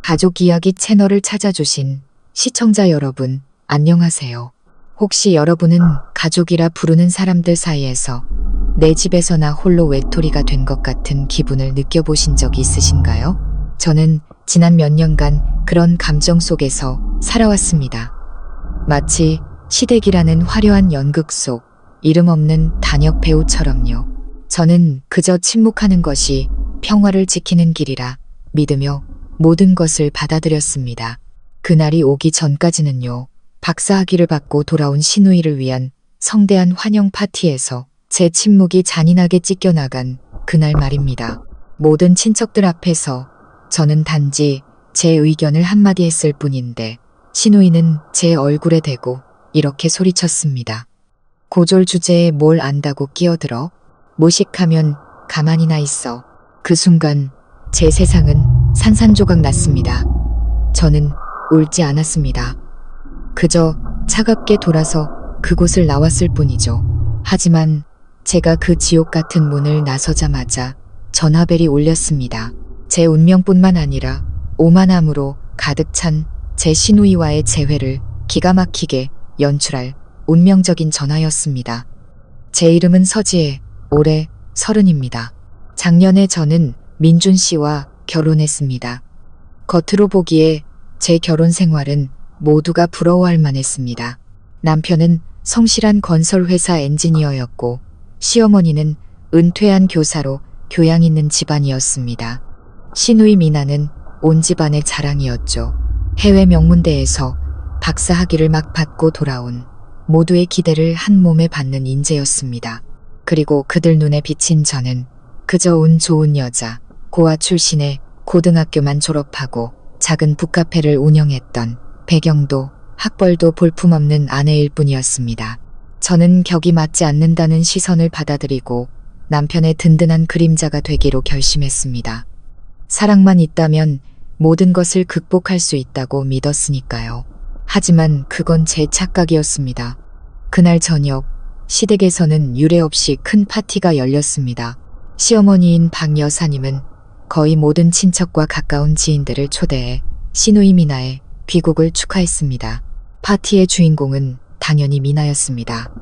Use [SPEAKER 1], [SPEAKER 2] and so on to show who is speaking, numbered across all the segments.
[SPEAKER 1] 가족 이야기 채널을 찾아주신 시청자 여러분, 안녕하세요. 혹시 여러분은 가족이라 부르는 사람들 사이에서 내 집에서나 홀로 외톨이가 된 것 같은 기분을 느껴보신 적이 있으신가요? 저는 지난 몇 년간 그런 감정 속에서 살아왔습니다. 마치 시댁이라는 화려한 연극 속 이름 없는 단역 배우처럼요. 저는 그저 침묵하는 것이 평화를 지키는 길이라 믿으며 모든 것을 받아들였습니다. 그날이 오기 전까지는요. 박사학위를 받고 돌아온 시누이를 위한 성대한 환영 파티에서 제 침묵이 잔인하게 찢겨나간 그날 말입니다. 모든 친척들 앞에서 저는 단지 제 의견을 한마디 했을 뿐인데 시누이는 제 얼굴에 대고 이렇게 소리쳤습니다. 고졸 주제에 뭘 안다고 끼어들어? 무식하면 가만히나 있어. 그 순간 제 세상은 산산조각 났습니다. 저는 울지 않았습니다. 그저 차갑게 돌아서 그곳을 나왔을 뿐이죠. 하지만 제가 그 지옥 같은 문을 나서자마자 전화벨이 울렸습니다. 제 운명뿐만 아니라 오만함으로 가득 찬 제 시누이와의 재회를 기가 막히게 연출할 운명적인 전화였습니다. 제 이름은 서지혜, 올해 30입니다. 작년에 저는 민준 씨와 결혼했습니다. 겉으로 보기에 제 결혼 생활은 모두가 부러워할 만했습니다. 남편은 성실한 건설회사 엔지니어였고 시어머니는 은퇴한 교사로 교양 있는 집안이었습니다. 시누이 미나는 온 집안의 자랑이었죠. 해외 명문대에서 박사학위를 막 받고 돌아온 모두의 기대를 한 몸에 받는 인재였습니다. 그리고 그들 눈에 비친 저는 그저 운 좋은 여자, 고아 출신의 고등학교만 졸업하고 작은 북카페를 운영했던 배경도 학벌도 볼품없는 아내일 뿐이었습니다. 저는 격이 맞지 않는다는 시선을 받아들이고 남편의 든든한 그림자가 되기로 결심했습니다. 사랑만 있다면 모든 것을 극복할 수 있다고 믿었으니까요. 하지만 그건 제 착각이었습니다. 그날 저녁 시댁에서는 유례 없이 큰 파티가 열렸습니다. 시어머니인 박 여사님은 거의 모든 친척과 가까운 지인들을 초대해 시누이 미나의 귀국을 축하했습니다. 파티의 주인공은 당연히 미나였습니다.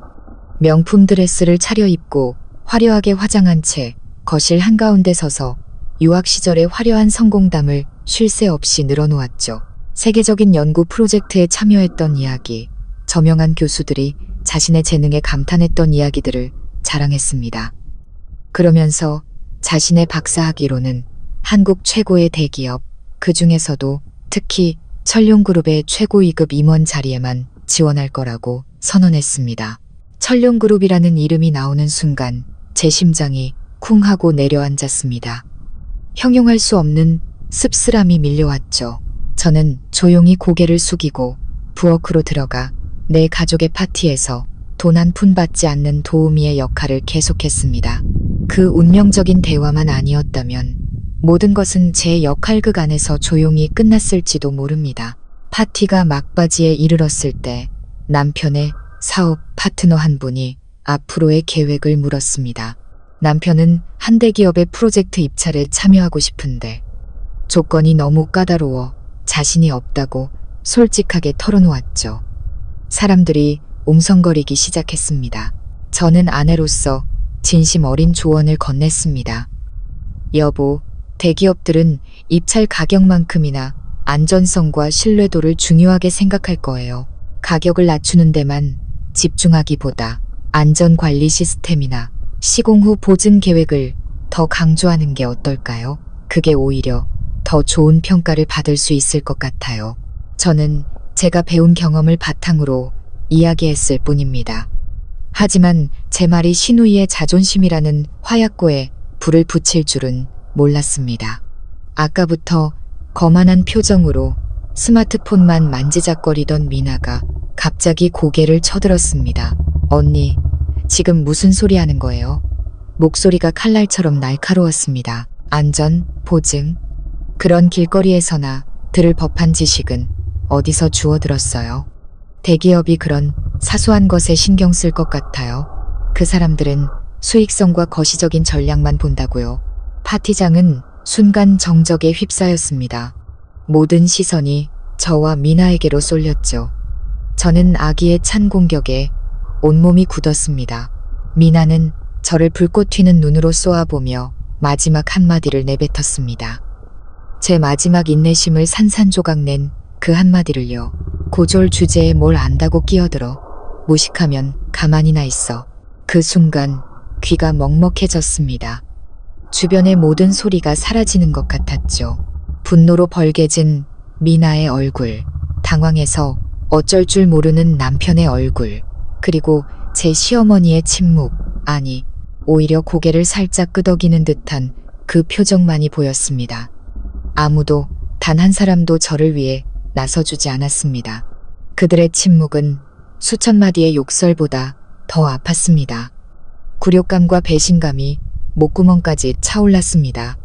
[SPEAKER 1] 명품 드레스를 차려입고 화려하게 화장한 채 거실 한가운데 서서 유학 시절의 화려한 성공담을 쉴 새 없이 늘어놓았죠. 세계적인 연구 프로젝트에 참여했던 이야기, 저명한 교수들이 자신의 재능에 감탄했던 이야기들을 자랑했습니다. 그러면서 자신의 박사학위로는 한국 최고의 대기업, 그 중에서도 특히 천룡그룹의 최고 2급 임원 자리에만 지원할 거라고 선언했습니다. 천룡그룹이라는 이름이 나오는 순간 제 심장이 쿵 하고 내려앉았습니다. 형용할 수 없는 씁쓸함이 밀려왔죠. 저는 조용히 고개를 숙이고 부엌으로 들어가 내 가족의 파티에서 돈 한 푼 받지 않는 도우미의 역할을 계속했습니다. 그 운명적인 대화만 아니었다면 모든 것은 제 역할극 안에서 조용히 끝났을지도 모릅니다. 파티가 막바지에 이르렀을 때 남편의 사업 파트너 한 분이 앞으로의 계획을 물었습니다. 남편은 한 대기업의 프로젝트 입찰에 참여하고 싶은데 조건이 너무 까다로워 자신이 없다고 솔직하게 털어놓았죠. 사람들이 웅성거리기 시작했습니다. 저는 아내로서 진심 어린 조언을 건넸습니다. 여보, 대기업들은 입찰 가격만큼이나 안전성과 신뢰도를 중요하게 생각할 거예요. 가격을 낮추는 데만 집중하기보다 안전관리 시스템이나 시공 후 보증 계획을 더 강조하는 게 어떨까요? 그게 오히려 더 좋은 평가를 받을 수 있을 것 같아요. 저는 제가 배운 경험을 바탕으로 이야기했을 뿐입니다. 하지만 제 말이 시누이의 자존심이라는 화약고에 불을 붙일 줄은 몰랐습니다. 아까부터 거만한 표정으로 스마트폰만 만지작거리던 미나가 갑자기 고개를 쳐들었습니다. 언니, 지금 무슨 소리 하는 거예요? 목소리가 칼날처럼 날카로웠습니다. 안전, 보증, 그런 길거리에서나 들을 법한 지식은 어디서 주워들었어요? 대기업이 그런 사소한 것에 신경 쓸 것 같아요. 그 사람들은 수익성과 거시적인 전략만 본다고요. 파티장은 순간 정적에 휩싸였습니다. 모든 시선이 저와 미나에게로 쏠렸죠. 저는 아기의 찬 공격에 온몸이 굳었습니다. 미나는 저를 불꽃 튀는 눈으로 쏘아보며 마지막 한마디를 내뱉었습니다. 제 마지막 인내심을 산산조각 낸 그 한마디를요. 고졸 주제에 뭘 안다고 끼어들어. 무식하면 가만히나 있어. 그 순간 귀가 먹먹해졌습니다. 주변의 모든 소리가 사라지는 것 같았죠. 분노로 벌개진 미나의 얼굴, 당황해서 어쩔 줄 모르는 남편의 얼굴, 그리고 제 시어머니의 침묵, 아니, 오히려 고개를 살짝 끄덕이는 듯한 그 표정만이 보였습니다. 아무도, 단 한 사람도 저를 위해 나서주지 않았습니다. 그들의 침묵은 수천 마디의 욕설보다 더 아팠습니다. 굴욕감과 배신감이 목구멍까지 차올랐습니다.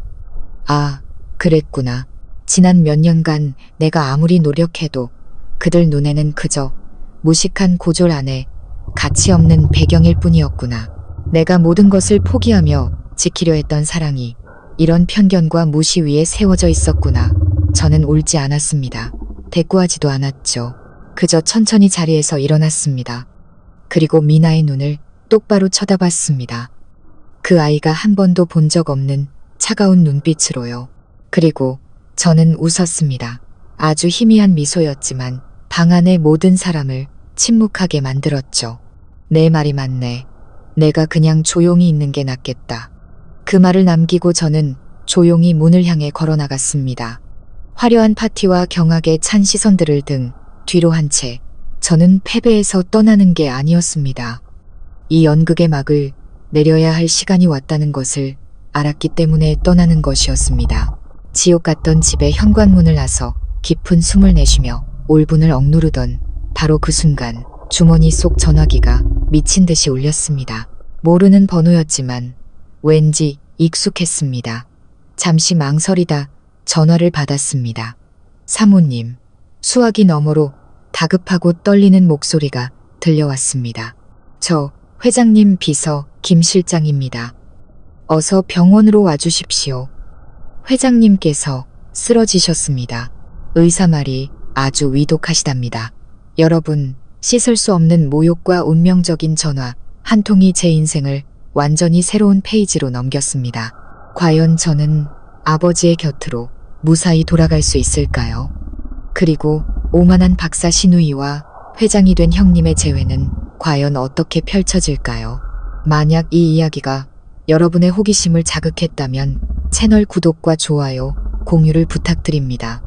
[SPEAKER 1] 아, 그랬구나. 지난 몇 년간 내가 아무리 노력해도 그들 눈에는 그저 무식한 고졸 아내, 가치 없는 배경일 뿐이었구나. 내가 모든 것을 포기하며 지키려 했던 사랑이 이런 편견과 무시 위에 세워져 있었구나. 저는 울지 않았습니다. 대꾸하지도 않았죠. 그저 천천히 자리에서 일어났습니다. 그리고 미나의 눈을 똑바로 쳐다봤습니다. 그 아이가 한 번도 본 적 없는 차가운 눈빛으로요. 그리고 저는 웃었습니다. 아주 희미한 미소였지만 방 안의 모든 사람을 침묵하게 만들었죠. 내 말이 맞네. 내가 그냥 조용히 있는 게 낫겠다. 그 말을 남기고 저는 조용히 문을 향해 걸어나갔습니다. 화려한 파티와 경악에 찬 시선들을 등 뒤로 한 채 저는 패배에서 떠나는 게 아니었습니다. 이 연극의 막을 내려야 할 시간이 왔다는 것을 알았기 때문에 떠나는 것이었습니다. 지옥 같던 집의 현관문을 나서 깊은 숨을 내쉬며 올분을 억누르던 바로 그 순간 주머니 속 전화기가 미친 듯이 울렸습니다. 모르는 번호였지만 왠지 익숙했습니다. 잠시 망설이다 전화를 받았습니다. 사모님, 수화기 너머로 다급하고 떨리는 목소리가 들려왔습니다. 저 회장님 비서 김 실장입니다. 어서 병원으로 와주십시오. 회장님께서 쓰러지셨습니다. 의사 말이 아주 위독하시답니다. 여러분, 씻을 수 없는 모욕과 운명적인 전화 한 통이 제 인생을 완전히 새로운 페이지로 넘겼습니다. 과연 저는 아버지의 곁으로 무사히 돌아갈 수 있을까요? 그리고 오만한 박사 신우이와 회장이 된 형님의 재회는 과연 어떻게 펼쳐질까요? 만약 이 이야기가 여러분의 호기심을 자극했다면 채널 구독과 좋아요, 공유를 부탁드립니다.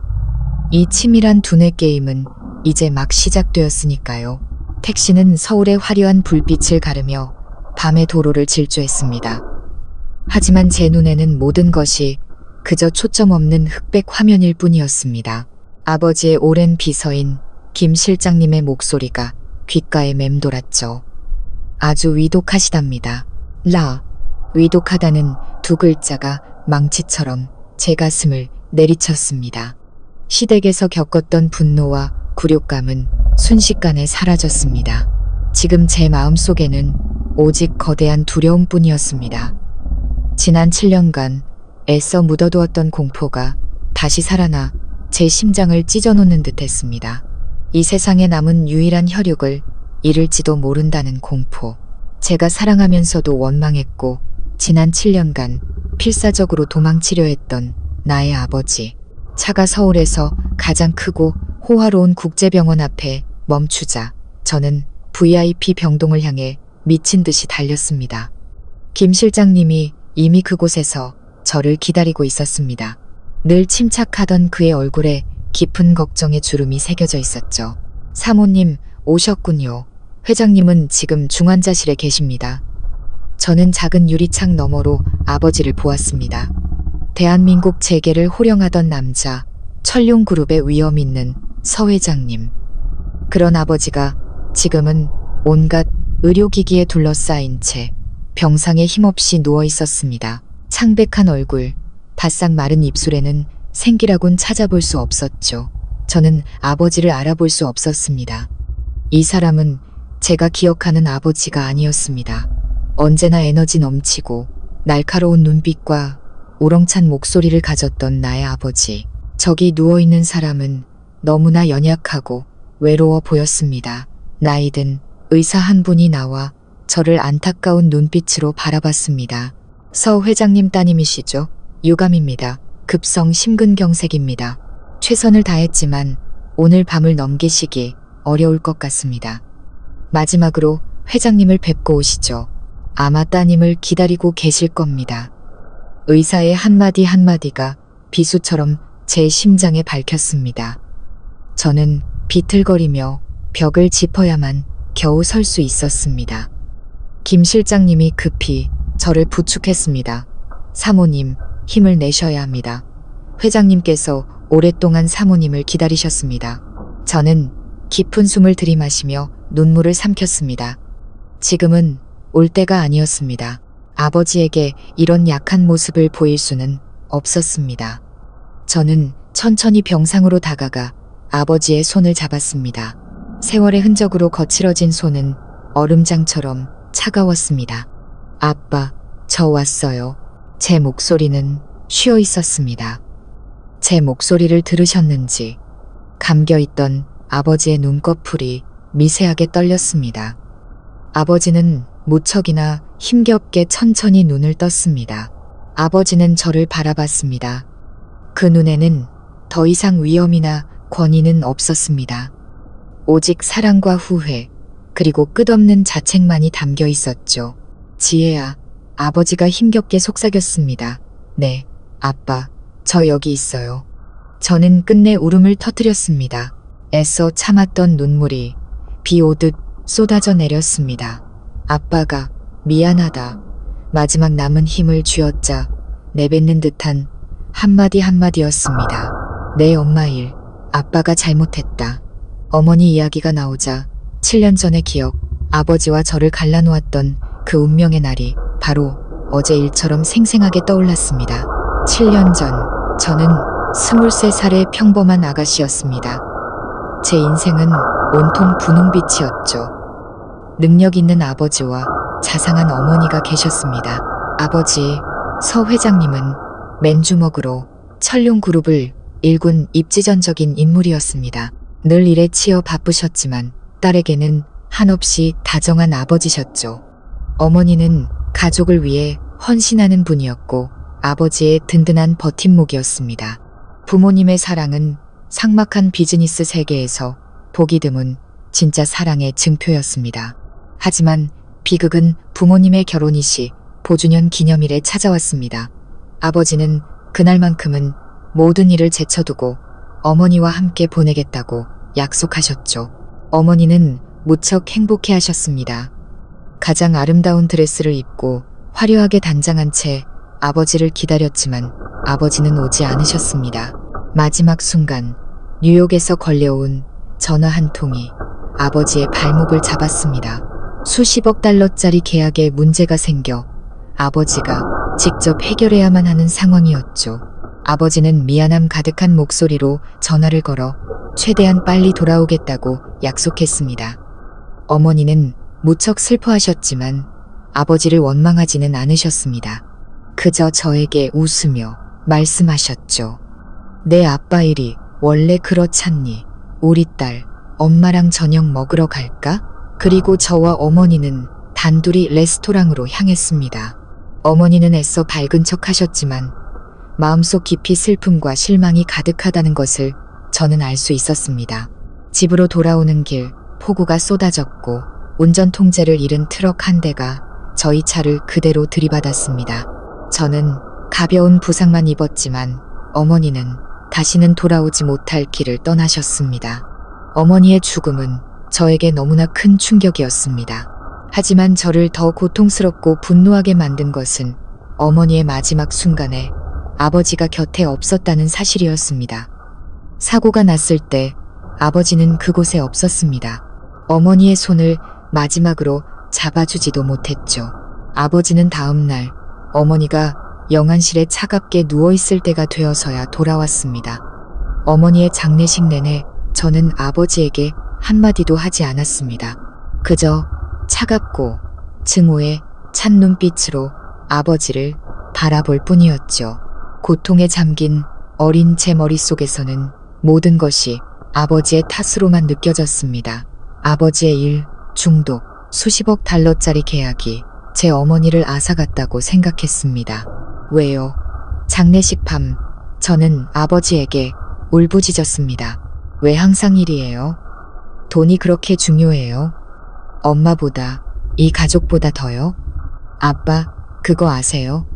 [SPEAKER 1] 이 치밀한 두뇌 게임은 이제 막 시작되었으니까요. 택시는 서울의 화려한 불빛을 가르며 밤의 도로를 질주했습니다. 하지만 제 눈에는 모든 것이 그저 초점 없는 흑백 화면일 뿐이었습니다. 아버지의 오랜 비서인 김 실장님의 목소리가 귓가에 맴돌았죠. 아주 위독하시답니다. 위독하다는 두 글자가 망치처럼 제 가슴을 내리쳤습니다. 시댁에서 겪었던 분노와 굴욕감은 순식간에 사라졌습니다. 지금 제 마음속에는 오직 거대한 두려움뿐이었습니다. 지난 7년간 애써 묻어두었던 공포가 다시 살아나 제 심장을 찢어놓는 듯했습니다. 이 세상에 남은 유일한 혈육을 잃을지도 모른다는 공포. 제가 사랑하면서도 원망했고 지난 7년간 필사적으로 도망치려 했던 나의 아버지. 차가 서울에서 가장 크고 호화로운 국제병원 앞에 멈추자 저는 VIP 병동을 향해 미친 듯이 달렸습니다. 김 실장님이 이미 그곳에서 저를 기다리고 있었습니다. 늘 침착하던 그의 얼굴에 깊은 걱정의 주름이 새겨져 있었죠. 사모님, 오셨군요. 회장님은 지금 중환자실에 계십니다. 저는 작은 유리창 너머로 아버지를 보았습니다. 대한민국 재계를 호령하던 남자, 천룡그룹의 위엄 있는 서 회장님. 그런 아버지가 지금은 온갖 의료기기에 둘러싸인 채 병상에 힘없이 누워 있었습니다. 창백한 얼굴, 바싹 마른 입술에는 생기라곤 찾아볼 수 없었죠. 저는 아버지를 알아볼 수 없었습니다. 이 사람은 제가 기억하는 아버지가 아니었습니다. 언제나 에너지 넘치고 날카로운 눈빛과 우렁찬 목소리를 가졌던 나의 아버지. 저기 누워있는 사람은 너무나 연약하고 외로워 보였습니다. 나이든 의사 한 분이 나와 저를 안타까운 눈빛으로 바라봤습니다. 서 회장님 따님이시죠? 유감입니다. 급성 심근경색입니다. 최선을 다했지만 오늘 밤을 넘기시기 어려울 것 같습니다. 마지막으로 회장님을 뵙고 오시죠. 아마 따님을 기다리고 계실 겁니다. 의사의 한마디 한마디가 비수처럼 제 심장에 밝혔습니다. 저는 비틀거리며 벽을 짚어야만 겨우 설 수 있었습니다. 김 실장님이 급히 저를 부축했습니다. 사모님, 힘을 내셔야 합니다. 회장님께서 오랫동안 사모님을 기다리셨습니다. 저는 깊은 숨을 들이마시며 눈물을 삼켰습니다. 지금은 올 때가 아니었습니다. 아버지에게 이런 약한 모습을 보일 수는 없었습니다. 저는 천천히 병상으로 다가가 아버지의 손을 잡았습니다. 세월의 흔적으로 거칠어진 손은 얼음장처럼 차가웠습니다. 아빠, 저 왔어요. 제 목소리는 쉬어 있었습니다. 제 목소리를 들으셨는지 감겨있던 아버지의 눈꺼풀이 미세하게 떨렸습니다. 아버지는 무척이나 힘겹게 천천히 눈을 떴습니다. 아버지는 저를 바라봤습니다. 그 눈에는 더 이상 위험이나 권위는 없었습니다. 오직 사랑과 후회, 그리고 끝없는 자책만이 담겨 있었죠. 지혜야, 아버지가 힘겹게 속삭였습니다. 네, 아빠, 저 여기 있어요. 저는 끝내 울음을 터뜨렸습니다. 애써 참았던 눈물이 비 오듯 쏟아져 내렸습니다. 아빠가 미안하다. 마지막 남은 힘을 쥐어짜 내뱉는 듯한 한마디 한마디였습니다. 내 엄마 일, 아빠가 잘못했다. 어머니 이야기가 나오자 7년 전의 기억, 아버지와 저를 갈라놓았던 그 운명의 날이 바로 어제 일처럼 생생하게 떠올랐습니다. 7년 전, 저는 23살의 평범한 아가씨였습니다. 제 인생은 온통 분홍빛이었죠. 능력 있는 아버지와 자상한 어머니가 계셨습니다. 아버지, 서 회장님은 맨주먹으로 천룡그룹을 일군 입지전적인 인물이었습니다. 늘 일에 치여 바쁘셨지만 딸에게는 한없이 다정한 아버지셨죠. 어머니는 가족을 위해 헌신하는 분이었고 아버지의 든든한 버팀목이었습니다. 부모님의 사랑은 삭막한 비즈니스 세계에서 보기 드문 진짜 사랑의 증표였습니다. 하지만 비극은 부모님의 결혼이 시 보주년 기념일에 찾아왔습니다. 아버지는 그날만큼은 모든 일을 제쳐두고 어머니와 함께 보내겠다고 약속하셨죠. 어머니는 무척 행복해 하셨습니다. 가장 아름다운 드레스를 입고 화려하게 단장한 채 아버지를 기다렸지만 아버지는 오지 않으셨습니다. 마지막 순간 뉴욕에서 걸려온 전화 한 통이 아버지의 발목을 잡았습니다. 수십억 달러짜리 계약에 문제가 생겨 아버지가 직접 해결해야만 하는 상황이었죠. 아버지는 미안함 가득한 목소리로 전화를 걸어 최대한 빨리 돌아오겠다고 약속했습니다. 어머니는 무척 슬퍼하셨지만 아버지를 원망하지는 않으셨습니다. 그저 저에게 웃으며 말씀하셨죠. 내 아빠 일이 원래 그렇잖니. 우리 딸, 엄마랑 저녁 먹으러 갈까? 그리고 저와 어머니는 단둘이 레스토랑으로 향했습니다. 어머니는 애써 밝은 척 하셨지만 마음속 깊이 슬픔과 실망이 가득하다는 것을 저는 알 수 있었습니다. 집으로 돌아오는 길 폭우가 쏟아졌고 운전 통제를 잃은 트럭 한 대가 저희 차를 그대로 들이받았습니다. 저는 가벼운 부상만 입었지만 어머니는 다시는 돌아오지 못할 길을 떠나셨습니다. 어머니의 죽음은 저에게 너무나 큰 충격이었습니다. 하지만 저를 더 고통스럽고 분노하게 만든 것은 어머니의 마지막 순간에 아버지가 곁에 없었다는 사실이었습니다. 사고가 났을 때 아버지는 그곳에 없었습니다. 어머니의 손을 마지막으로 잡아주지도 못했죠. 아버지는 다음 날 어머니가 영안실에 차갑게 누워있을 때가 되어서야 돌아왔습니다. 어머니의 장례식 내내 저는 아버지에게 한마디도 하지 않았습니다. 그저 차갑고 증오에 찬 눈빛으로 아버지를 바라볼 뿐이었죠. 고통에 잠긴 어린 제 머릿속에서는 모든 것이 아버지의 탓으로만 느껴졌습니다. 아버지의 일, 중독, 수십억 달러짜리 계약이 제 어머니를 앗아갔다고 생각했습니다. 왜요? 장례식 밤, 저는 아버지에게 울부짖었습니다. 왜 항상 일이에요? 돈이 그렇게 중요해요? 엄마보다, 이 가족보다 더요? 아빠, 그거 아세요?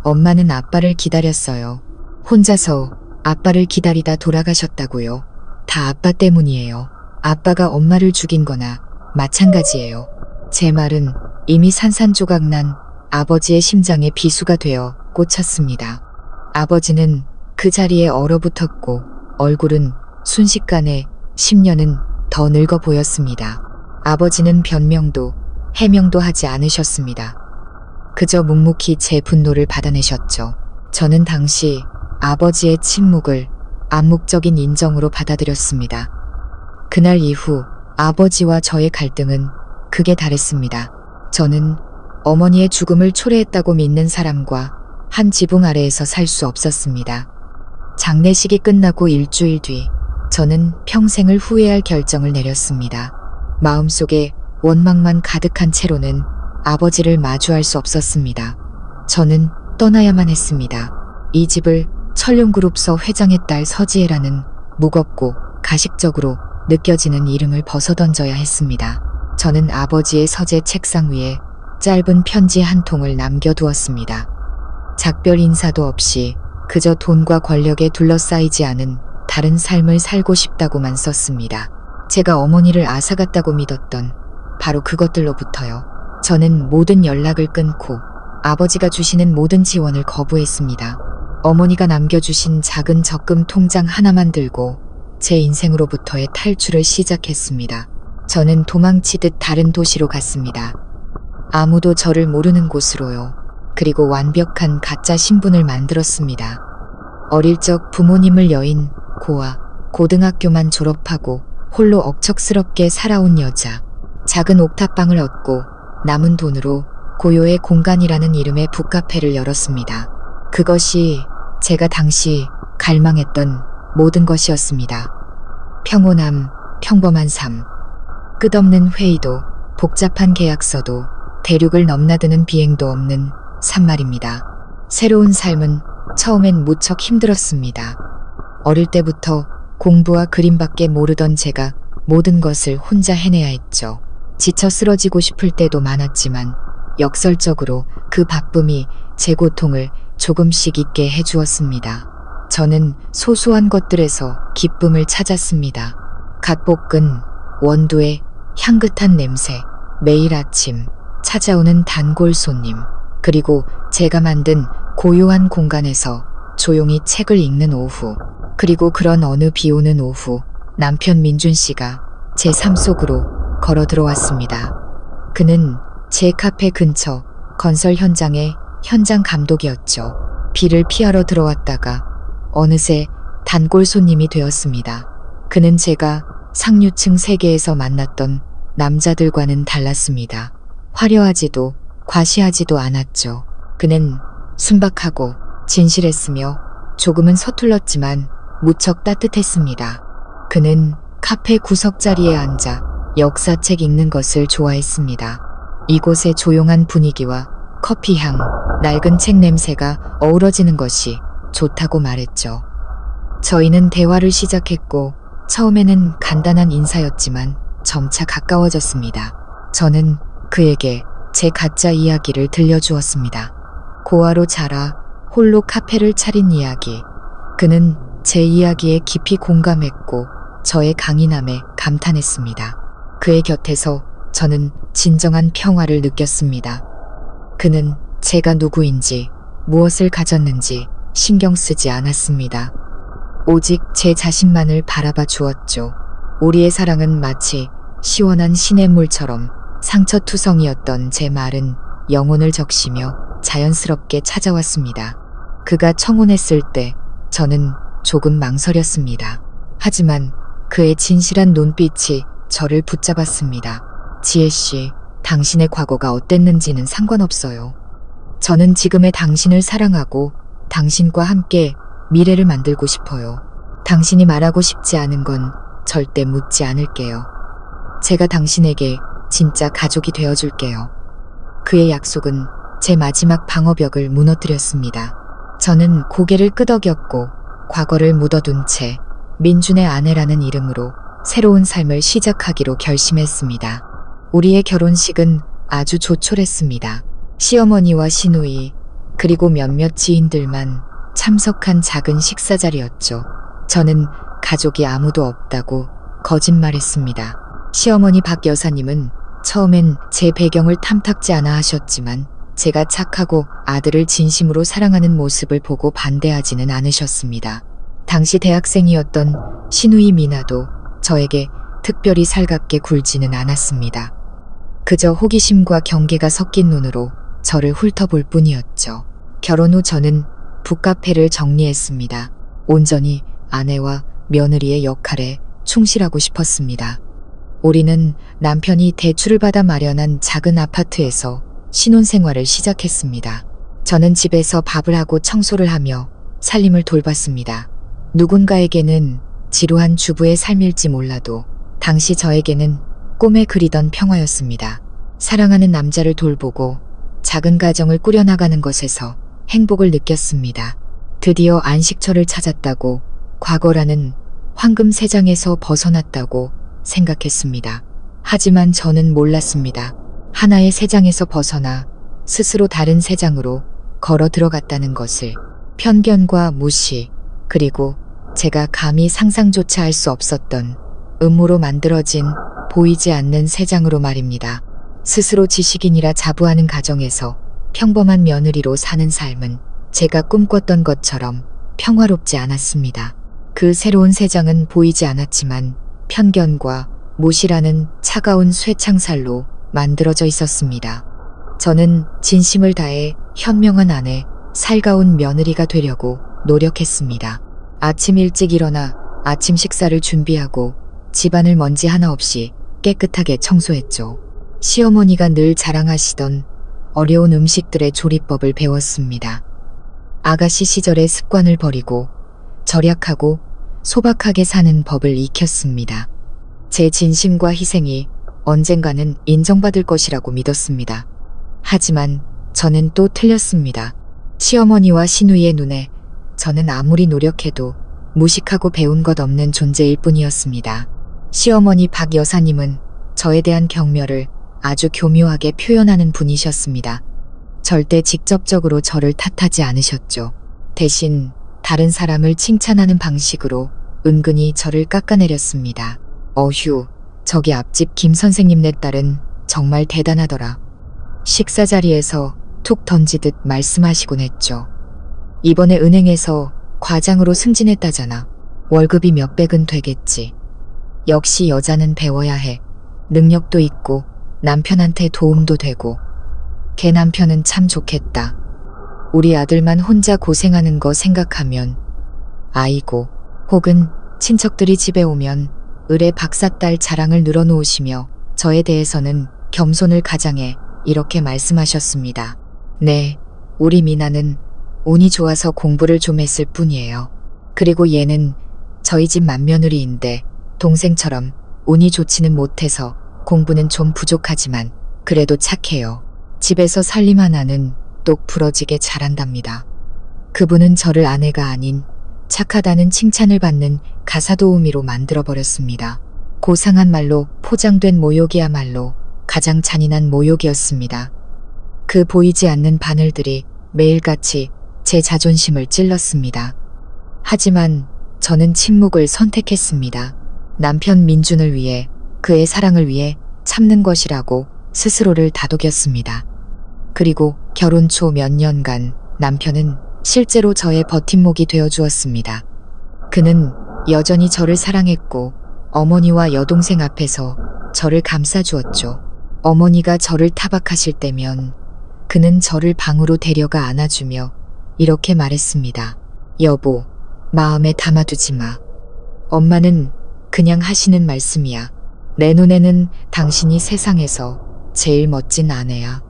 [SPEAKER 1] 엄마는 아빠를 기다렸어요. 혼자서 아빠를 기다리다 돌아가셨다고요. 다 아빠 때문이에요. 아빠가 엄마를 죽인 거나 마찬가지예요. 제 말은 이미 산산조각난 아버지의 심장에 비수가 되어 꽂혔습니다. 아버지는 그 자리에 얼어붙었고 얼굴은 순식간에 10년은 더 늙어 보였습니다. 아버지는 변명도 해명도 하지 않으셨습니다. 그저 묵묵히 제 분노를 받아내셨죠. 저는 당시 아버지의 침묵을 암묵적인 인정으로 받아들였습니다. 그날 이후 아버지와 저의 갈등은 극에 달했습니다. 저는 어머니의 죽음을 초래했다고 믿는 사람과 한 지붕 아래에서 살 수 없었습니다. 장례식이 끝나고 일주일 뒤 저는 평생을 후회할 결정을 내렸습니다. 마음속에 원망만 가득한 채로는 아버지를 마주할 수 없었습니다. 저는 떠나야만 했습니다. 이 집을 천룡그룹서 회장의 딸 서지혜라는 무겁고 가식적으로 느껴지는 이름을 벗어던져야 했습니다. 저는 아버지의 서재 책상 위에 짧은 편지 한 통을 남겨두었습니다. 작별 인사도 없이 그저 돈과 권력에 둘러싸이지 않은 다른 삶을 살고 싶다고만 썼습니다. 제가 어머니를 앗아갔다고 믿었던 바로 그것들로부터요. 저는 모든 연락을 끊고 아버지가 주시는 모든 지원을 거부했습니다. 어머니가 남겨주신 작은 적금 통장 하나만 들고 제 인생으로부터의 탈출을 시작했습니다. 저는 도망치듯 다른 도시로 갔습니다. 아무도 저를 모르는 곳으로요. 그리고 완벽한 가짜 신분을 만들었습니다. 어릴 적 부모님을 여인, 고아, 고등학교만 졸업하고 홀로 억척스럽게 살아온 여자. 작은 옥탑방을 얻고 남은 돈으로 고요의 공간이라는 이름의 북카페를 열었습니다. 그것이 제가 당시 갈망했던 모든 것이었습니다. 평온함, 평범한 삶, 끝없는 회의도 복잡한 계약서도 대륙을 넘나드는 비행도 없는 삶 말입니다. 새로운 삶은 처음엔 무척 힘들었습니다. 어릴 때부터 공부와 그림밖에 모르던 제가 모든 것을 혼자 해내야 했죠. 지쳐 쓰러지고 싶을 때도 많았지만 역설적으로 그 바쁨이 제 고통을 조금씩 잊게 해주었습니다. 저는 소소한 것들에서 기쁨을 찾았습니다. 갓 볶은 원두의 향긋한 냄새, 매일 아침 찾아오는 단골 손님, 그리고 제가 만든 고요한 공간에서 조용히 책을 읽는 오후, 그리고 그런 어느 비오는 오후 남편 민준 씨가 제 삶 속으로 걸어 들어왔습니다. 그는 제 카페 근처 건설 현장의 현장 감독이었죠. 비를 피하러 들어왔다가 어느새 단골 손님이 되었습니다. 그는 제가 상류층 세계에서 만났던 남자들과는 달랐습니다. 화려하지도 과시하지도 않았죠. 그는 순박하고 진실했으며 조금은 서툴렀지만 무척 따뜻했습니다. 그는 카페 구석자리에 앉아 역사책 읽는 것을 좋아했습니다. 이곳의 조용한 분위기와 커피향, 낡은 책 냄새가 어우러지는 것이 좋다고 말했죠. 저희는 대화를 시작했고 처음에는 간단한 인사였지만 점차 가까워졌습니다. 저는 그에게 제 가짜 이야기를 들려주었습니다. 고아로 자라 홀로 카페를 차린 이야기. 그는 제 이야기에 깊이 공감했고 저의 강인함에 감탄했습니다. 그의 곁에서 저는 진정한 평화를 느꼈습니다. 그는 제가 누구인지, 무엇을 가졌는지 신경 쓰지 않았습니다. 오직 제 자신만을 바라봐 주었죠. 우리의 사랑은 마치 시원한 시냇물처럼 상처투성이었던 제 말은 영혼을 적시며 자연스럽게 찾아왔습니다. 그가 청혼했을 때 저는 조금 망설였습니다. 하지만 그의 진실한 눈빛이 저를 붙잡았습니다. 지혜 씨, 당신의 과거가 어땠는지는 상관없어요. 저는 지금의 당신을 사랑하고 당신과 함께 미래를 만들고 싶어요. 당신이 말하고 싶지 않은 건 절대 묻지 않을게요. 제가 당신에게 진짜 가족이 되어줄게요. 그의 약속은 제 마지막 방어벽을 무너뜨렸습니다. 저는 고개를 끄덕였고 과거를 묻어둔 채 민준의 아내라는 이름으로 새로운 삶을 시작하기로 결심했습니다. 우리의 결혼식은 아주 조촐했습니다. 시어머니와 시누이 그리고 몇몇 지인들만 참석한 작은 식사 자리였죠. 저는 가족이 아무도 없다고 거짓말했습니다. 시어머니 박 여사님은 처음엔 제 배경을 탐탁지 않아 하셨지만 제가 착하고 아들을 진심으로 사랑하는 모습을 보고 반대하지는 않으셨습니다. 당시 대학생이었던 시누이 미나도 저에게 특별히 살갑게 굴지는 않았습니다. 그저 호기심과 경계가 섞인 눈으로 저를 훑어볼 뿐이었죠. 결혼 후 저는 북카페를 정리했습니다. 온전히 아내와 며느리의 역할에 충실하고 싶었습니다. 우리는 남편이 대출을 받아 마련한 작은 아파트에서 신혼생활을 시작했습니다. 저는 집에서 밥을 하고 청소를 하며 살림을 돌봤습니다. 누군가에게는 지루한 주부의 삶일지 몰라도 당시 저에게는 꿈에 그리던 평화였습니다. 사랑하는 남자를 돌보고 작은 가정을 꾸려나가는 것에서 행복을 느꼈습니다. 드디어 안식처를 찾았다고, 과거라는 황금 세장에서 벗어났다고 생각했습니다. 하지만 저는 몰랐습니다. 하나의 세장에서 벗어나 스스로 다른 세장으로 걸어 들어갔다는 것을. 편견과 무시, 그리고 제가 감히 상상조차 할 수 없었던 음모로 만들어진 보이지 않는 세장으로 말입니다. 스스로 지식인이라 자부하는 가정에서 평범한 며느리로 사는 삶은 제가 꿈꿨던 것처럼 평화롭지 않았습니다. 그 새로운 세상은 보이지 않았지만 편견과 무시라는 차가운 쇠창살로 만들어져 있었습니다. 저는 진심을 다해 현명한 아내, 살가운 며느리가 되려고 노력했습니다. 아침 일찍 일어나 아침 식사를 준비하고 집안을 먼지 하나 없이 깨끗하게 청소했죠. 시어머니가 늘 자랑하시던 어려운 음식들의 조리법을 배웠습니다. 아가씨 시절의 습관을 버리고 절약하고 소박하게 사는 법을 익혔습니다. 제 진심과 희생이 언젠가는 인정받을 것이라고 믿었습니다. 하지만 저는 또 틀렸습니다. 시어머니와 시누이의 눈에 저는 아무리 노력해도 무식하고 배운 것 없는 존재일 뿐이었습니다. 시어머니 박 여사님은 저에 대한 경멸을 아주 교묘하게 표현하는 분이셨습니다. 절대 직접적으로 저를 탓하지 않으셨죠. 대신 다른 사람을 칭찬하는 방식으로 은근히 저를 깎아내렸습니다. 어휴, 저기 앞집 김 선생님네 딸은 정말 대단하더라. 식사 자리에서 툭 던지듯 말씀하시곤 했죠. 이번에 은행에서 과장으로 승진했다잖아. 월급이 몇백은 되겠지. 역시 여자는 배워야 해. 능력도 있고 남편한테 도움도 되고. 걔 남편은 참 좋겠다. 우리 아들만 혼자 고생하는 거 생각하면 아이고. 혹은 친척들이 집에 오면 을의 박사딸 자랑을 늘어놓으시며 저에 대해서는 겸손을 가장해 이렇게 말씀하셨습니다. 네, 우리 미나는 운이 좋아서 공부를 좀 했을 뿐이에요. 그리고 얘는 저희 집 맏며느리인데 동생처럼 운이 좋지는 못해서 공부는 좀 부족하지만 그래도 착해요. 집에서 살림 하나는 똑 부러지게 잘한답니다. 그분은 저를 아내가 아닌 착하다는 칭찬을 받는 가사도우미로 만들어버렸습니다. 고상한 말로 포장된 모욕이야말로 가장 잔인한 모욕이었습니다. 그 보이지 않는 바늘들이 매일같이 제 자존심을 찔렀습니다. 하지만 저는 침묵을 선택했습니다. 남편 민준을 위해, 그의 사랑을 위해 참는 것이라고 스스로를 다독였습니다. 그리고 결혼 초 몇 년간 남편은 실제로 저의 버팀목이 되어주었습니다. 그는 여전히 저를 사랑했고 어머니와 여동생 앞에서 저를 감싸주었죠. 어머니가 저를 타박하실 때면 그는 저를 방으로 데려가 안아주며 이렇게 말했습니다. 여보, 마음에 담아두지 마. 엄마는 그냥 하시는 말씀이야. 내 눈에는 당신이 세상에서 제일 멋진 아내야.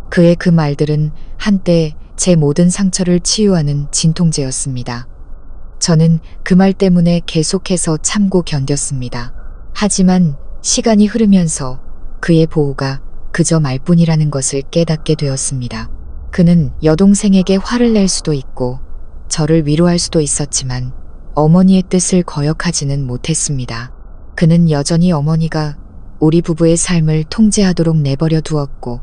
[SPEAKER 1] 그의 그 말들은 한때 제 모든 상처를 치유하는 진통제였습니다. 저는 그 말 때문에 계속해서 참고 견뎠습니다. 하지만 시간이 흐르면서 그의 보호가 그저 말뿐이라는 것을 깨닫게 되었습니다. 그는 여동생에게 화를 낼 수도 있고 저를 위로할 수도 있었지만 어머니의 뜻을 거역하지는 못했습니다. 그는 여전히 어머니가 우리 부부의 삶을 통제하도록 내버려 두었고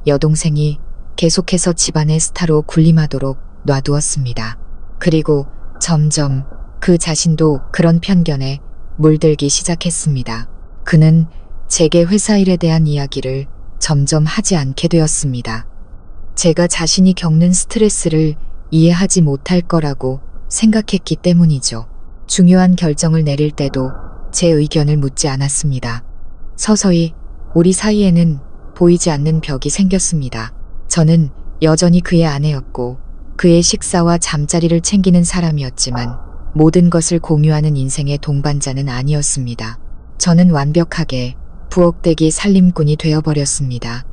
[SPEAKER 1] 여동생이 계속해서 집안의 스타로 군림하도록 놔두었습니다. 그리고 점점 그 자신도 그런 편견에 물들기 시작했습니다. 그는 제게 회사 일에 대한 이야기를 점점 하지 않게 되었습니다. 제가 자신이 겪는 스트레스를 이해하지 못할 거라고 생각했기 때문이죠. 중요한 결정을 내릴 때도 제 의견을 묻지 않았습니다. 서서히 우리 사이에는 보이지 않는 벽이 생겼습니다. 저는 여전히 그의 아내였고 그의 식사와 잠자리를 챙기는 사람이었지만 모든 것을 공유하는 인생의 동반자는 아니었습니다. 저는 완벽하게 부엌대기 살림꾼이 되어버렸습니다.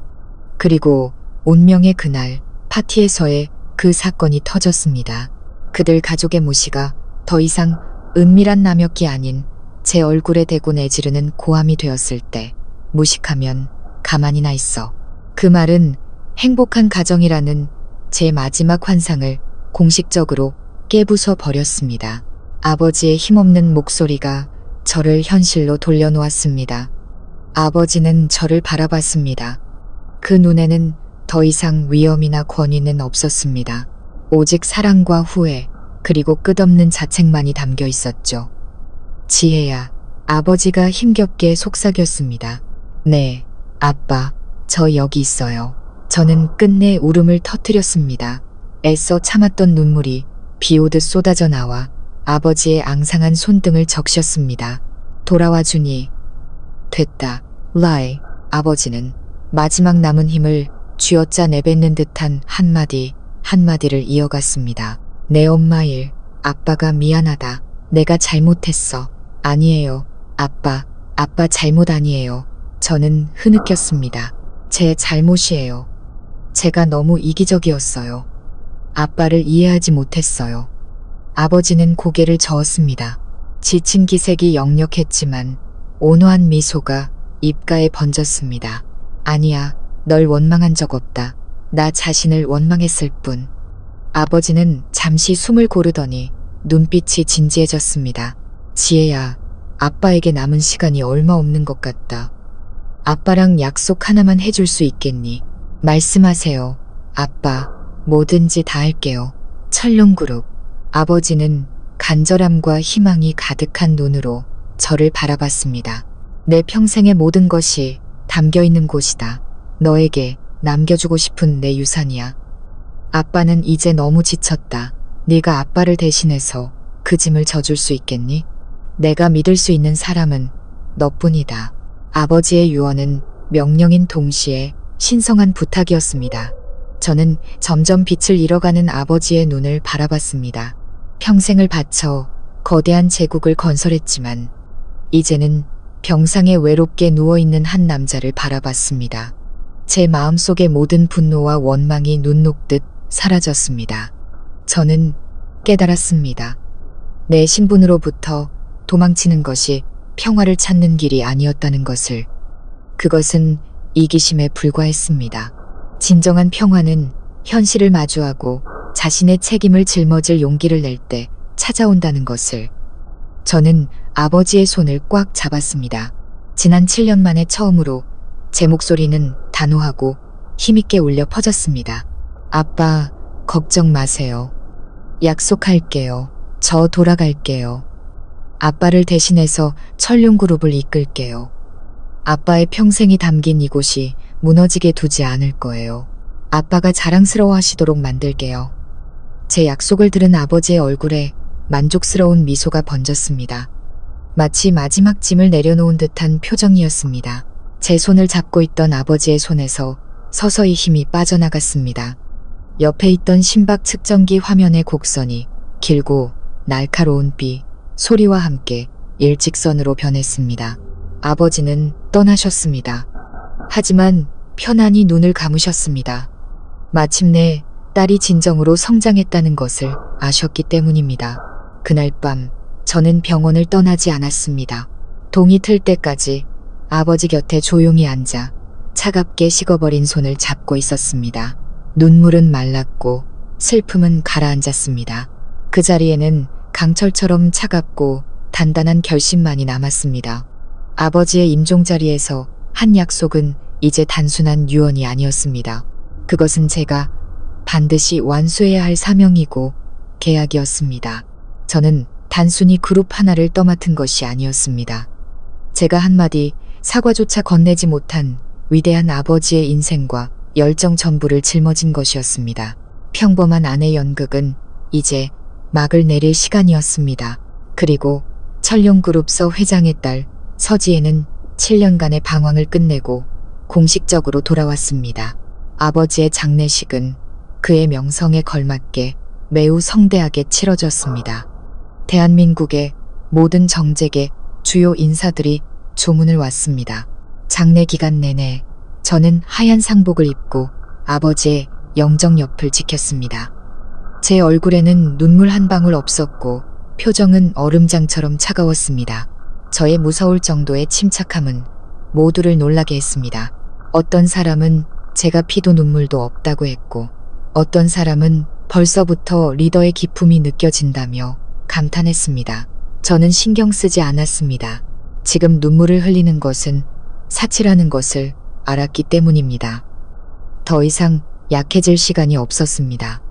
[SPEAKER 1] 그리고 운명의 그날 파티에서의 그 사건이 터졌습니다. 그들 가족의 무시가 더 이상 은밀한 남역이 아닌 제 얼굴에 대고 내지르는 고함이 되었을 때 무식하면 가만히나 있어. 그 말은 행복한 가정이라는 제 마지막 환상을 공식적으로 깨부숴 버렸습니다. 아버지의 힘없는 목소리가 저를 현실로 돌려놓았습니다. 아버지는 저를 바라봤습니다. 그 눈에는 더 이상 위험이나 권위는 없었습니다. 오직 사랑과 후회, 그리고 끝없는 자책만이 담겨 있었죠. 지혜야, 아버지가 힘겹게 속삭였습니다. 네, 아빠, 저 여기 있어요. 저는 끝내 울음을 터뜨렸습니다. 애써 참았던 눈물이 비오듯 쏟아져 나와 아버지의 앙상한 손등을 적셨습니다. 돌아와 주니. 됐다. 라이. 아버지는 마지막 남은 힘을 쥐어짜 내뱉는 듯한 한마디를 이어갔습니다. 내 엄마 일. 아빠가 미안하다. 내가 잘못했어. 아니에요. 아빠 잘못 아니에요. 저는 흐느꼈습니다. 제 잘못이에요. 제가 너무 이기적이었어요. 아빠를 이해하지 못했어요. 아버지는 고개를 저었습니다. 지친 기색이 역력했지만 온화한 미소가 입가에 번졌습니다. 아니야, 널 원망한 적 없다. 나 자신을 원망했을 뿐. 아버지는 잠시 숨을 고르더니 눈빛이 진지해졌습니다. 지혜야, 아빠에게 남은 시간이 얼마 없는 것 같다. 아빠랑 약속 하나만 해줄 수 있겠니? 말씀하세요. 아빠, 뭐든지 다 할게요. 철룡그룹. 아버지는 간절함과 희망이 가득한 눈으로 저를 바라봤습니다. 내 평생의 모든 것이 담겨있는 곳이다. 너에게 남겨주고 싶은 내 유산이야. 아빠는 이제 너무 지쳤다. 네가 아빠를 대신해서 그 짐을 져줄 수 있겠니? 내가 믿을 수 있는 사람은 너뿐이다. 아버지의 유언은 명령인 동시에 신성한 부탁이었습니다. 저는 점점 빛을 잃어가는 아버지의 눈을 바라봤습니다. 평생을 바쳐 거대한 제국을 건설했지만 이제는 병상에 외롭게 누워있는 한 남자를 바라봤습니다. 제 마음속의 모든 분노와 원망이 눈 녹듯 사라졌습니다. 저는 깨달았습니다. 내 신분으로부터 도망치는 것이 평화를 찾는 길이 아니었다는 것을. 그것은 이기심에 불과했습니다. 진정한 평화는 현실을 마주하고 자신의 책임을 짊어질 용기를 낼 때 찾아온다는 것을. 저는 아버지의 손을 꽉 잡았습니다. 지난 7년 만에 처음으로 제 목소리는 단호하고 힘있게 울려 퍼졌습니다. 아빠, 걱정 마세요. 약속할게요. 저 돌아갈게요. 아빠를 대신해서 철룡그룹을 이끌게요. 아빠의 평생이 담긴 이곳이 무너지게 두지 않을 거예요. 아빠가 자랑스러워하시도록 만들게요. 제 약속을 들은 아버지의 얼굴에 만족스러운 미소가 번졌습니다. 마치 마지막 짐을 내려놓은 듯한 표정이었습니다. 제 손을 잡고 있던 아버지의 손에서 서서히 힘이 빠져나갔습니다. 옆에 있던 심박 측정기 화면의 곡선이 길고 날카로운 비, 소리와 함께 일직선으로 변했습니다. 아버지는 떠나셨습니다. 하지만 편안히 눈을 감으셨습니다. 마침내 딸이 진정으로 성장했다는 것을 아셨기 때문입니다. 그날 밤 저는 병원을 떠나지 않았습니다. 동이 틀 때까지 아버지 곁에 조용히 앉아 차갑게 식어버린 손을 잡고 있었습니다. 눈물은 말랐고 슬픔은 가라앉았습니다. 그 자리에는 강철처럼 차갑고 단단한 결심만이 남았습니다. 아버지의 임종자리에서 한 약속은 이제 단순한 유언이 아니었습니다. 그것은 제가 반드시 완수해야 할 사명이고 계약이었습니다. 저는 단순히 그룹 하나를 떠맡은 것이 아니었습니다. 제가 한마디 사과조차 건네지 못한 위대한 아버지의 인생과 열정 전부를 짊어진 것이었습니다. 평범한 아내 연극은 이제 막을 내릴 시간이었습니다. 그리고 천룡그룹서 회장의 딸 서지혜는 7년간의 방황을 끝내고 공식적으로 돌아왔습니다. 아버지의 장례식은 그의 명성에 걸맞게 매우 성대하게 치러졌습니다. 대한민국의 모든 정재계 주요 인사들이 조문을 왔습니다. 장례 기간 내내 저는 하얀 상복을 입고 아버지의 영정 옆을 지켰습니다. 제 얼굴에는 눈물 한 방울 없었고 표정은 얼음장처럼 차가웠습니다. 저의 무서울 정도의 침착함은 모두를 놀라게 했습니다. 어떤 사람은 제가 피도 눈물도 없다고 했고 어떤 사람은 벌써부터 리더의 기품이 느껴진다며 감탄했습니다. 저는 신경 쓰지 않았습니다. 지금 눈물을 흘리는 것은 사치라는 것을 알았기 때문입니다. 더 이상 약해질 시간이 없었습니다.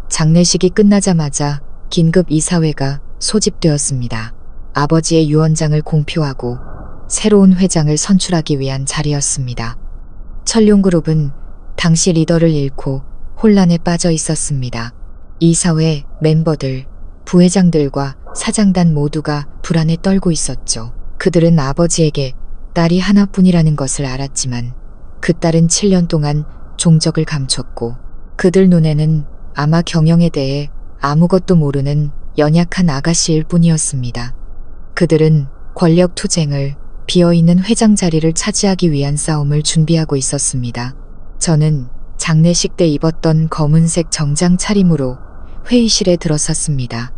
[SPEAKER 1] 장례식이 끝나자마자 긴급 이사회가 소집되었습니다. 아버지의 유언장을 공표하고 새로운 회장을 선출하기 위한 자리였습니다. 천룡그룹은 당시 리더를 잃고 혼란에 빠져 있었습니다. 이사회 멤버들, 부회장들과 사장단 모두가 불안에 떨고 있었죠. 그들은 아버지에게 딸이 하나뿐이라는 것을 알았지만 그 딸은 7년 동안 종적을 감췄고 그들 눈에는 아마 경영에 대해 아무것도 모르는 연약한 아가씨일 뿐이었습니다. 그들은 권력 투쟁을 비어있는 회장 자리를 차지하기 위한 싸움을 준비하고 있었습니다. 저는 장례식 때 입었던 검은색 정장 차림으로 회의실에 들어섰습니다.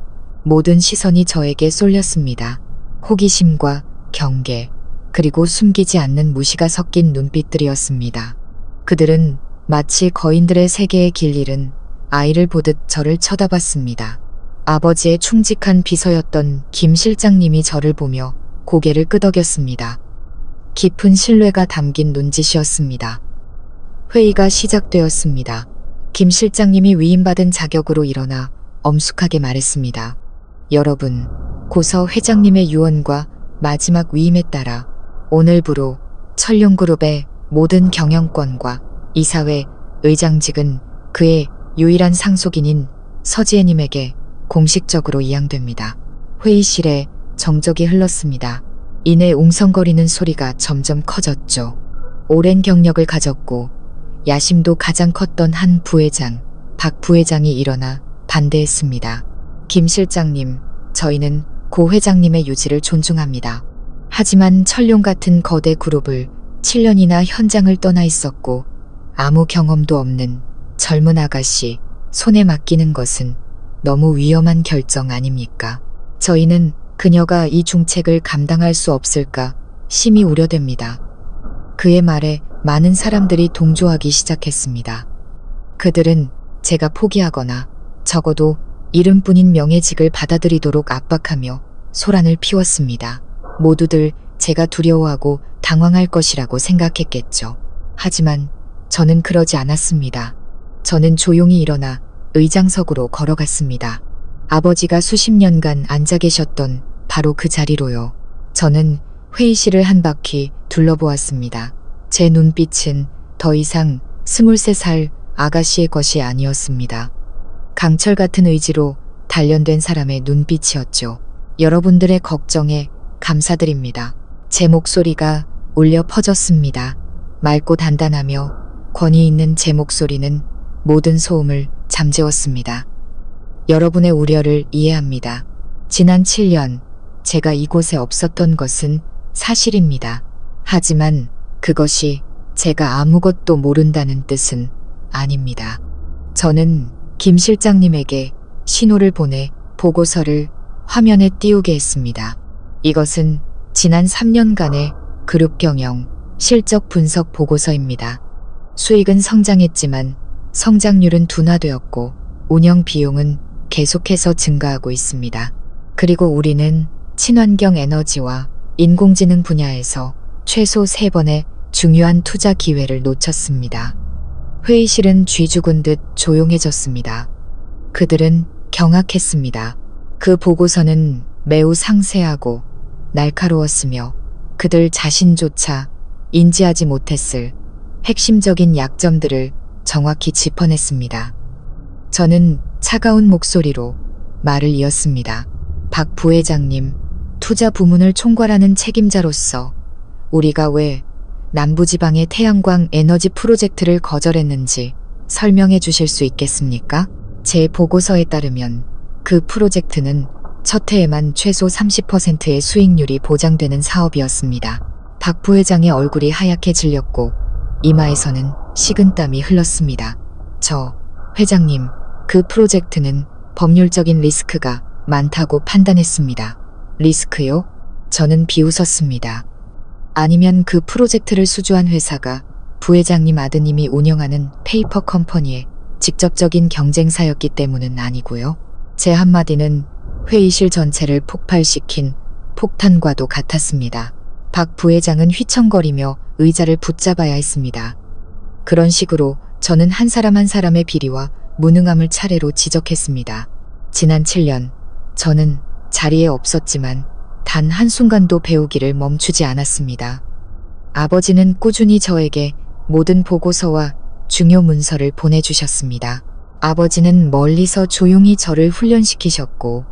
[SPEAKER 1] 모든 시선이 저에게 쏠렸습니다. 호기심과 경계, 그리고 숨기지 않는 무시가 섞인 눈빛들이었습니다. 그들은 마치 거인들의 세계에 길 잃은 아이를 보듯 저를 쳐다봤습니다. 아버지의 충직한 비서였던 김 실장님이 저를 보며 고개를 끄덕였습니다. 깊은 신뢰가 담긴 눈짓이었습니다. 회의가 시작되었습니다. 김 실장님이 위임받은 자격으로 일어나 엄숙하게 말했습니다. 여러분, 고서 회장님의 유언과 마지막 위임에 따라 오늘부로 천룡그룹의 모든 경영권과 이사회 의장직은 그의 유일한 상속인인 서지혜님에게 공식적으로 이양됩니다. 회의실에 정적이 흘렀습니다. 이내 웅성거리는 소리가 점점 커졌죠. 오랜 경력을 가졌고 야심도 가장 컸던 한 부회장, 박 부회장이 일어나 반대했습니다. 김 실장님, 저희는 고 회장님의 유지를 존중합니다. 하지만 천룡 같은 거대 그룹을 7년이나 현장을 떠나 있었고 아무 경험도 없는 젊은 아가씨 손에 맡기는 것은 너무 위험한 결정 아닙니까? 저희는 그녀가 이 중책을 감당할 수 없을까 심히 우려됩니다. 그의 말에 많은 사람들이 동조하기 시작했습니다. 그들은 제가 포기하거나 적어도 이름뿐인 명예직을 받아들이도록 압박하며 소란을 피웠습니다. 모두들 제가 두려워하고 당황할 것이라고 생각했겠죠. 하지만 저는 그러지 않았습니다. 저는 조용히 일어나 의장석으로 걸어갔습니다. 아버지가 수십 년간 앉아 계셨던 바로 그 자리로요. 저는 회의실을 한 바퀴 둘러보았습니다. 제 눈빛은 더 이상 23살 아가씨의 것이 아니었습니다. 강철 같은 의지로 단련된 사람의 눈빛이었죠. 여러분들의 걱정에 감사드립니다. 제 목소리가 울려 퍼졌습니다. 맑고 단단하며 권위 있는 제 목소리는 모든 소음을 잠재웠습니다. 여러분의 우려를 이해합니다. 지난 7년 제가 이곳에 없었던 것은 사실입니다. 하지만 그것이 제가 아무것도 모른다는 뜻은 아닙니다. 저는 김 실장님에게 신호를 보내 보고서를 화면에 띄우게 했습니다. 이것은 지난 3년간의 그룹 경영, 실적 분석 보고서입니다. 수익은 성장했지만 성장률은 둔화되었고 운영 비용은 계속해서 증가하고 있습니다. 그리고 우리는 친환경 에너지와 인공지능 분야에서 최소 3번의 중요한 투자 기회를 놓쳤습니다. 회의실은 쥐 죽은 듯 조용해졌습니다. 그들은 경악했습니다. 그 보고서는 매우 상세하고 날카로웠으며 그들 자신조차 인지하지 못했을 핵심적인 약점들을 정확히 짚어냈습니다. 저는 차가운 목소리로 말을 이었습니다. 박 부회장님, 투자 부문을 총괄하는 책임자로서 우리가 왜 남부지방의 태양광 에너지 프로젝트를 거절했는지 설명해 주실 수 있겠습니까? 제 보고서에 따르면 그 프로젝트는 첫 해에만 최소 30%의 수익률이 보장되는 사업이었습니다. 박 부회장의 얼굴이 하얗게 질렸고 이마에서는 식은땀이 흘렀습니다. 회장님, 그 프로젝트는 법률적인 리스크가 많다고 판단했습니다. 리스크요? 저는 비웃었습니다. 아니면 그 프로젝트를 수주한 회사가 부회장님 아드님이 운영하는 페이퍼 컴퍼니의 직접적인 경쟁사였기 때문은 아니고요. 제 한마디는 회의실 전체를 폭발시킨 폭탄과도 같았습니다. 박 부회장은 휘청거리며 의자를 붙잡아야 했습니다. 그런 식으로 저는 한 사람 한 사람의 비리와 무능함을 차례로 지적했습니다. 지난 7년, 저는 자리에 없었지만 단 한순간도 배우기를 멈추지 않았습니다. 아버지는 꾸준히 저에게 모든 보고서와 중요 문서를 보내주셨습니다. 아버지는 멀리서 조용히 저를 훈련시키셨고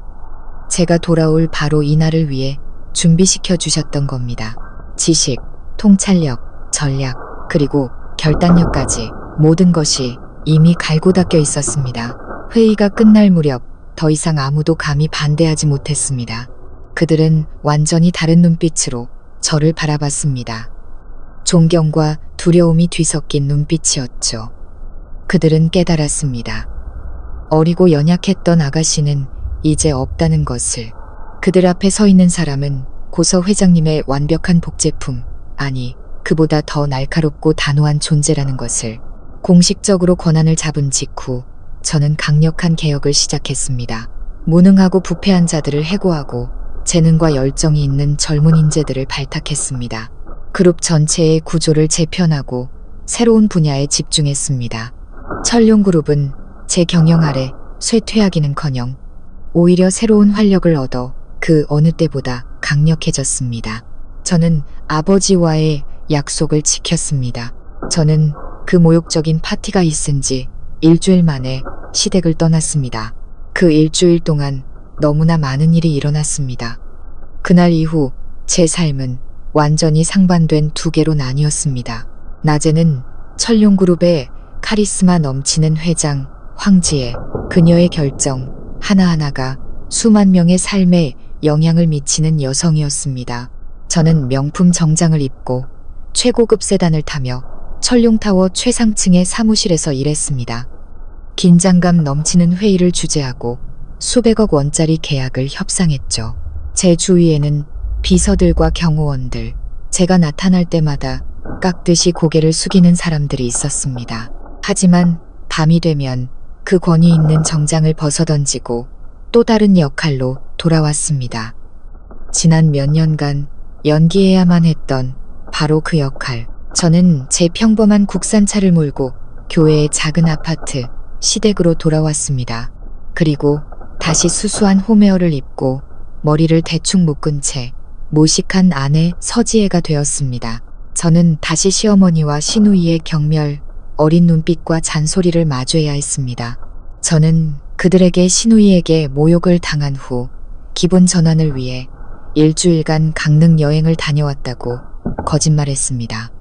[SPEAKER 1] 제가 돌아올 바로 이날을 위해 준비시켜 주셨던 겁니다. 지식, 통찰력, 전략, 그리고 결단력까지 모든 것이 이미 갈고 닦여 있었습니다. 회의가 끝날 무렵 더 이상 아무도 감히 반대하지 못했습니다. 그들은 완전히 다른 눈빛으로 저를 바라봤습니다. 존경과 두려움이 뒤섞인 눈빛이었죠. 그들은 깨달았습니다. 어리고 연약했던 아가씨는 이제 없다는 것을. 그들 앞에 서 있는 사람은 고서 회장님의 완벽한 복제품, 아니 그보다 더 날카롭고 단호한 존재라는 것을. 공식적으로 권한을 잡은 직후 저는 강력한 개혁을 시작했습니다. 무능하고 부패한 자들을 해고하고 재능과 열정이 있는 젊은 인재들을 발탁했습니다. 그룹 전체의 구조를 재편하고 새로운 분야에 집중했습니다. 철룡그룹은 제 경영 아래 쇠퇴하기는커녕 오히려 새로운 활력을 얻어 그 어느 때보다 강력해졌습니다. 저는 아버지와의 약속을 지켰습니다. 저는 그 모욕적인 파티가 있은 지 일주일 만에 시댁을 떠났습니다. 그 일주일 동안 너무나 많은 일이 일어났습니다. 그날 이후 제 삶은 완전히 상반된 두 개로 나뉘었습니다. 낮에는 철룡그룹의 카리스마 넘치는 회장 황지혜, 그녀의 결정 하나하나가 수만 명의 삶에 영향을 미치는 여성이었습니다. 저는 명품 정장을 입고 최고급 세단을 타며 철룡타워 최상층의 사무실에서 일했습니다. 긴장감 넘치는 회의를 주재하고 수백억 원짜리 계약을 협상했죠. 제 주위에는 비서들과 경호원들, 제가 나타날 때마다 깍듯이 고개를 숙이는 사람들이 있었습니다. 하지만 밤이 되면 그 권위 있는 정장을 벗어던지고 또 다른 역할로 돌아왔습니다. 지난 몇 년간 연기해야만 했던 바로 그 역할. 저는 제 평범한 국산차를 몰고 교회의 작은 아파트 시댁으로 돌아왔습니다. 그리고 다시 수수한 홈웨어를 입고 머리를 대충 묶은 채 모식한 아내 서지혜가 되었습니다. 저는 다시 시어머니와 시누이의 경멸, 어린 눈빛과 잔소리를 마주해야 했습니다. 저는 그들에게 시누이에게 모욕을 당한 후 기분 전환을 위해 일주일간 강릉 여행을 다녀왔다고 거짓말했습니다.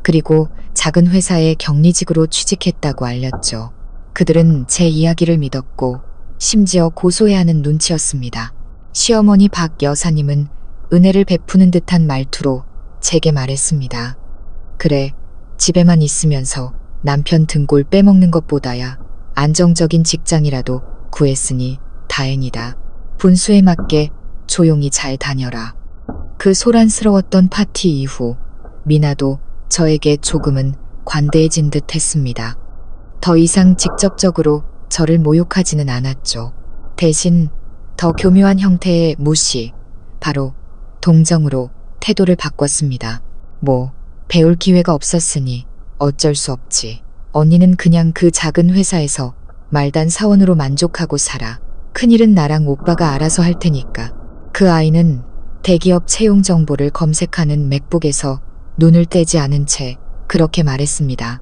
[SPEAKER 1] 그리고 작은 회사에 격리직으로 취직했다고 알렸죠. 그들은 제 이야기를 믿었고 심지어 고소해야 하는 눈치였습니다. 시어머니 박 여사님은 은혜를 베푸는 듯한 말투로 제게 말했습니다. 그래, 집에만 있으면서 남편 등골 빼먹는 것보다야 안정적인 직장이라도 구했으니 다행이다. 분수에 맞게 조용히 잘 다녀라. 그 소란스러웠던 파티 이후 미나도 저에게 조금은 관대해진 듯 했습니다. 더 이상 직접적으로 저를 모욕하지는 않았죠. 대신 더 교묘한 형태의 무시, 바로 동정으로 태도를 바꿨습니다. 뭐 배울 기회가 없었으니 어쩔 수 없지. 언니는 그냥 그 작은 회사에서 말단 사원으로 만족하고 살아. 큰일은 나랑 오빠가 알아서 할 테니까. 그 아이는 대기업 채용 정보를 검색하는 맥북에서 눈을 떼지 않은 채 그렇게 말했습니다.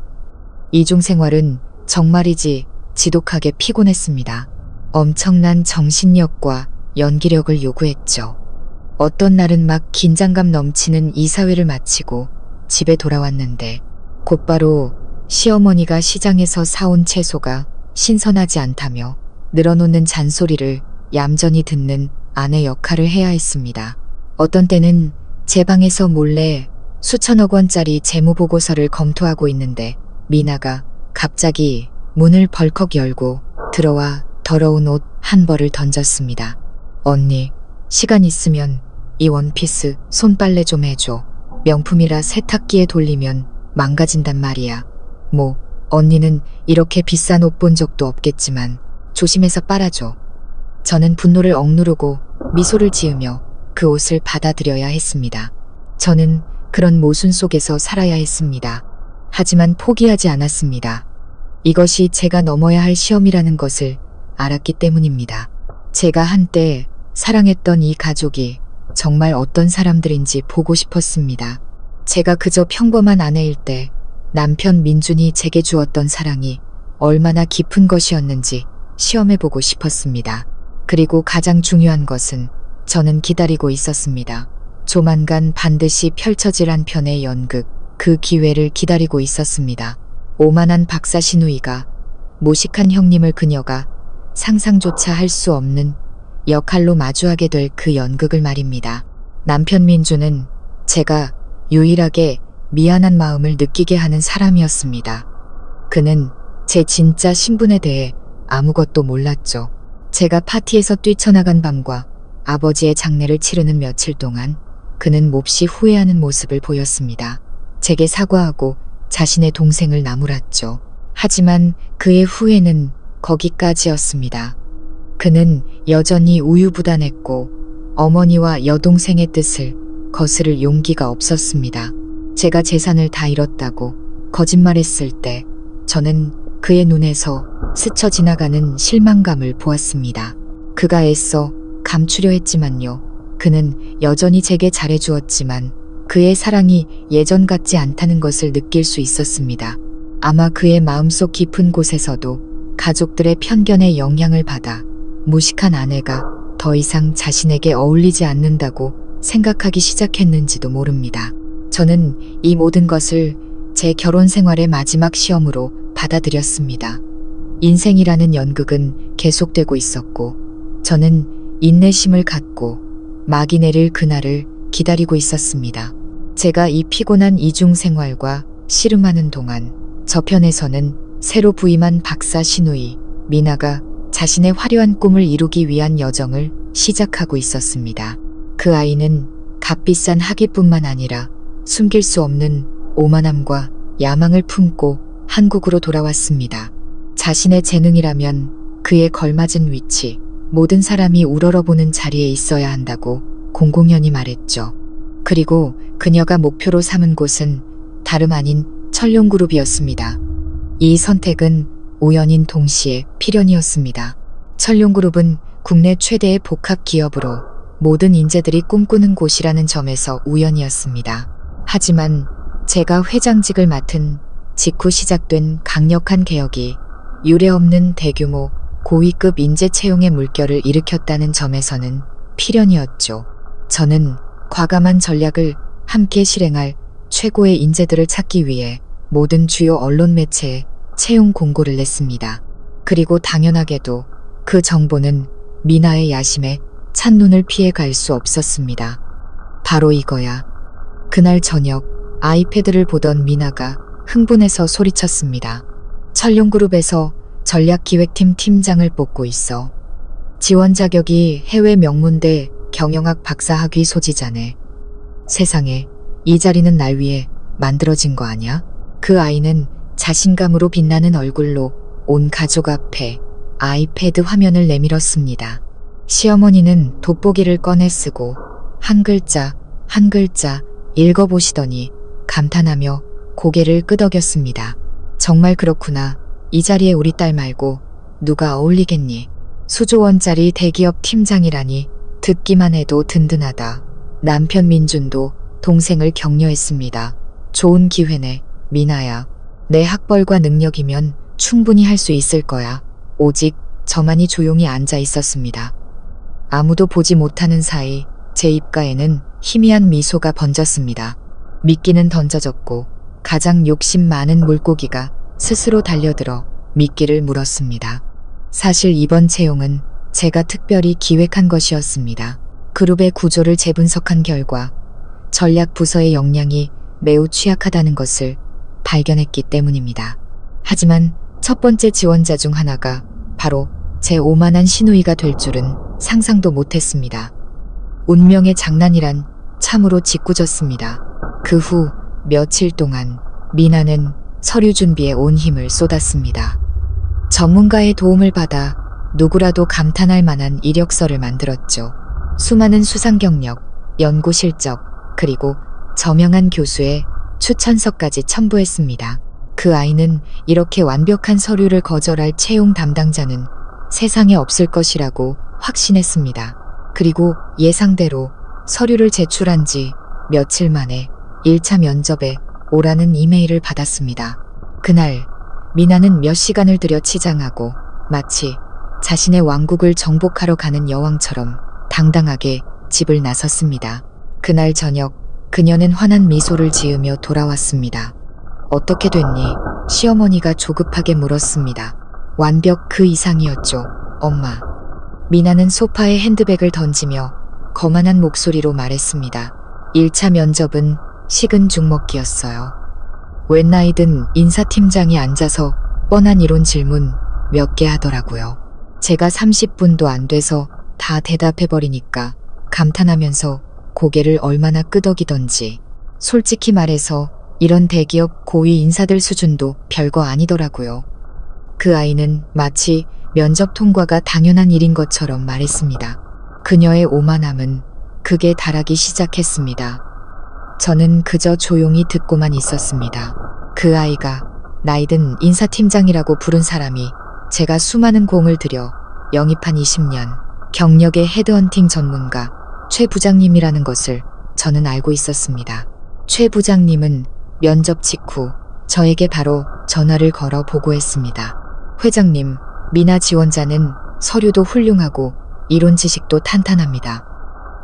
[SPEAKER 1] 이중 생활은 정말이지 지독하게 피곤했습니다. 엄청난 정신력과 연기력을 요구했죠. 어떤 날은 막 긴장감 넘치는 이사회를 마치고 집에 돌아왔는데 곧바로 시어머니가 시장에서 사온 채소가 신선하지 않다며 늘어놓는 잔소리를 얌전히 듣는 아내 역할을 해야 했습니다. 어떤 때는 제 방에서 몰래 수천억 원짜리 재무보고서를 검토하고 있는데 미나가 갑자기 문을 벌컥 열고 들어와 더러운 옷 한 벌을 던졌습니다. 언니, 시간 있으면 이 원피스 손빨래 좀 해줘. 명품이라 세탁기에 돌리면 망가진단 말이야. 뭐 언니는 이렇게 비싼 옷 본 적도 없겠지만 조심해서 빨아줘. 저는 분노를 억누르고 미소를 지으며 그 옷을 받아들여야 했습니다. 저는 그런 모순 속에서 살아야 했습니다. 하지만 포기하지 않았습니다. 이것이 제가 넘어야 할 시험이라는 것을 알았기 때문입니다. 제가 한때 사랑했던 이 가족이 정말 어떤 사람들인지 보고 싶었습니다. 제가 그저 평범한 아내일 때 남편 민준이 제게 주었던 사랑이 얼마나 깊은 것이었는지 시험해보고 싶었습니다. 그리고 가장 중요한 것은 저는 기다리고 있었습니다. 조만간 반드시 펼쳐질 한 편의 연극, 그 기회를 기다리고 있었습니다. 오만한 박사 신우이가 모식한 형님을 그녀가 상상조차 할 수 없는 역할로 마주하게 될 그 연극을 말입니다. 남편 민주는 제가 유일하게 미안한 마음을 느끼게 하는 사람이었습니다. 그는 제 진짜 신분에 대해 아무것도 몰랐죠. 제가 파티에서 뛰쳐나간 밤과 아버지의 장례를 치르는 며칠 동안 그는 몹시 후회하는 모습을 보였습니다. 제게 사과하고 자신의 동생을 나무랐죠. 하지만 그의 후회는 거기까지였습니다. 그는 여전히 우유부단했고 어머니와 여동생의 뜻을 거스를 용기가 없었습니다. 제가 재산을 다 잃었다고 거짓말했을 때 저는 그의 눈에서 스쳐 지나가는 실망감을 보았습니다. 그가 애써 감추려 했지만요. 그는 여전히 제게 잘해주었지만 그의 사랑이 예전 같지 않다는 것을 느낄 수 있었습니다. 아마 그의 마음속 깊은 곳에서도 가족들의 편견에 영향을 받아 무식한 아내가 더 이상 자신에게 어울리지 않는다고 생각하기 시작했는지도 모릅니다. 저는 이 모든 것을 제 결혼 생활의 마지막 시험으로 받아들였습니다. 인생이라는 연극은 계속되고 있었고 저는 인내심을 갖고 막이 내릴 그날을 기다리고 있었습니다. 제가 이 피곤한 이중 생활과 씨름하는 동안 저편에서는 새로 부임한 박사 신우이 미나가 자신의 화려한 꿈을 이루기 위한 여정을 시작하고 있었습니다. 그 아이는 값비싼 학위뿐만 아니라 숨길 수 없는 오만함과 야망을 품고 한국으로 돌아왔습니다. 자신의 재능이라면 그에 걸맞은 위치, 모든 사람이 우러러보는 자리에 있어야 한다고 공공연히 말했죠. 그리고 그녀가 목표로 삼은 곳은 다름 아닌 철룡그룹이었습니다. 이 선택은 우연인 동시에 필연이었습니다. 철룡그룹은 국내 최대의 복합 기업으로 모든 인재들이 꿈꾸는 곳이라는 점에서 우연이었습니다. 하지만 제가 회장직을 맡은 직후 시작된 강력한 개혁이 유례없는 대규모 고위급 인재 채용의 물결을 일으켰다는 점에서는 필연이었죠. 저는 과감한 전략을 함께 실행할 최고의 인재들을 찾기 위해 모든 주요 언론 매체에 채용 공고를 냈습니다. 그리고 당연하게도 그 정보는 미나의 야심에 찬눈을 피해 갈 수 없었습니다. 바로 이거야. 그날 저녁 아이패드를 보던 미나가 흥분해서 소리쳤습니다. 철룡그룹에서 전략기획팀 팀장을 뽑고 있어. 지원 자격이 해외 명문대 경영학 박사학위 소지자네. 세상에, 이 자리는 날 위해 만들어진 거 아냐? 그 아이는 자신감으로 빛나는 얼굴로 온 가족 앞에 아이패드 화면을 내밀었습니다. 시어머니는 돋보기를 꺼내 쓰고 한 글자 한 글자 읽어보시더니 감탄하며 고개를 끄덕였습니다. 정말 그렇구나. 이 자리에 우리 딸 말고 누가 어울리겠니? 수조원짜리 대기업 팀장이라니 듣기만 해도 든든하다. 남편 민준도 동생을 격려했습니다. 좋은 기회네, 미나야. 내 학벌과 능력이면 충분히 할 수 있을 거야. 오직 저만이 조용히 앉아 있었습니다. 아무도 보지 못하는 사이 제 입가에는 희미한 미소가 번졌습니다. 미끼는 던져졌고 가장 욕심 많은 물고기가 스스로 달려들어 미끼를 물었습니다. 사실 이번 채용은 제가 특별히 기획한 것이었습니다. 그룹의 구조를 재분석한 결과 전략 부서의 역량이 매우 취약하다는 것을 발견했기 때문입니다. 하지만 첫 번째 지원자 중 하나가 바로 제 오만한 시누이가 될 줄은 상상도 못했습니다. 운명의 장난이란 참으로 짓궂었습니다. 그 후 며칠 동안 미나는 서류 준비에 온 힘을 쏟았습니다. 전문가의 도움을 받아 누구라도 감탄할 만한 이력서를 만들었죠. 수많은 수상 경력, 연구 실적, 그리고 저명한 교수의 추천서까지 첨부했습니다. 그 아이는 이렇게 완벽한 서류를 거절할 채용 담당자는 세상에 없을 것이라고 확신했습니다. 그리고 예상대로 서류를 제출한 지 며칠 만에 1차 면접에 오라는 이메일을 받았습니다. 그날 미나는 몇 시간을 들여 치장하고 마치 자신의 왕국을 정복하러 가는 여왕처럼 당당하게 집을 나섰습니다. 그날 저녁 그녀는 환한 미소를 지으며 돌아왔습니다. 어떻게 됐니? 시어머니가 조급하게 물었습니다. 완벽 그 이상이었죠, 엄마. 미나는 소파에 핸드백을 던지며 거만한 목소리로 말했습니다. 1차 면접은 식은 죽 먹기였어요. 웬 나이든 인사팀장이 앉아서 뻔한 이론 질문 몇 개 하더라고요. 제가 30분도 안 돼서 다 대답해버리니까 감탄하면서 고개를 얼마나 끄덕이던지. 솔직히 말해서 이런 대기업 고위 인사들 수준도 별거 아니더라고요. 그 아이는 마치 면접 통과가 당연한 일인 것처럼 말했습니다. 그녀의 오만함은 극에 달하기 시작했습니다. 저는 그저 조용히 듣고만 있었습니다. 그 아이가 나이든 인사팀장이라고 부른 사람이 제가 수많은 공을 들여 영입한 20년 경력의 헤드헌팅 전문가 최 부장님이라는 것을 저는 알고 있었습니다. 최 부장님은 면접 직후 저에게 바로 전화를 걸어 보고했습니다. 회장님, 미나 지원자는 서류도 훌륭하고 이론 지식도 탄탄합니다.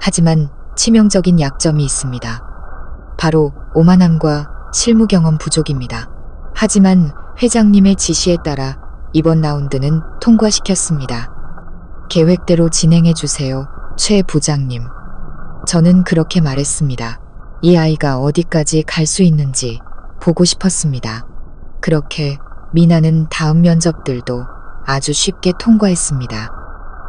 [SPEAKER 1] 하지만 치명적인 약점이 있습니다. 바로 오만함과 실무 경험 부족입니다. 하지만 회장님의 지시에 따라 이번 라운드는 통과시켰습니다. 계획대로 진행해 주세요, 최 부장님. 저는 그렇게 말했습니다. 이 아이가 어디까지 갈 수 있는지 보고 싶었습니다. 그렇게 미나는 다음 면접들도 아주 쉽게 통과했습니다.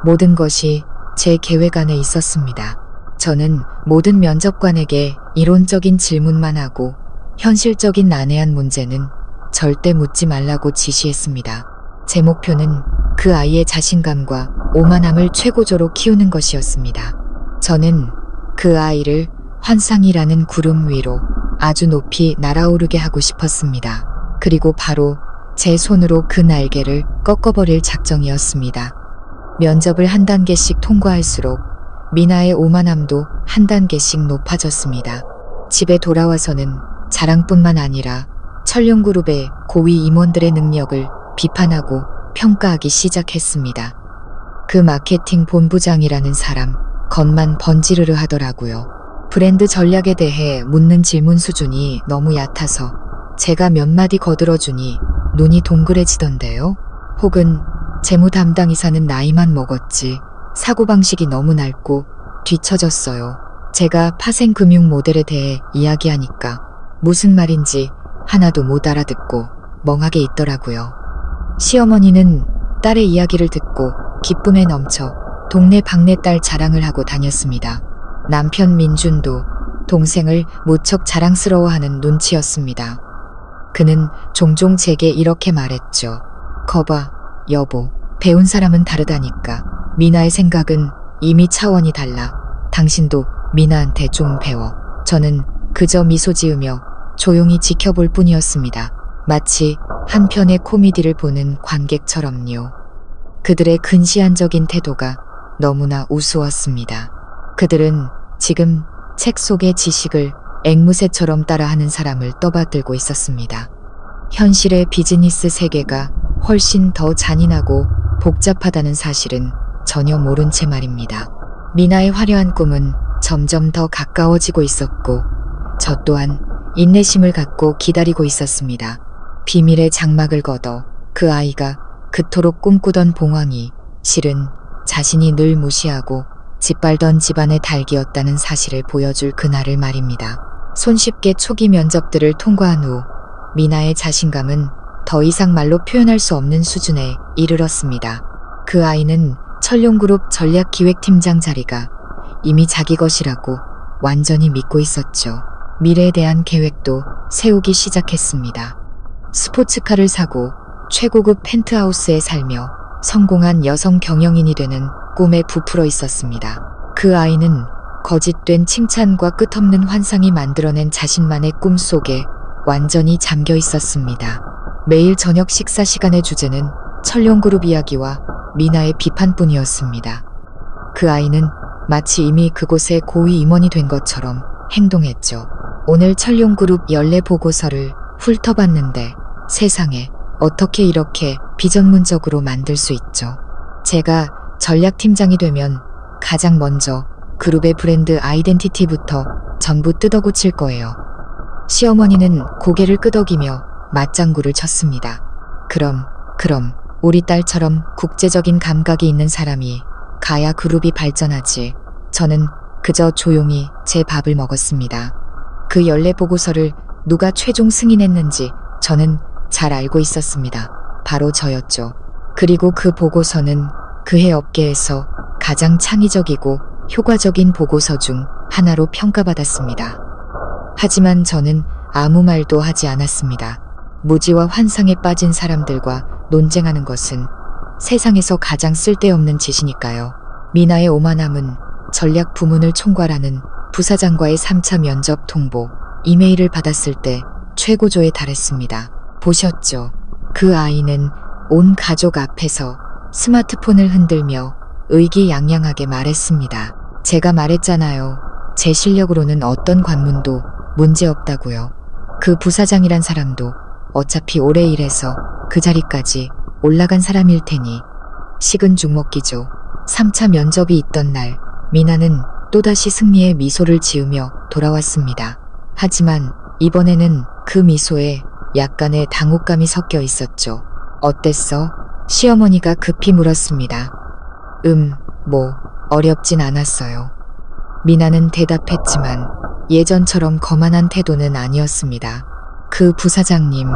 [SPEAKER 1] 모든 것이 제 계획 안에 있었습니다. 저는 모든 면접관에게 이론적인 질문만 하고 현실적인 난해한 문제는 절대 묻지 말라고 지시했습니다. 제 목표는 그 아이의 자신감과 오만함을 최고조로 키우는 것이었습니다. 저는 그 아이를 환상이라는 구름 위로 아주 높이 날아오르게 하고 싶었습니다. 그리고 바로 제 손으로 그 날개를 꺾어버릴 작정이었습니다. 면접을 한 단계씩 통과할수록 미나의 오만함도 한 단계씩 높아졌습니다. 집에 돌아와서는 자랑뿐만 아니라 천룡그룹의 고위 임원들의 능력을 비판하고 평가하기 시작했습니다. 그 마케팅 본부장이라는 사람, 겉만 번지르르 하더라고요. 브랜드 전략에 대해 묻는 질문 수준이 너무 얕아서 제가 몇 마디 거들어주니 눈이 동그래지던데요. 혹은 재무 담당 이사는 나이만 먹었지 사고방식이 너무 낡고 뒤처졌어요. 제가 파생금융 모델에 대해 이야기하니까 무슨 말인지 하나도 못 알아듣고 멍하게 있더라고요. 시어머니는 딸의 이야기를 듣고 기쁨에 넘쳐 동네 박내딸 자랑을 하고 다녔습니다. 남편 민준도 동생을 무척 자랑스러워하는 눈치였습니다. 그는 종종 제게 이렇게 말했죠. 거봐, 여보, 배운 사람은 다르다니까. 미나의 생각은 이미 차원이 달라. 당신도 미나한테 좀 배워. 저는 그저 미소 지으며 조용히 지켜볼 뿐이었습니다. 마치 한 편의 코미디를 보는 관객처럼요. 그들의 근시안적인 태도가 너무나 우스웠습니다. 그들은 지금 책 속의 지식을 앵무새처럼 따라하는 사람을 떠받들고 있었습니다. 현실의 비즈니스 세계가 훨씬 더 잔인하고 복잡하다는 사실은 전혀 모른 채 말입니다. 미나의 화려한 꿈은 점점 더 가까워지고 있었고 저 또한 인내심을 갖고 기다리고 있었습니다. 비밀의 장막을 걷어 그 아이가 그토록 꿈꾸던 봉황이 실은 자신이 늘 무시하고 짓밟던 집안의 닭이었다는 사실을 보여줄 그날을 말입니다. 손쉽게 초기 면접들을 통과한 후 미나의 자신감은 더 이상 말로 표현할 수 없는 수준에 이르렀습니다. 그 아이는 철룡그룹 전략기획팀장 자리가 이미 자기 것이라고 완전히 믿고 있었죠. 미래에 대한 계획도 세우기 시작했습니다. 스포츠카를 사고 최고급 펜트하우스에 살며 성공한 여성 경영인이 되는 꿈에 부풀어 있었습니다. 그 아이는 거짓된 칭찬과 끝없는 환상이 만들어낸 자신만의 꿈 속에 완전히 잠겨 있었습니다. 매일 저녁 식사 시간의 주제는 철룡그룹 이야기와 미나의 비판뿐이었습니다. 그 아이는 마치 이미 그곳의 고위 임원이 된 것처럼 행동했죠. 오늘 철룡그룹 연례 보고서를 훑어봤는데 세상에 어떻게 이렇게 비전문적으로 만들 수 있죠. 제가 전략팀장이 되면 가장 먼저 그룹의 브랜드 아이덴티티부터 전부 뜯어고칠 거예요. 시어머니는 고개를 끄덕이며 맞장구를 쳤습니다. 그럼 우리 딸처럼 국제적인 감각이 있는 사람이 가야 그룹이 발전하지. 저는 그저 조용히 제 밥을 먹었습니다. 그 연례 보고서를 누가 최종 승인했는지 저는 잘 알고 있었습니다. 바로 저였죠. 그리고 그 보고서는 그해 업계에서 가장 창의적이고 효과적인 보고서 중 하나로 평가받았습니다. 하지만 저는 아무 말도 하지 않았습니다. 무지와 환상에 빠진 사람들과 논쟁하는 것은 세상에서 가장 쓸데없는 짓이니까요. 미나의 오만함은 전략 부문을 총괄하는 부사장과의 3차 면접 통보, 이메일을 받았을 때 최고조에 달했습니다. 보셨죠? 그 아이는 온 가족 앞에서 스마트폰을 흔들며 의기양양하게 말했습니다. 제가 말했잖아요. 제 실력으로는 어떤 관문도 문제없다고요. 그 부사장이란 사람도 어차피 오래 일해서 그 자리까지 올라간 사람일 테니 식은 죽 먹기죠. 3차 면접이 있던 날 미나는 또다시 승리의 미소를 지으며 돌아왔습니다. 하지만 이번에는 그 미소에 약간의 당혹감이 섞여 있었죠. 어땠어? 시어머니가 급히 물었습니다. 어렵진 않았어요. 미나는 대답했지만 예전처럼 거만한 태도는 아니었습니다. 그 부사장님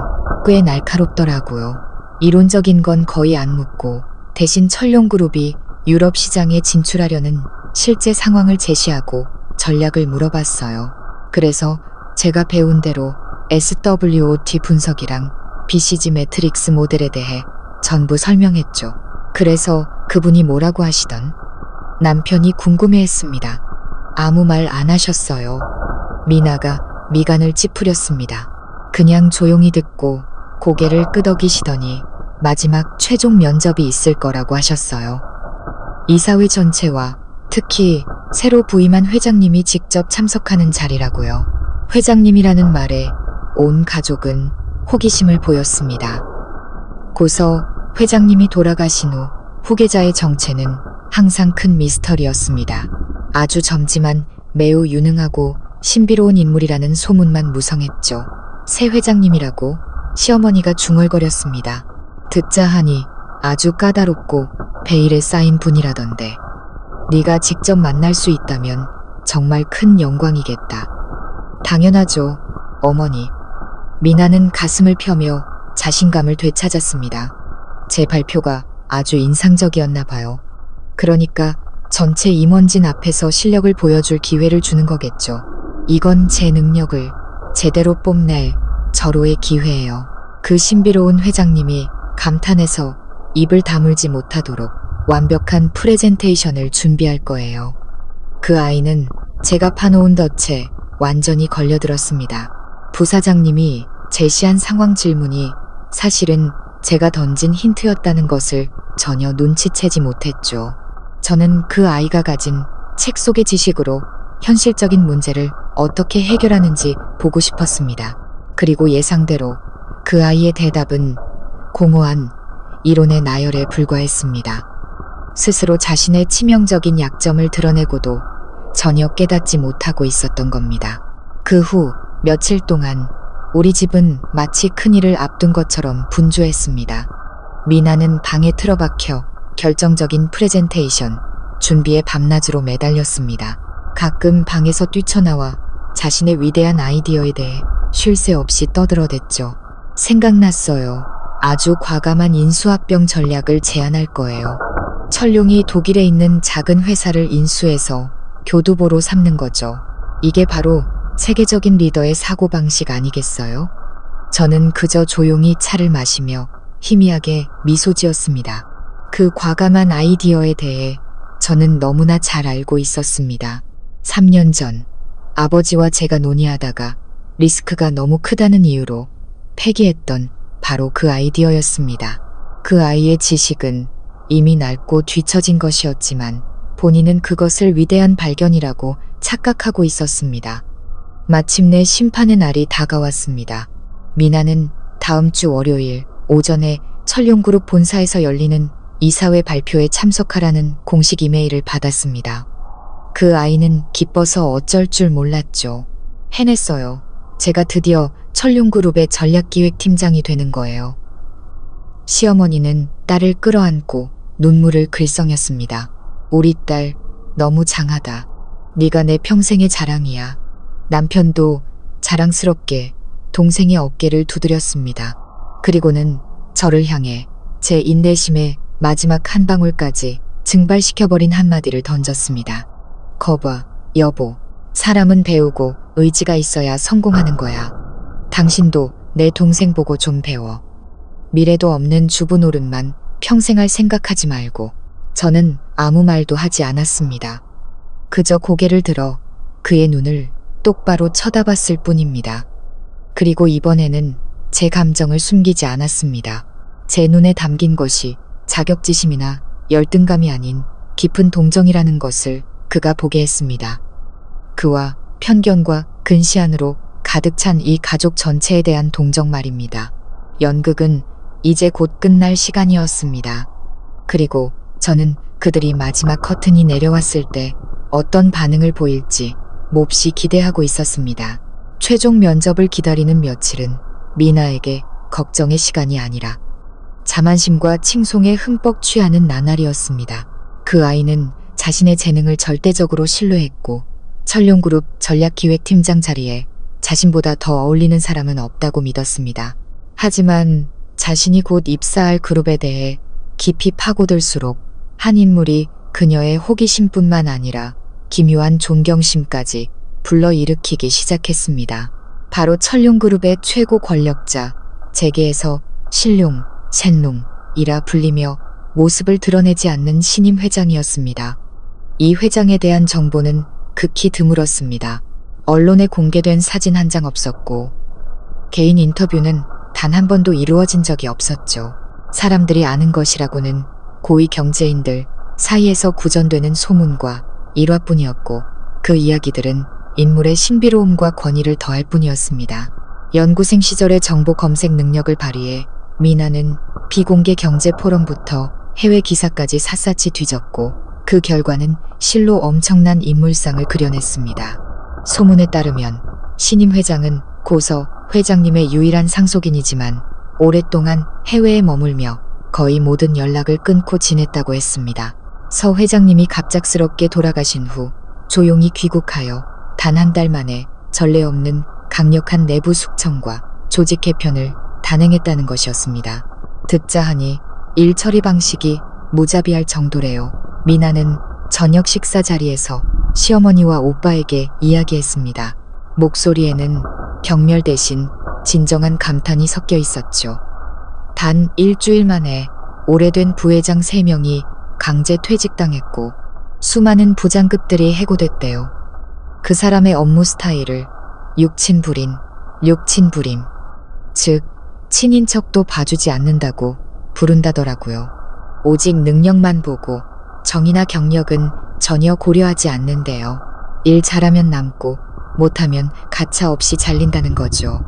[SPEAKER 1] 꽤 날카롭더라고요. 이론적인 건 거의 안 묻고 대신 철룡그룹이 유럽 시장에 진출하려는 실제 상황을 제시하고 전략을 물어봤어요. 그래서 제가 배운 대로 SWOT 분석이랑 BCG 매트릭스 모델에 대해 전부 설명했죠. 그래서 그분이 뭐라고 하시던? 남편이 궁금해했습니다. 아무 말 안 하셨어요. 미나가 미간을 찌푸렸습니다. 그냥 조용히 듣고 고개를 끄덕이시더니 마지막 최종 면접이 있을 거라고 하셨어요. 이사회 전체와 특히 새로 부임한 회장님이 직접 참석하는 자리라고요. 회장님이라는 말에 온 가족은 호기심을 보였습니다. 고서 회장님이 돌아가신 후 후계자의 정체는 항상 큰 미스터리였습니다. 아주 젊지만 매우 유능하고 신비로운 인물이라는 소문만 무성했죠. 새 회장님이라고 시어머니가 중얼거렸습니다. 듣자 하니 아주 까다롭고 베일에 쌓인 분이라던데. 네가 직접 만날 수 있다면 정말 큰 영광이겠다. 당연하죠, 어머니. 미나는 가슴을 펴며 자신감을 되찾았습니다. 제 발표가 아주 인상적이었나 봐요. 그러니까 전체 임원진 앞에서 실력을 보여줄 기회를 주는 거겠죠. 이건 제 능력을 제대로 뽐낼 절호의 기회예요. 그 신비로운 회장님이 감탄해서 입을 다물지 못하도록 완벽한 프레젠테이션을 준비할 거예요. 그 아이는 제가 파놓은 덫에 완전히 걸려들었습니다. 부사장님이 제시한 상황 질문이 사실은 제가 던진 힌트였다는 것을 전혀 눈치채지 못했죠. 저는 그 아이가 가진 책 속의 지식으로 현실적인 문제를 어떻게 해결하는지 보고 싶었습니다. 그리고 예상대로 그 아이의 대답은 공허한 이론의 나열에 불과했습니다. 스스로 자신의 치명적인 약점을 드러내고도 전혀 깨닫지 못하고 있었던 겁니다. 그 후 며칠 동안 우리 집은 마치 큰일을 앞둔 것처럼 분주했습니다. 미나는 방에 틀어박혀 결정적인 프레젠테이션 준비에 밤낮으로 매달렸습니다. 가끔 방에서 뛰쳐나와 자신의 위대한 아이디어에 대해 쉴 새 없이 떠들어댔죠. 생각났어요. 아주 과감한 인수합병 전략을 제안할 거예요. 철룡이 독일에 있는 작은 회사를 인수해서 교두보로 삼는 거죠. 이게 바로 세계적인 리더의 사고방식 아니겠어요? 저는 그저 조용히 차를 마시며 희미하게 미소 지었습니다. 그 과감한 아이디어에 대해 저는 너무나 잘 알고 있었습니다. 3년 전 아버지와 제가 논의하다가 리스크가 너무 크다는 이유로 폐기했던 바로 그 아이디어였습니다. 그 아이의 지식은 이미 낡고 뒤처진 것이었지만 본인은 그것을 위대한 발견이라고 착각하고 있었습니다. 마침내 심판의 날이 다가왔습니다. 미나는 다음 주 월요일 오전에 철룡그룹 본사에서 열리는 이사회 발표에 참석하라는 공식 이메일을 받았습니다. 그 아이는 기뻐서 어쩔 줄 몰랐죠. 해냈어요. 제가 드디어 철룡그룹의 전략기획팀장이 되는 거예요. 시어머니는 딸을 끌어안고 눈물을 글썽였습니다. 우리 딸 너무 장하다. 네가 내 평생의 자랑이야. 남편도 자랑스럽게 동생의 어깨를 두드렸습니다. 그리고는 저를 향해 제 인내심의 마지막 한 방울까지 증발시켜버린 한마디를 던졌습니다. 거봐, 여보. 사람은 배우고 의지가 있어야 성공하는 거야. 당신도 내 동생 보고 좀 배워. 미래도 없는 주부 노릇만 평생 할 생각하지 말고. 저는 아무 말도 하지 않았습니다. 그저 고개를 들어 그의 눈을 똑바로 쳐다봤을 뿐입니다. 그리고 이번에는 제 감정을 숨기지 않았습니다. 제 눈에 담긴 것이 자격지심이나 열등감이 아닌 깊은 동정이라는 것을 그가 보게 했습니다. 그와 편견과 근시안으로 가득 찬 이 가족 전체에 대한 동정 말입니다. 연극은 이제 곧 끝날 시간이었습니다. 그리고 저는 그들이 마지막 커튼이 내려왔을 때 어떤 반응을 보일지 몹시 기대하고 있었습니다. 최종 면접을 기다리는 며칠은 미나에게 걱정의 시간이 아니라 자만심과 칭송에 흠뻑 취하는 나날이었습니다. 그 아이는 자신의 재능을 절대적으로 신뢰했고 철룡그룹 전략기획팀장 자리에 자신보다 더 어울리는 사람은 없다고 믿었습니다. 하지만 자신이 곧 입사할 그룹에 대해 깊이 파고들수록 한 인물이 그녀의 호기심뿐만 아니라 기묘한 존경심까지 불러일으키기 시작했습니다. 바로 철룡그룹의 최고 권력자, 재계에서 신룡, 쇳롱이라 불리며 모습을 드러내지 않는 신임 회장이었습니다. 이 회장에 대한 정보는 극히 드물었습니다. 언론에 공개된 사진 한 장 없었고 개인 인터뷰는 단 한 번도 이루어진 적이 없었죠. 사람들이 아는 것이라고는 고위 경제인들 사이에서 구전되는 소문과 일화뿐이었고 그 이야기들은 인물의 신비로움과 권위를 더할 뿐이었습니다. 연구생 시절의 정보 검색 능력을 발휘해 미나는 비공개 경제 포럼부터 해외 기사까지 샅샅이 뒤졌고 그 결과는 실로 엄청난 인물상을 그려냈습니다. 소문에 따르면 신임 회장은 고서 회장님의 유일한 상속인이지만 오랫동안 해외에 머물며 거의 모든 연락을 끊고 지냈다고 했습니다. 서 회장님이 갑작스럽게 돌아가신 후 조용히 귀국하여 단 한 달 만에 전례 없는 강력한 내부 숙청과 조직 개편을 단행했다는 것이었습니다. 듣자 하니 일 처리 방식이 무자비할 정도래요. 미나는 저녁 식사 자리에서 시어머니와 오빠에게 이야기했습니다. 목소리에는 경멸 대신 진정한 감탄이 섞여 있었죠. 단 일주일 만에 오래된 부회장 3명이 강제 퇴직당했고 수많은 부장급들이 해고됐대요. 그 사람의 업무 스타일을 육친불임, 즉 친인척도 봐주지 않는다고 부른다더라고요. 오직 능력만 보고 정의나 경력은 전혀 고려하지 않는데요. 일 잘하면 남고 못하면 가차없이 잘린다는 거죠.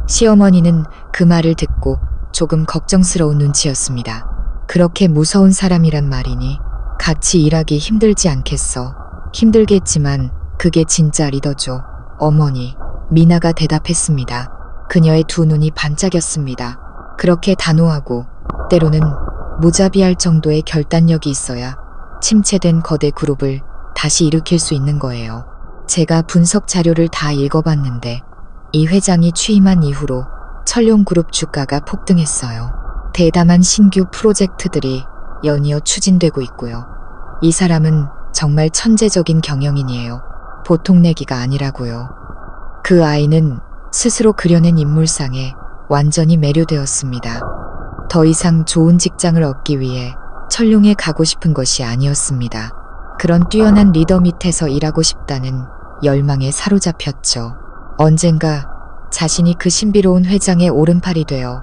[SPEAKER 1] 시어머니는 그 말을 듣고 조금 걱정스러운 눈치였습니다. 그렇게 무서운 사람이란 말이니 같이 일하기 힘들지 않겠어. 힘들겠지만 그게 진짜 리더죠. 어머니, 미나가 대답했습니다. 그녀의 두 눈이 반짝였습니다. 그렇게 단호하고 때로는 무자비할 정도의 결단력이 있어야 침체된 거대 그룹을 다시 일으킬 수 있는 거예요. 제가 분석 자료를 다 읽어봤는데 이 회장이 취임한 이후로 철룡그룹 주가가 폭등했어요. 대담한 신규 프로젝트들이 연이어 추진되고 있고요. 이 사람은 정말 천재적인 경영인이에요. 보통 내기가 아니라고요. 그 아이는 스스로 그려낸 인물상에 완전히 매료되었습니다. 더 이상 좋은 직장을 얻기 위해 철룡에 가고 싶은 것이 아니었습니다. 그런 뛰어난 리더 밑에서 일하고 싶다는 열망에 사로잡혔죠. 언젠가 자신이 그 신비로운 회장의 오른팔이 되어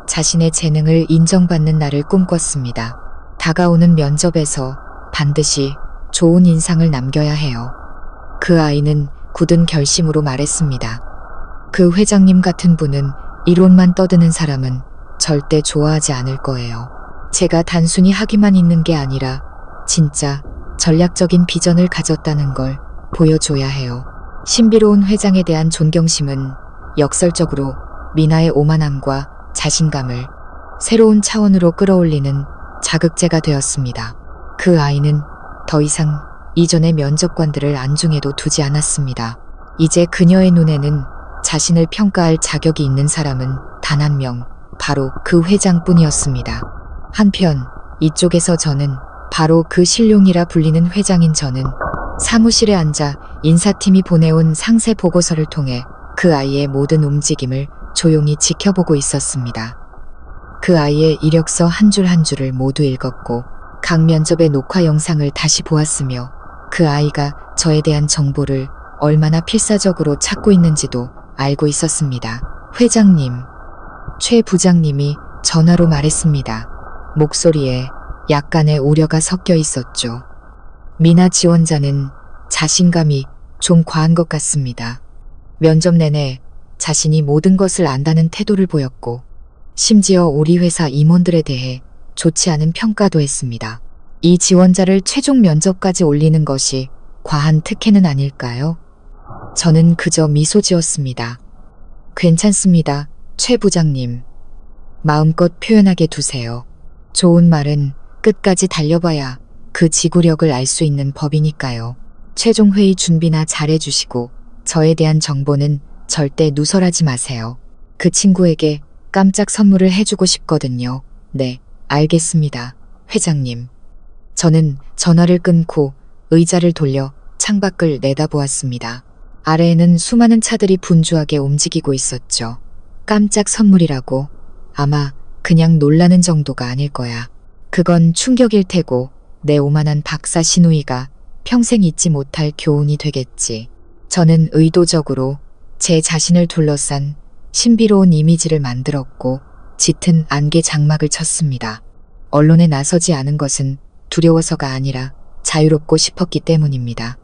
[SPEAKER 1] 자신의 재능을 인정받는 날을 꿈꿨습니다. 다가오는 면접에서 반드시 좋은 인상을 남겨야 해요. 그 아이는 굳은 결심으로 말했습니다. 그 회장님 같은 분은 이론만 떠드는 사람은 절대 좋아하지 않을 거예요. 제가 단순히 하기만 있는 게 아니라 진짜 전략적인 비전을 가졌다는 걸 보여줘야 해요. 신비로운 회장에 대한 존경심은 역설적으로 미나의 오만함과 자신감을 새로운 차원으로 끌어올리는 자극제가 되었습니다. 그 아이는 더 이상 이전의 면접관들을 안중에도 두지 않았습니다. 이제 그녀의 눈에는 자신을 평가할 자격이 있는 사람은 단 한 명, 바로 그 회장뿐이었습니다. 한편 이쪽에서 저는 바로 그 신룡이라 불리는 회장인 저는 사무실에 앉아 인사팀이 보내온 상세 보고서를 통해 그 아이의 모든 움직임을 조용히 지켜보고 있었습니다. 그 아이의 이력서 한 줄 한 줄을 모두 읽었고 각 면접의 녹화 영상을 다시 보았으며 그 아이가 저에 대한 정보를 얼마나 필사적으로 찾고 있는지도 알고 있었습니다. 회장님, 최 부장님이 전화로 말했습니다. 목소리에 약간의 우려가 섞여 있었죠. 미나 지원자는 자신감이 좀 과한 것 같습니다. 면접 내내 자신이 모든 것을 안다는 태도를 보였고 심지어 우리 회사 임원들에 대해 좋지 않은 평가도 했습니다. 이 지원자를 최종 면접까지 올리는 것이 과한 특혜는 아닐까요? 저는 그저 미소 지었습니다. 괜찮습니다, 최 부장님. 마음껏 표현하게 두세요. 좋은 말은 끝까지 달려봐야 그 지구력을 알 수 있는 법이니까요. 최종 회의 준비나 잘해주시고 저에 대한 정보는 절대 누설하지 마세요. 그 친구에게 깜짝 선물을 해주고 싶거든요. 네, 알겠습니다, 회장님. 저는 전화를 끊고 의자를 돌려 창밖을 내다보았습니다. 아래에는 수많은 차들이 분주하게 움직이고 있었죠. 깜짝 선물이라고? 아마 그냥 놀라는 정도가 아닐 거야. 그건 충격일 테고 내 오만한 박사 시누이가 평생 잊지 못할 교훈이 되겠지. 저는 의도적으로 제 자신을 둘러싼 신비로운 이미지를 만들었고 짙은 안개 장막을 쳤습니다. 언론에 나서지 않은 것은 두려워서가 아니라 자유롭고 싶었기 때문입니다.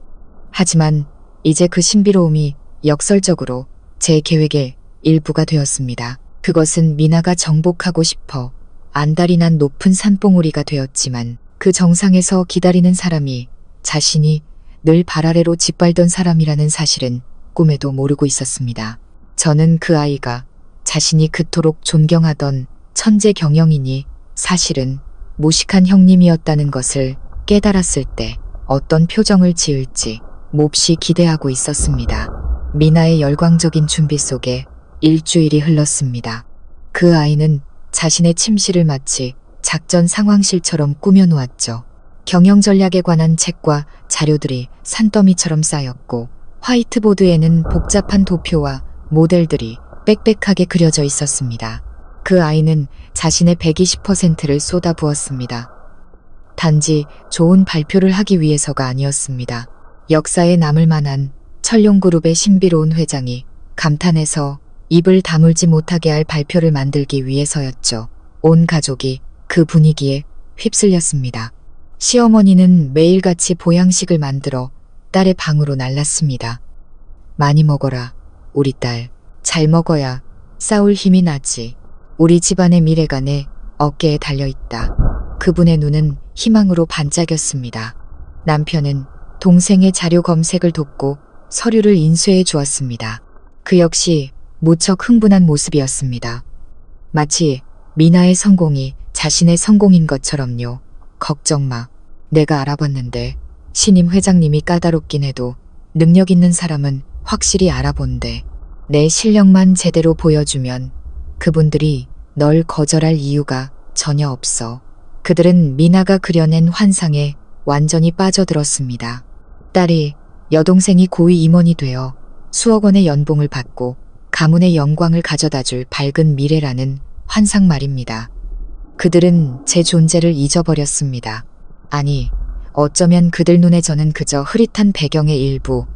[SPEAKER 1] 하지만 이제 그 신비로움이 역설적으로 제 계획의 일부가 되었습니다. 그것은 미나가 정복하고 싶어 안달이 난 높은 산봉우리가 되었지만 그 정상에서 기다리는 사람이 자신이 늘 발 아래로 짓밟던 사람이라는 사실은 꿈에도 모르고 있었습니다. 저는 그 아이가 자신이 그토록 존경하던 천재 경영인이 사실은 무식한 형님이었다는 것을 깨달았을 때 어떤 표정을 지을지 몹시 기대하고 있었습니다. 미나의 열광적인 준비 속에 일주일이 흘렀습니다. 그 아이는 자신의 침실을 마치 작전 상황실처럼 꾸며놓았죠. 경영 전략에 관한 책과 자료들이 산더미처럼 쌓였고 화이트보드에는 복잡한 도표와 모델들이 빽빽하게 그려져 있었습니다. 그 아이는 자신의 120%를 쏟아부었습니다. 단지 좋은 발표를 하기 위해서가 아니었습니다. 역사에 남을 만한 철룡그룹의 신비로운 회장이 감탄해서 입을 다물지 못하게 할 발표를 만들기 위해서였죠. 온 가족이 그 분위기에 휩쓸렸습니다. 시어머니는 매일같이 보양식을 만들어 딸의 방으로 날랐습니다. 많이 먹어라, 우리 딸. 잘 먹어야 싸울 힘이 나지. 우리 집안의 미래가 내 어깨에 달려있다. 그분의 눈은 희망으로 반짝였습니다. 남편은 동생의 자료 검색을 돕고 서류를 인쇄해 주었습니다. 그 역시 무척 흥분한 모습이었습니다. 마치 미나의 성공이 자신의 성공인 것처럼요. 걱정 마. 내가 알아봤는데 신임 회장님이 까다롭긴 해도 능력 있는 사람은 확실히 알아본대. 내 실력만 제대로 보여주면 그분들이 널 거절할 이유가 전혀 없어. 그들은 미나가 그려낸 환상에 완전히 빠져들었습니다. 딸이 여동생이 고위 임원이 되어 수억 원의 연봉을 받고 가문의 영광을 가져다줄 밝은 미래라는 환상 말입니다. 그들은 제 존재를 잊어버렸습니다. 아니, 어쩌면 그들 눈에 저는 그저 흐릿한 배경의 일부,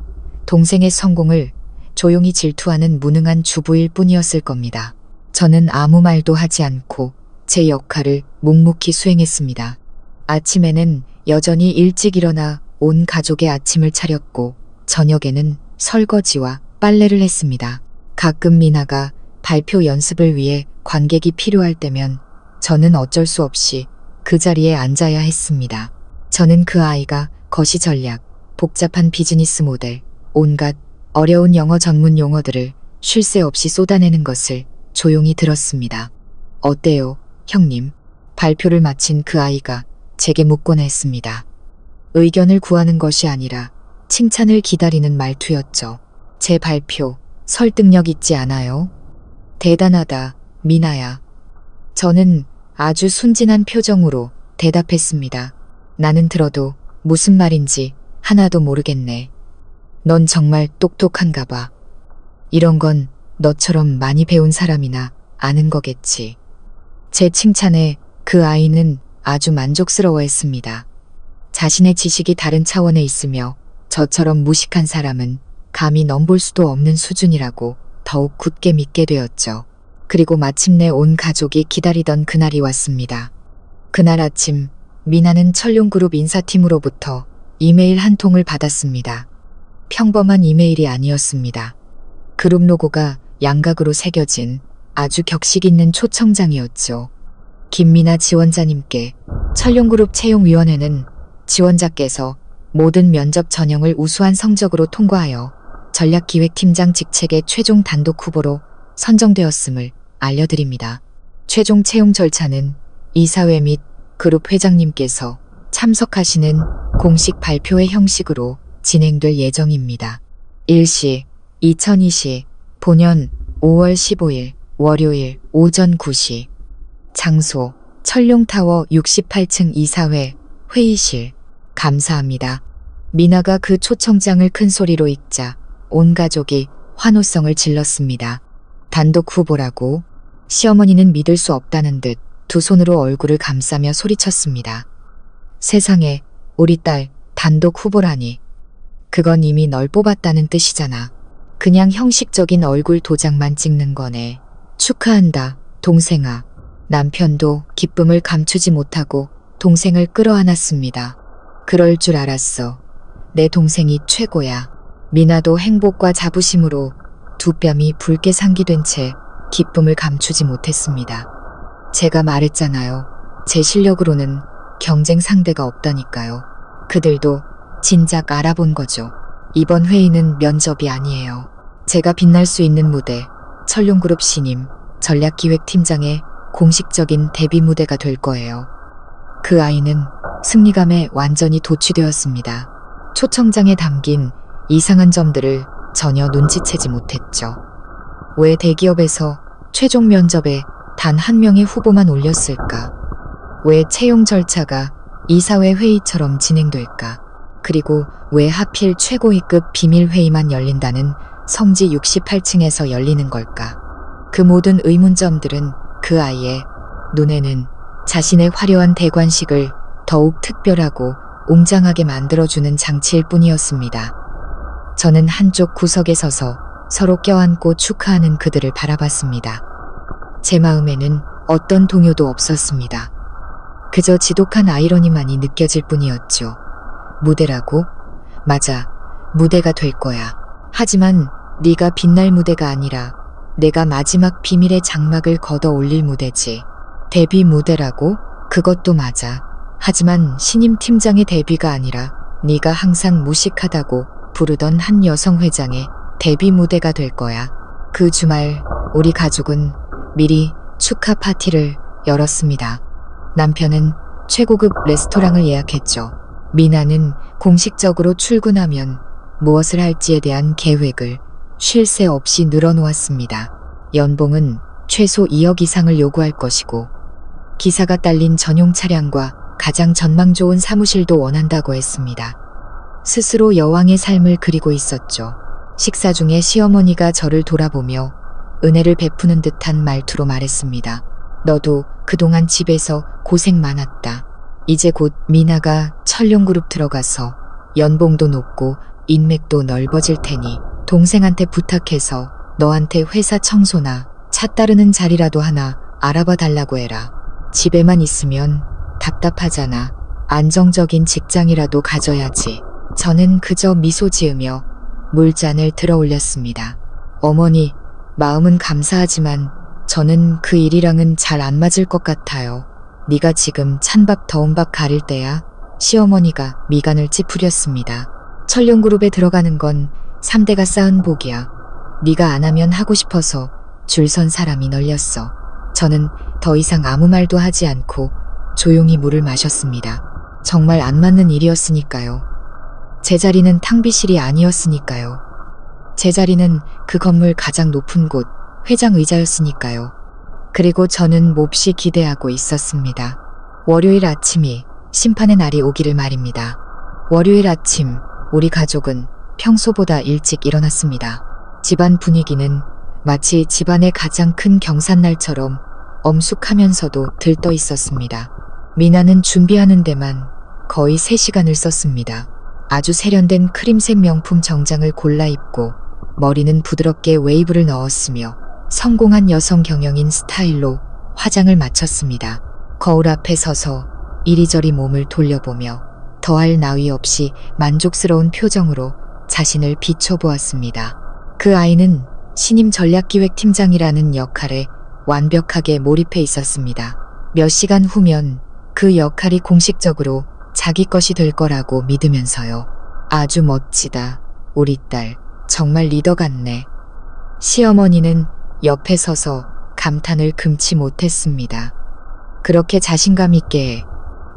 [SPEAKER 1] 동생의 성공을 조용히 질투하는 무능한 주부일 뿐이었을 겁니다. 저는 아무 말도 하지 않고 제 역할을 묵묵히 수행했습니다. 아침에는 여전히 일찍 일어나 온 가족의 아침을 차렸고 저녁에는 설거지와 빨래를 했습니다. 가끔 미나가 발표 연습을 위해 관객이 필요할 때면 저는 어쩔 수 없이 그 자리에 앉아야 했습니다. 저는 그 아이가 거시 전략, 복잡한 비즈니스 모델, 온갖 어려운 영어 전문 용어들을 쉴 새 없이 쏟아내는 것을 조용히 들었습니다. 어때요, 형님? 발표를 마친 그 아이가 제게 묻곤 했습니다. 의견을 구하는 것이 아니라 칭찬을 기다리는 말투였죠. 제 발표, 설득력 있지 않아요? 대단하다, 미나야. 저는 아주 순진한 표정으로 대답했습니다. 나는 들어도 무슨 말인지 하나도 모르겠네. 넌 정말 똑똑한가 봐. 이런 건 너처럼 많이 배운 사람이나 아는 거겠지. 제 칭찬에 그 아이는 아주 만족스러워했습니다. 자신의 지식이 다른 차원에 있으며 저처럼 무식한 사람은 감히 넘볼 수도 없는 수준이라고 더욱 굳게 믿게 되었죠. 그리고 마침내 온 가족이 기다리던 그날이 왔습니다. 그날 아침 미나는 철룡그룹 인사팀으로부터 이메일 한 통을 받았습니다. 평범한 이메일이 아니었습니다. 그룹 로고가 양각으로 새겨진 아주 격식 있는 초청장이었죠. 김미나 지원자님께 철룡그룹 채용위원회는 지원자께서 모든 면접 전형을 우수한 성적으로 통과하여 전략기획팀장 직책의 최종 단독 후보로 선정되었음을 알려드립니다. 최종 채용 절차는 이사회 및 그룹 회장님께서 참석하시는 공식 발표회 형식으로 진행될 예정입니다. 일시 2020 본년 5월 15일 월요일 오전 9시 장소 철룡타워 68층 이사회 회의실. 감사합니다. 미나가 그 초청장을 큰 소리로 읽자 온 가족이 환호성을 질렀습니다. 단독 후보라고? 시어머니는 믿을 수 없다는 듯 두 손으로 얼굴을 감싸며 소리쳤습니다. 세상에, 우리 딸 단독 후보라니. 그건 이미 널 뽑았다는 뜻이잖아. 그냥 형식적인 얼굴 도장만 찍는 거네. 축하한다, 동생아. 남편도 기쁨을 감추지 못하고 동생을 끌어안았습니다. 그럴 줄 알았어. 내 동생이 최고야. 미나도 행복과 자부심으로 두 뺨이 붉게 상기된 채 기쁨을 감추지 못했습니다. 제가 말했잖아요. 제 실력으로는 경쟁 상대가 없다니까요. 그들도 진작 알아본 거죠. 이번 회의는 면접이 아니에요. 제가 빛날 수 있는 무대, 철룡그룹 신임 전략기획팀장의 공식적인 데뷔 무대가 될 거예요. 그 아이는 승리감에 완전히 도취되었습니다. 초청장에 담긴 이상한 점들을 전혀 눈치채지 못했죠. 왜 대기업에서 최종 면접에 단 한 명의 후보만 올렸을까? 왜 채용 절차가 이사회 회의처럼 진행될까? 그리고 왜 하필 최고위급 비밀 회의만 열린다는 성지 68층에서 열리는 걸까? 그 모든 의문점들은 그 아이의 눈에는 자신의 화려한 대관식을 더욱 특별하고 웅장하게 만들어주는 장치일 뿐이었습니다. 저는 한쪽 구석에 서서 서로 껴안고 축하하는 그들을 바라봤습니다. 제 마음에는 어떤 동요도 없었습니다. 그저 지독한 아이러니만이 느껴질 뿐이었죠. 무대라고? 맞아, 무대가 될 거야. 하지만 네가 빛날 무대가 아니라 내가 마지막 비밀의 장막을 걷어 올릴 무대지. 데뷔 무대라고? 그것도 맞아. 하지만 신임 팀장의 데뷔가 아니라 네가 항상 무식하다고 부르던 한 여성 회장의 데뷔 무대가 될 거야. 그 주말 우리 가족은 미리 축하 파티를 열었습니다. 남편은 최고급 레스토랑을 예약했죠. 미나는 공식적으로 출근하면 무엇을 할지에 대한 계획을 쉴 새 없이 늘어놓았습니다. 연봉은 최소 2억 이상을 요구할 것이고 기사가 딸린 전용 차량과 가장 전망 좋은 사무실도 원한다고 했습니다. 스스로 여왕의 삶을 그리고 있었죠. 식사 중에 시어머니가 저를 돌아보며 은혜를 베푸는 듯한 말투로 말했습니다. 너도 그동안 집에서 고생 많았다. 이제 곧 미나가 천룡그룹 들어가서 연봉도 높고 인맥도 넓어질 테니 동생한테 부탁해서 너한테 회사 청소나 차 따르는 자리라도 하나 알아봐 달라고 해라. 집에만 있으면 답답하잖아. 안정적인 직장이라도 가져야지. 저는 그저 미소 지으며 물잔을 들어 올렸습니다. 어머니, 마음은 감사하지만 저는 그 일이랑은 잘 안 맞을 것 같아요. 네가 지금 찬밥 더운 밥 가릴 때야. 시어머니가 미간을 찌푸렸습니다. 천룡그룹에 들어가는 건 3대가 쌓은 복이야. 네가 안 하면 하고 싶어서 줄 선 사람이 널렸어. 저는 더 이상 아무 말도 하지 않고 조용히 물을 마셨습니다. 정말 안 맞는 일이었으니까요. 제 자리는 탕비실이 아니었으니까요. 제 자리는 그 건물 가장 높은 곳 회장 의자였으니까요. 그리고 저는 몹시 기대하고 있었습니다. 월요일 아침이 심판의 날이 오기를 말입니다. 월요일 아침 우리 가족은 평소보다 일찍 일어났습니다. 집안 분위기는 마치 집안의 가장 큰 경산날처럼 엄숙하면서도 들떠 있었습니다. 미나는 준비하는 데만 거의 3시간을 썼습니다. 아주 세련된 크림색 명품 정장을 골라 입고 머리는 부드럽게 웨이브를 넣었으며 성공한 여성 경영인 스타일로 화장을 마쳤습니다. 거울 앞에 서서 이리저리 몸을 돌려보며 더할 나위 없이 만족스러운 표정으로 자신을 비춰보았습니다. 그 아이는 신임 전략기획팀장이라는 역할에 완벽하게 몰입해 있었습니다. 몇 시간 후면 그 역할이 공식적으로 자기 것이 될 거라고 믿으면서요. 아주 멋지다. 우리 딸 정말 리더 같네. 시어머니는 옆에 서서 감탄을 금치 못했습니다. 그렇게 자신감 있게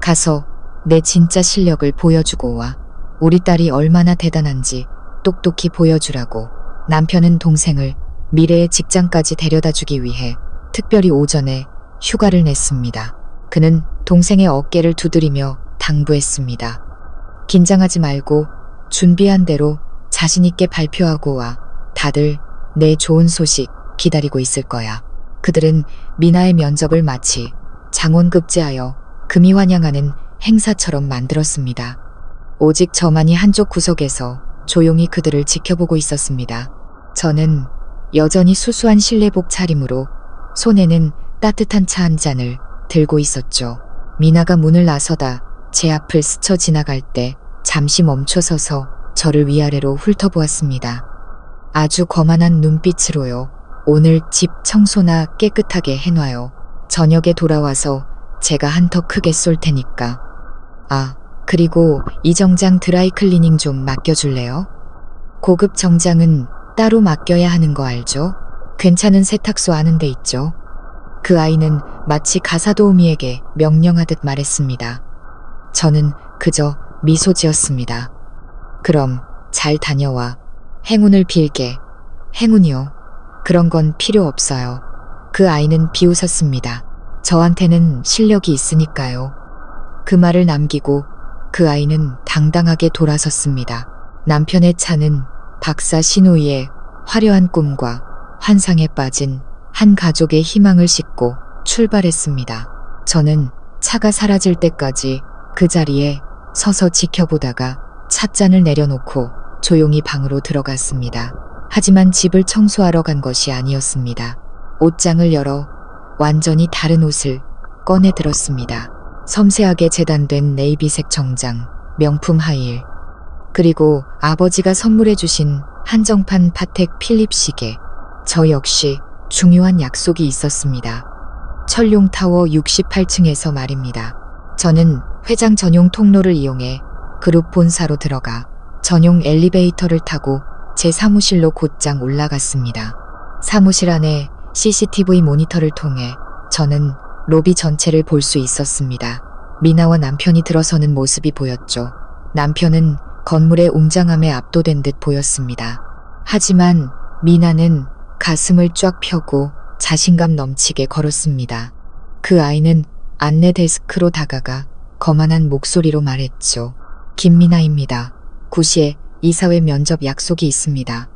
[SPEAKER 1] 가서 내 진짜 실력을 보여주고 와. 우리 딸이 얼마나 대단한지 똑똑히 보여주라고. 남편은 동생을 미래의 직장까지 데려다주기 위해 특별히 오전에 휴가를 냈습니다. 그는 동생의 어깨를 두드리며 당부했습니다. 긴장하지 말고 준비한 대로 자신 있게 발표하고 와. 다들 내 좋은 소식 기다리고 있을 거야. 그들은 미나의 면접을 마치 장원급제하여 금이 환영하는 행사처럼 만들었습니다. 오직 저만이 한쪽 구석에서 조용히 그들을 지켜보고 있었습니다. 저는 여전히 수수한 실내복 차림으로 손에는 따뜻한 차 한 잔을 들고 있었죠. 미나가 문을 나서다 제 앞을 스쳐 지나갈 때 잠시 멈춰서서 저를 위아래로 훑어보았습니다. 아주 거만한 눈빛으로요. 오늘 집 청소나 깨끗하게 해놔요. 저녁에 돌아와서 제가 한턱 크게 쏠 테니까. 아, 그리고 이 정장 드라이클리닝 좀 맡겨줄래요? 고급 정장은 따로 맡겨야 하는 거 알죠? 괜찮은 세탁소 아는 데 있죠? 그 아이는 마치 가사도우미에게 명령하듯 말했습니다. 저는 그저 미소 지었습니다. 그럼 잘 다녀와. 행운을 빌게. 행운이요? 그런 건 필요 없어요. 그 아이는 비웃었습니다. 저한테는 실력이 있으니까요. 그 말을 남기고 그 아이는 당당하게 돌아섰습니다. 남편의 차는 박사 신우이의 화려한 꿈과 환상에 빠진 한 가족의 희망을 싣고 출발했습니다. 저는 차가 사라질 때까지 그 자리에 서서 지켜보다가 찻잔을 내려놓고 조용히 방으로 들어갔습니다. 하지만 집을 청소하러 간 것이 아니었습니다. 옷장을 열어 완전히 다른 옷을 꺼내 들었습니다. 섬세하게 재단된 네이비색 정장, 명품 하이힐, 그리고 아버지가 선물해 주신 한정판 파텍 필립 시계. 저 역시 중요한 약속이 있었습니다. 철룡타워 68층에서 말입니다. 저는 회장 전용 통로를 이용해 그룹 본사로 들어가 전용 엘리베이터를 타고 제 사무실로 곧장 올라갔습니다. 사무실 안에 CCTV 모니터를 통해 저는 로비 전체를 볼 수 있었습니다. 미나와 남편이 들어서는 모습이 보였죠. 남편은 건물의 웅장함에 압도된 듯 보였습니다. 하지만 미나는 가슴을 쫙 펴고 자신감 넘치게 걸었습니다. 그 아이는 안내 데스크로 다가가 거만한 목소리로 말했죠. 김미나입니다. 9시에 이사회 면접 약속이 있습니다.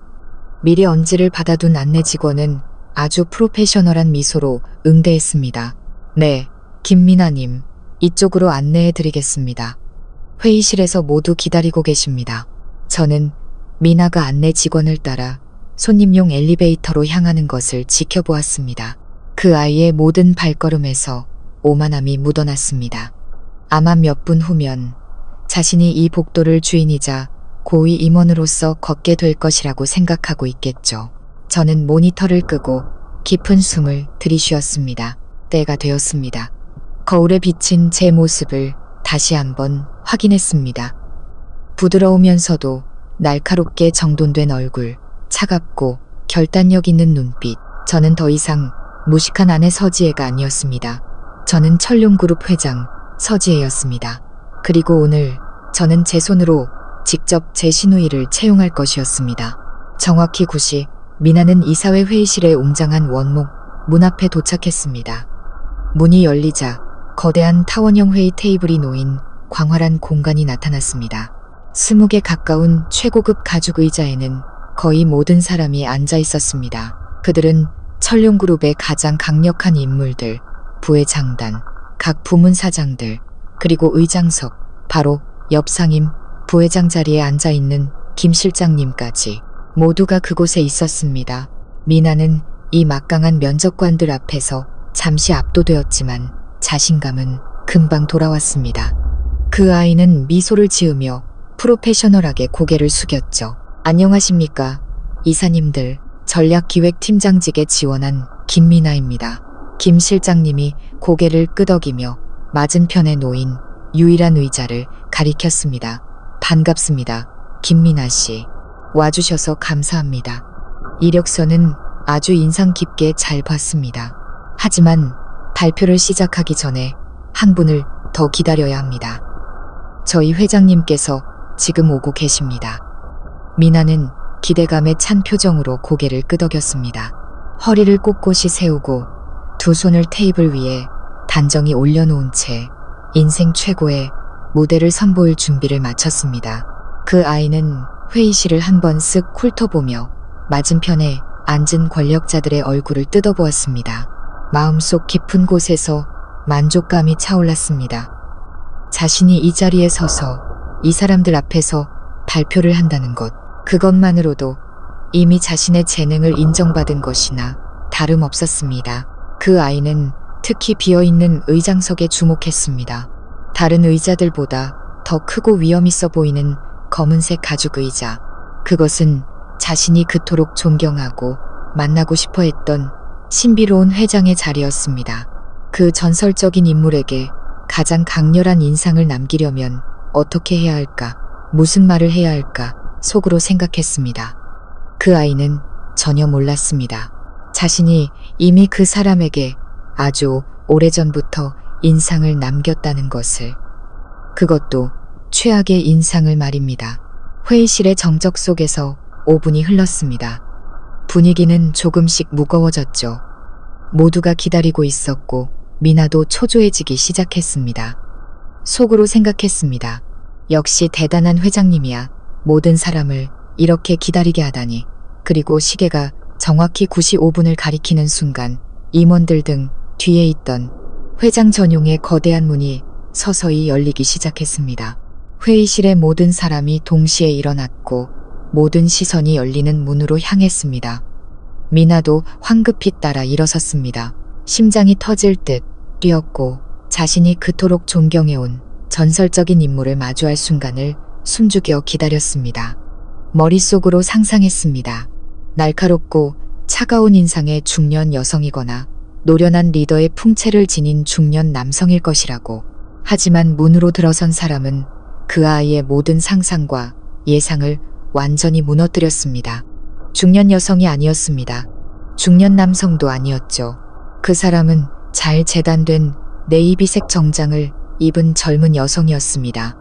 [SPEAKER 1] 미리 언지를 받아둔 안내 직원은 아주 프로페셔널한 미소로 응대했습니다. 네, 김미나님, 이쪽으로 안내해 드리겠습니다. 회의실에서 모두 기다리고 계십니다. 저는 미나가 안내 직원을 따라 손님용 엘리베이터로 향하는 것을 지켜보았습니다. 그 아이의 모든 발걸음에서 오만함이 묻어났습니다. 아마 몇 분 후면 자신이 이 복도를 주인이자 고위 임원으로서 걷게 될 것이라고 생각하고 있겠죠. 저는 모니터를 끄고 깊은 숨을 들이쉬었습니다. 때가 되었습니다. 거울에 비친 제 모습을 다시 한번 확인했습니다. 부드러우면서도 날카롭게 정돈된 얼굴, 차갑고 결단력 있는 눈빛. 저는 더 이상 무식한 아내 서지혜가 아니었습니다. 저는 철룡그룹 회장 서지혜였습니다. 그리고 오늘 저는 제 손으로 직접 제 신우이를 채용할 것이었습니다. 정확히 9시 미나는 이사회 회의실의 웅장한 원목 문 앞에 도착했습니다. 문이 열리자 거대한 타원형 회의 테이블이 놓인 광활한 공간이 나타났습니다. 20개 가까운 최고급 가죽 의자에는 거의 모든 사람이 앉아 있었습니다. 그들은 철룡그룹의 가장 강력한 인물들, 부회장단, 각 부문 사장들, 그리고 의장석, 바로 옆 상임 부회장 자리에 앉아 있는 김 실장님까지 모두가 그곳에 있었습니다. 미나는 이 막강한 면접관들 앞에서 잠시 압도되었지만 자신감은 금방 돌아왔습니다. 그 아이는 미소를 지으며 프로페셔널하게 고개를 숙였죠. 안녕하십니까. 이사님들, 전략기획팀장직에 지원한 김미나입니다. 김 실장님이 고개를 끄덕이며 맞은편에 놓인 유일한 의자를 가리켰습니다. 반갑습니다. 김미나 씨. 와주셔서 감사합니다. 이력서는 아주 인상 깊게 잘 봤습니다. 하지만 발표를 시작하기 전에 한 분을 더 기다려야 합니다. 저희 회장님께서 지금 오고 계십니다. 미나는 기대감에 찬 표정으로 고개를 끄덕였습니다. 허리를 꼿꼿이 세우고 두 손을 테이블 위에 단정히 올려놓은 채 인생 최고의 무대를 선보일 준비를 마쳤습니다. 그 아이는 회의실을 한번 쓱 훑어보며 맞은편에 앉은 권력자들의 얼굴을 뜯어보았습니다. 마음속 깊은 곳에서 만족감이 차올랐습니다. 자신이 이 자리에 서서 이 사람들 앞에서 발표를 한다는 것, 그것만으로도 이미 자신의 재능을 인정받은 것이나 다름없었습니다. 그 아이는 특히 비어있는 의장석에 주목했습니다. 다른 의자들보다 더 크고 위엄있어 보이는 검은색 가죽 의자. 그것은 자신이 그토록 존경하고 만나고 싶어 했던 신비로운 회장의 자리였습니다. 그 전설적인 인물에게 가장 강렬한 인상을 남기려면 어떻게 해야 할까, 무슨 말을 해야 할까 속으로 생각했습니다. 그 아이는 전혀 몰랐습니다. 자신이 이미 그 사람에게 아주 오래전부터 인상을 남겼다는 것을. 그것도 최악의 인상을 말입니다. 회의실의 정적 속에서 5분이 흘렀습니다. 분위기는 조금씩 무거워졌죠. 모두가 기다리고 있었고 미나도 초조해지기 시작했습니다. 속으로 생각했습니다. 역시 대단한 회장님이야. 모든 사람을 이렇게 기다리게 하다니. 그리고 시계가 정확히 95분을 가리키는 순간 임원들 등 뒤에 있던 회장 전용의 거대한 문이 서서히 열리기 시작했습니다. 회의실의 모든 사람이 동시에 일어났고 모든 시선이 열리는 문으로 향했습니다. 미나도 황급히 따라 일어섰습니다. 심장이 터질 듯 뛰었고 자신이 그토록 존경해온 전설적인 인물을 마주할 순간을 숨죽여 기다렸습니다. 머릿속으로 상상했습니다. 날카롭고 차가운 인상의 중년 여성이거나 노련한 리더의 풍채를 지닌 중년 남성일 것이라고. 하지만 문으로 들어선 사람은 그 아이의 모든 상상과 예상을 완전히 무너뜨렸습니다. 중년 여성이 아니었습니다. 중년 남성도 아니었죠. 그 사람은 잘 재단된 네이비색 정장을 입은 젊은 여성이었습니다.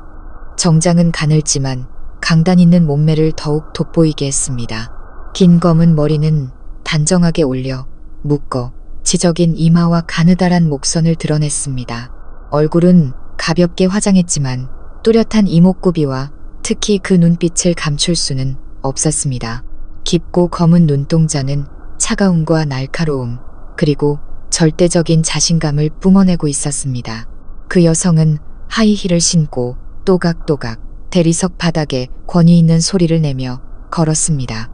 [SPEAKER 1] 정장은 가늘지만 강단 있는 몸매를 더욱 돋보이게 했습니다. 긴 검은 머리는 단정하게 올려 묶어 지적인 이마와 가느다란 목선을 드러냈습니다. 얼굴은 가볍게 화장했지만 뚜렷한 이목구비와 특히 그 눈빛을 감출 수는 없었습니다. 깊고 검은 눈동자는 차가움과 날카로움, 그리고 절대적인 자신감을 뿜어내고 있었습니다. 그 여성은 하이힐을 신고 또각또각 대리석 바닥에 권위 있는 소리를 내며 걸었습니다.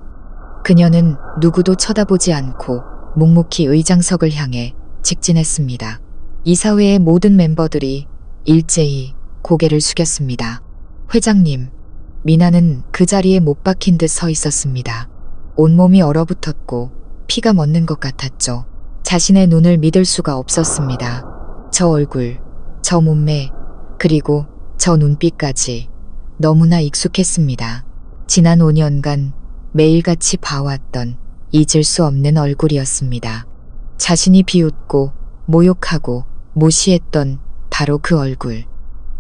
[SPEAKER 1] 그녀는 누구도 쳐다보지 않고 묵묵히 의장석을 향해 직진했습니다. 이사회의 모든 멤버들이 일제히 고개를 숙였습니다. 회장님, 미나는 그 자리에 못 박힌 듯 서 있었습니다. 온몸이 얼어붙었고 피가 멎는 것 같았죠. 자신의 눈을 믿을 수가 없었습니다. 저 얼굴, 저 몸매, 그리고 저 눈빛까지 너무나 익숙했습니다. 지난 5년간 매일같이 봐왔던 잊을 수 없는 얼굴이었습니다. 자신이 비웃고 모욕하고 무시했던 바로 그 얼굴.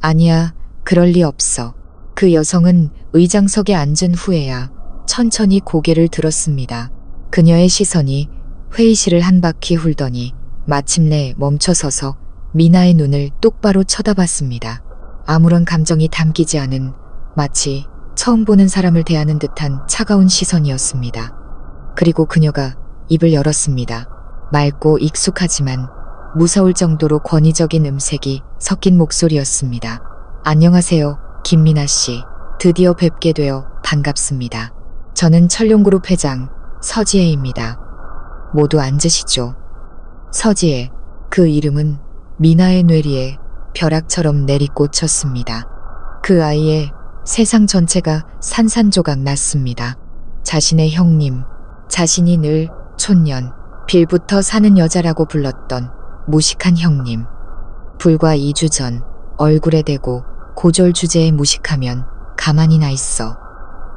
[SPEAKER 1] 아니야, 그럴 리 없어. 그 여성은 의장석에 앉은 후에야 천천히 고개를 들었습니다. 그녀의 시선이 회의실을 한 바퀴 훑더니 마침내 멈춰서서 미나의 눈을 똑바로 쳐다봤습니다. 아무런 감정이 담기지 않은 마치 처음 보는 사람을 대하는 듯한 차가운 시선이었습니다. 그리고 그녀가 입을 열었습니다. 맑고 익숙하지만 무서울 정도로 권위적인 음색이 섞인 목소리였습니다. 안녕하세요, 김미나 씨. 드디어 뵙게 되어 반갑습니다. 저는 천룡그룹 회장 서지혜입니다. 모두 앉으시죠. 서지혜, 그 이름은 미나의 뇌리에 벼락처럼 내리꽂혔습니다. 그 아이의 세상 전체가 산산조각 났습니다. 자신의 형님, 자신이 늘 촌년, 빌부터 사는 여자라고 불렀던 무식한 형님. 불과 2주 전 얼굴에 대고 고졸 주제에 무식하면 가만히 나 있어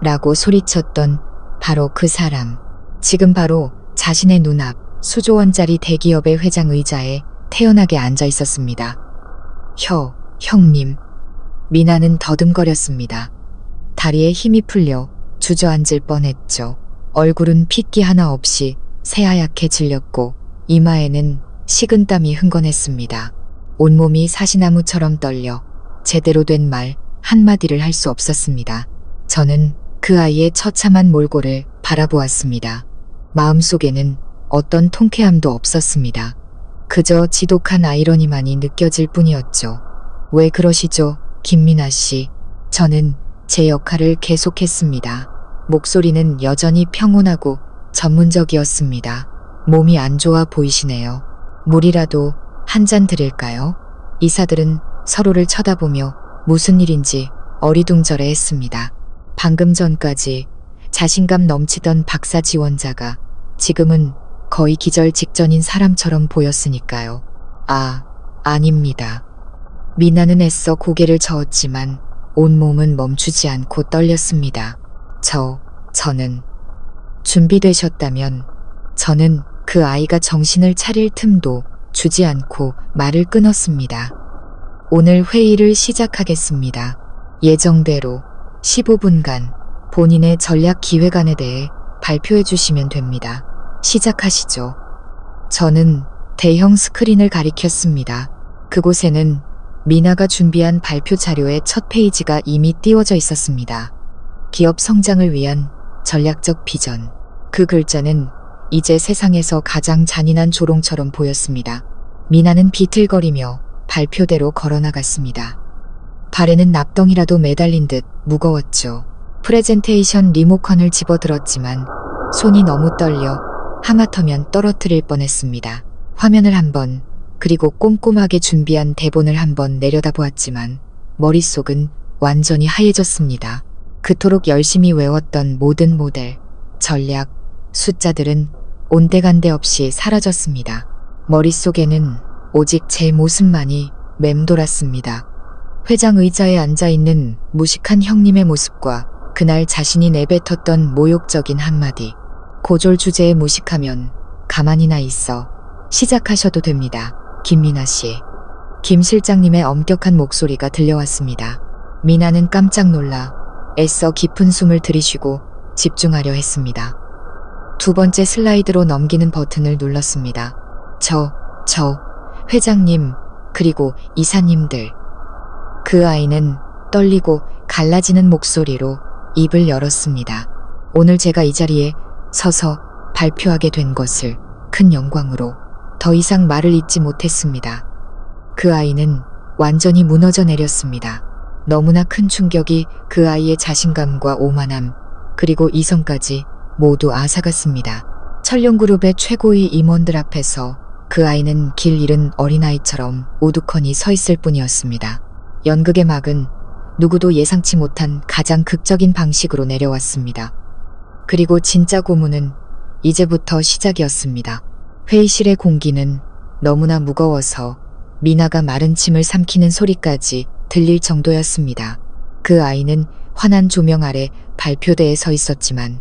[SPEAKER 1] 라고 소리쳤던 바로 그 사람. 지금 바로 자신의 눈앞 수조원짜리 대기업의 회장 의자에 태연하게 앉아 있었습니다. 형님. 미나는 더듬거렸습니다. 다리에 힘이 풀려 주저앉을 뻔했죠. 얼굴은 핏기 하나 없이 새하얗게 질렸고 이마에는 식은땀이 흥건했습니다. 온몸이 사시나무처럼 떨려 제대로 된 말 한마디를 할 수 없었습니다. 저는 그 아이의 처참한 몰골을 바라보았습니다. 마음속에는 어떤 통쾌함도 없었습니다. 그저 지독한 아이러니만이 느껴질 뿐이었죠. 왜 그러시죠, 김미나 씨? 저는 제 역할을 계속했습니다. 목소리는 여전히 평온하고 전문적이었습니다. 몸이 안 좋아 보이시네요. 물이라도 한 잔 드릴까요? 이사들은 서로를 쳐다보며 무슨 일인지 어리둥절해 했습니다. 방금 전까지 자신감 넘치던 박사 지원자가 지금은 거의 기절 직전인 사람처럼 보였으니까요. 아닙니다. 미나는 애써 고개를 저었지만 온몸은 멈추지 않고 떨렸습니다. 저는 준비되셨다면 저는 그 아이가 정신을 차릴 틈도 주지 않고 말을 끊었습니다. 오늘 회의를 시작하겠습니다. 예정대로 15분간 본인의 전략 기획안에 대해 발표해 주시면 됩니다. 시작하시죠. 저는 대형 스크린을 가리켰습니다. 그곳에는 미나가 준비한 발표 자료의 첫 페이지가 이미 띄워져 있었습니다. 기업 성장을 위한 전략적 비전. 그 글자는 이제 세상에서 가장 잔인한 조롱처럼 보였습니다. 미나는 비틀거리며 발표대로 걸어나갔습니다. 발에는 납덩이라도 매달린 듯 무거웠죠. 프레젠테이션 리모컨을 집어들었지만 손이 너무 떨려 하마터면 떨어뜨릴 뻔했습니다. 화면을 한번, 그리고 꼼꼼하게 준비한 대본을 한번 내려다보았지만 머릿속은 완전히 하얘졌습니다. 그토록 열심히 외웠던 모든 모델, 전략, 숫자들은 온데간데 없이 사라졌습니다. 머릿속에는 오직 제 모습만이 맴돌았습니다. 회장 의자에 앉아있는 무식한 형님의 모습과 그날 자신이 내뱉었던 모욕적인 한마디. 고졸 주제에 무식하면 가만히나 있어. 시작하셔도 됩니다. 김미나 씨. 김 실장님의 엄격한 목소리가 들려왔습니다. 미나는 깜짝 놀라 애써 깊은 숨을 들이쉬고 집중하려 했습니다. 두 번째 슬라이드로 넘기는 버튼을 눌렀습니다. 회장님, 그리고 이사님들. 그 아이는 떨리고 갈라지는 목소리로 입을 열었습니다. 오늘 제가 이 자리에 서서 발표하게 된 것을 큰 영광으로 더 이상 말을 잇지 못했습니다. 그 아이는 완전히 무너져 내렸습니다. 너무나 큰 충격이 그 아이의 자신감과 오만함, 그리고 이성까지 모두 앗아갔습니다. 천룡그룹의 최고위 임원들 앞에서 그 아이는 길 잃은 어린아이처럼 우두커니 서 있을 뿐이었습니다. 연극의 막은 누구도 예상치 못한 가장 극적인 방식으로 내려왔습니다. 그리고 진짜 고문은 이제부터 시작이었습니다. 회의실의 공기는 너무나 무거워서 미나가 마른 침을 삼키는 소리까지 들릴 정도였습니다. 그 아이는 환한 조명 아래 발표대에 서 있었지만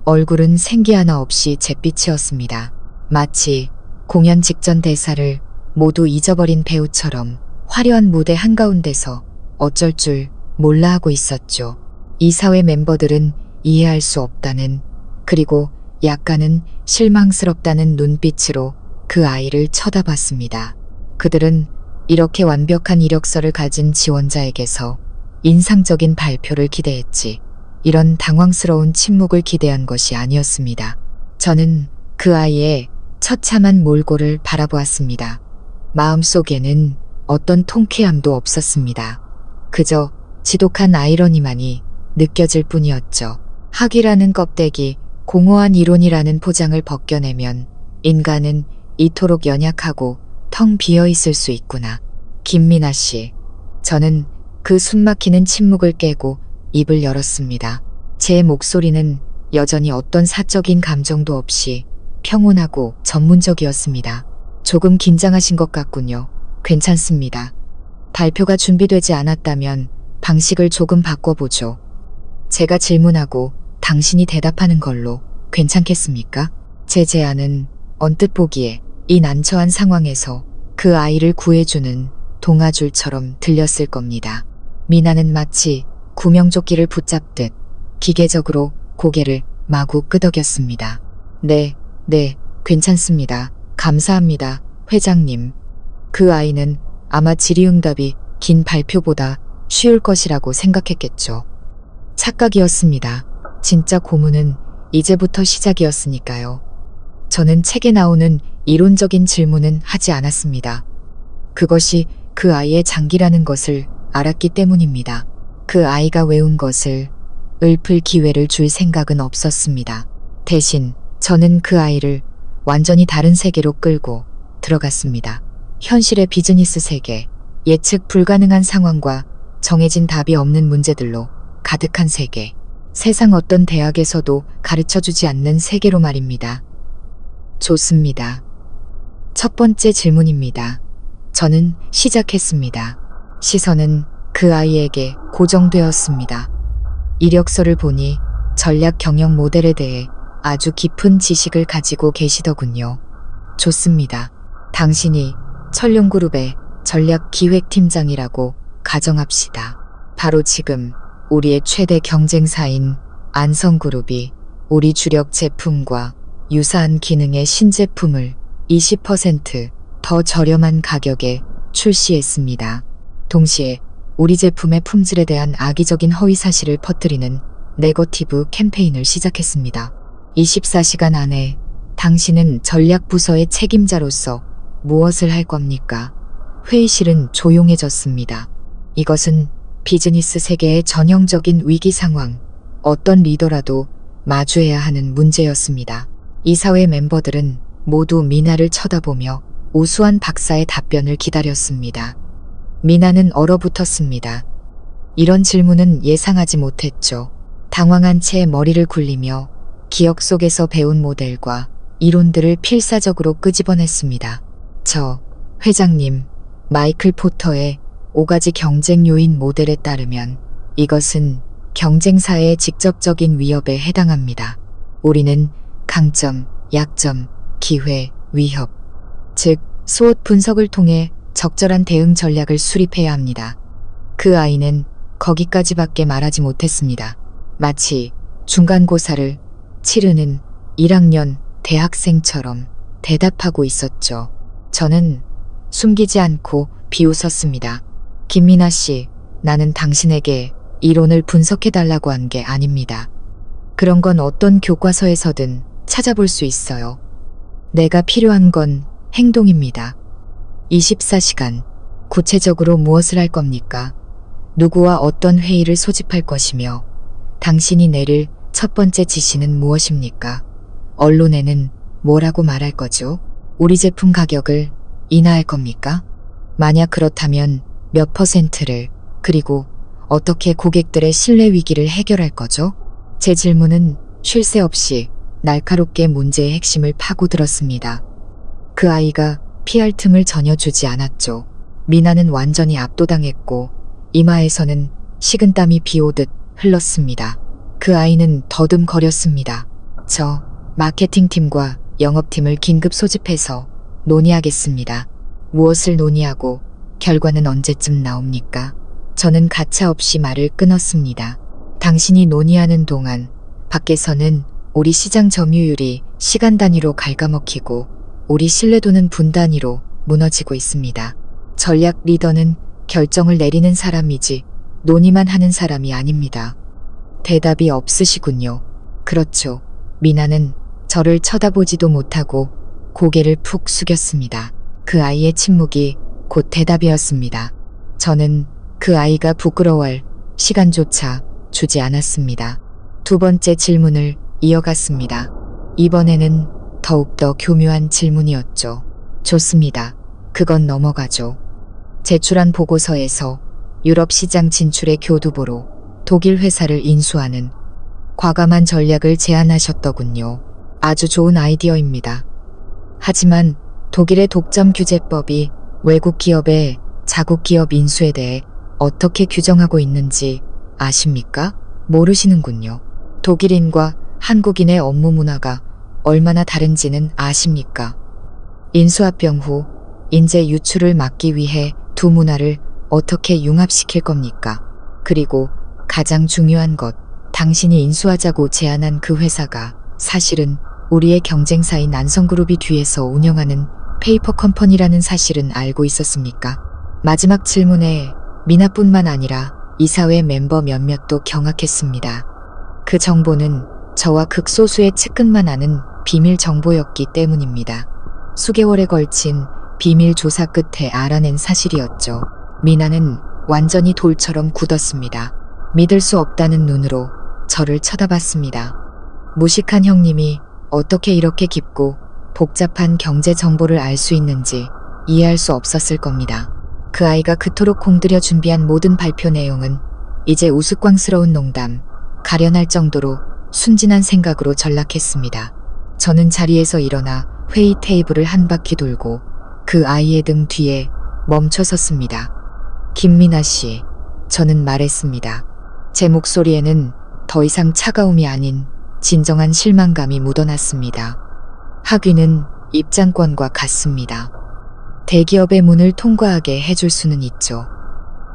[SPEAKER 1] 얼굴은 생기 하나 없이 잿빛이었습니다. 마치 공연 직전 대사를 모두 잊어버린 배우처럼 화려한 무대 한가운데서 어쩔 줄 몰라 하고 있었죠. 이 사회 멤버들은 이해할 수 없다는, 그리고 약간은 실망스럽다는 눈빛으로 그 아이를 쳐다봤습니다. 그들은 이렇게 완벽한 이력서를 가진 지원자에게서 인상적인 발표를 기대했지, 이런 당황스러운 침묵을 기대한 것이 아니었습니다. 저는 그 아이의 처참한 몰골을 바라보았습니다. 마음속에는 어떤 통쾌함도 없었습니다. 그저 지독한 아이러니만이 느껴질 뿐이었죠. 학이라는 껍데기, 공허한 이론이라는 포장을 벗겨내면 인간은 이토록 연약하고 텅 비어 있을 수 있구나. 김미나 씨. 저는 그 숨막히는 침묵을 깨고 입을 열었습니다. 제 목소리는 여전히 어떤 사적인 감정도 없이 평온하고 전문적이었습니다. 조금 긴장하신 것 같군요. 괜찮습니다. 발표가 준비되지 않았다면 방식을 조금 바꿔보죠. 제가 질문하고 당신이 대답하는 걸로 괜찮겠습니까? 제 제안은 언뜻 보기에 이 난처한 상황에서 그 아이를 구해주는 동아줄처럼 들렸을 겁니다. 미나는 마치 구명조끼를 붙잡듯 기계적으로 고개를 마구 끄덕였습니다. 네, 괜찮습니다. 감사합니다, 회장님. 그 아이는 아마 질의응답이 긴 발표보다 쉬울 것이라고 생각했겠죠. 착각이었습니다. 진짜 고문은 이제부터 시작이었으니까요. 저는 책에 나오는 이론적인 질문은 하지 않았습니다. 그것이 그 아이의 장기라는 것을 알았기 때문입니다. 그 아이가 외운 것을 읊을 기회를 줄 생각은 없었습니다. 대신 저는 그 아이를 완전히 다른 세계로 끌고 들어갔습니다. 현실의 비즈니스 세계, 예측 불가능한 상황과 정해진 답이 없는 문제들로 가득한 세계. 세상 어떤 대학에서도 가르쳐주지 않는 세계로 말입니다. 좋습니다. 첫 번째 질문입니다. 저는 시작했습니다. 시선은 그 아이에게 고정되었습니다. 이력서를 보니 전략 경영 모델에 대해 아주 깊은 지식을 가지고 계시더군요. 좋습니다. 당신이 천룡그룹의 전략기획팀장이라고 가정합시다. 바로 지금 우리의 최대 경쟁사인 안성그룹이 우리 주력 제품과 유사한 기능의 신제품을 20% 더 저렴한 가격에 출시했습니다. 동시에 우리 제품의 품질에 대한 악의적인 허위 사실을 퍼뜨리는 네거티브 캠페인을 시작했습니다. 24시간 안에 당신은 전략부서의 책임자로서 무엇을 할 겁니까? 회의실은 조용해졌습니다. 이것은 비즈니스 세계의 전형적인 위기 상황, 어떤 리더라도 마주해야 하는 문제였습니다. 이사회 멤버들은 모두 미나를 쳐다보며 우수한 박사의 답변을 기다렸습니다. 미나는 얼어붙었습니다. 이런 질문은 예상하지 못했죠. 당황한 채 머리를 굴리며 기억 속에서 배운 모델과 이론들을 필사적으로 끄집어냈습니다. 회장님, 마이클 포터의 5가지 경쟁 요인 모델에 따르면 이것은 경쟁사의 직접적인 위협에 해당합니다. 우리는 강점, 약점, 기회, 위협, 즉 SWOT 분석을 통해 적절한 대응 전략을 수립해야 합니다. 그 아이는 거기까지밖에 말하지 못했습니다. 마치 중간고사를 치르는 1학년 대학생처럼 대답하고 있었죠. 저는 숨기지 않고 비웃었습니다. 김미나 씨, 나는 당신에게 이론을 분석해달라고 한 게 아닙니다. 그런 건 어떤 교과서에서든 찾아볼 수 있어요. 내가 필요한 건 행동입니다. 24시간. 구체적으로 무엇을 할 겁니까? 누구와 어떤 회의를 소집할 것이며 당신이 내릴 첫 번째 지시는 무엇입니까? 언론에는 뭐라고 말할 거죠? 우리 제품 가격을 인하할 겁니까? 만약 그렇다면 몇 %를, 그리고 어떻게 고객들의 신뢰 위기를 해결할 거죠? 제 질문은 쉴 새 없이 날카롭게 문제의 핵심을 파고들었습니다. 그 아이가 피할 틈을 전혀 주지 않았죠. 미나는 완전히 압도당했고 이마에서는 식은땀이 비오듯 흘렀습니다. 그 아이는 더듬거렸습니다. 저 마케팅팀과 영업팀을 긴급 소집해서 논의하겠습니다. 무엇을 논의하고 결과는 언제쯤 나옵니까? 저는 가차없이 말을 끊었습니다. 당신이 논의하는 동안 밖에서는 우리 시장 점유율이 시간 단위로 갉아먹히고 우리 신뢰도는 분 단위로 무너지고 있습니다. 전략 리더는 결정을 내리는 사람이지 논의만 하는 사람이 아닙니다. 대답이 없으시군요. 그렇죠. 미나는 저를 쳐다보지도 못하고 고개를 푹 숙였습니다. 그 아이의 침묵이 곧 대답이었습니다. 저는 그 아이가 부끄러워할 시간조차 주지 않았습니다. 두 번째 질문을 이어갔습니다. 이번에는 더욱더 교묘한 질문이었죠. 좋습니다. 그건 넘어가죠. 제출한 보고서에서 유럽 시장 진출의 교두보로 독일 회사를 인수하는 과감한 전략을 제안하셨더군요. 아주 좋은 아이디어입니다. 하지만 독일의 독점 규제법이 외국 기업의 자국 기업 인수에 대해 어떻게 규정하고 있는지 아십니까? 모르시는군요. 독일인과 한국인의 업무 문화가 얼마나 다른지는 아십니까? 인수합병 후 인재 유출을 막기 위해 두 문화를 어떻게 융합시킬 겁니까? 그리고 가장 중요한 것, 당신이 인수하자고 제안한 그 회사가 사실은 우리의 경쟁사인 안성그룹이 뒤에서 운영하는 페이퍼 컴퍼니라는 사실은 알고 있었습니까? 마지막 질문에 미나뿐만 아니라 이사회 멤버 몇몇도 경악했습니다. 그 정보는 저와 극소수의 측근만 아는 비밀 정보였기 때문입니다. 수개월에 걸친 비밀 조사 끝에 알아낸 사실이었죠. 미나는 완전히 돌처럼 굳었습니다. 믿을 수 없다는 눈으로 저를 쳐다봤습니다. 무식한 형님이 어떻게 이렇게 깊고 복잡한 경제 정보를 알 수 있는지 이해할 수 없었을 겁니다. 그 아이가 그토록 공들여 준비한 모든 발표 내용은 이제 우스꽝스러운 농담, 가련할 정도로 순진한 생각으로 전락했습니다. 저는 자리에서 일어나 회의 테이블을 한 바퀴 돌고 그 아이의 등 뒤에 멈춰 섰습니다. 김미나 씨, 저는 말했습니다. 제 목소리에는 더 이상 차가움이 아닌 진정한 실망감이 묻어났습니다. 학위는 입장권과 같습니다. 대기업의 문을 통과하게 해줄 수는 있죠.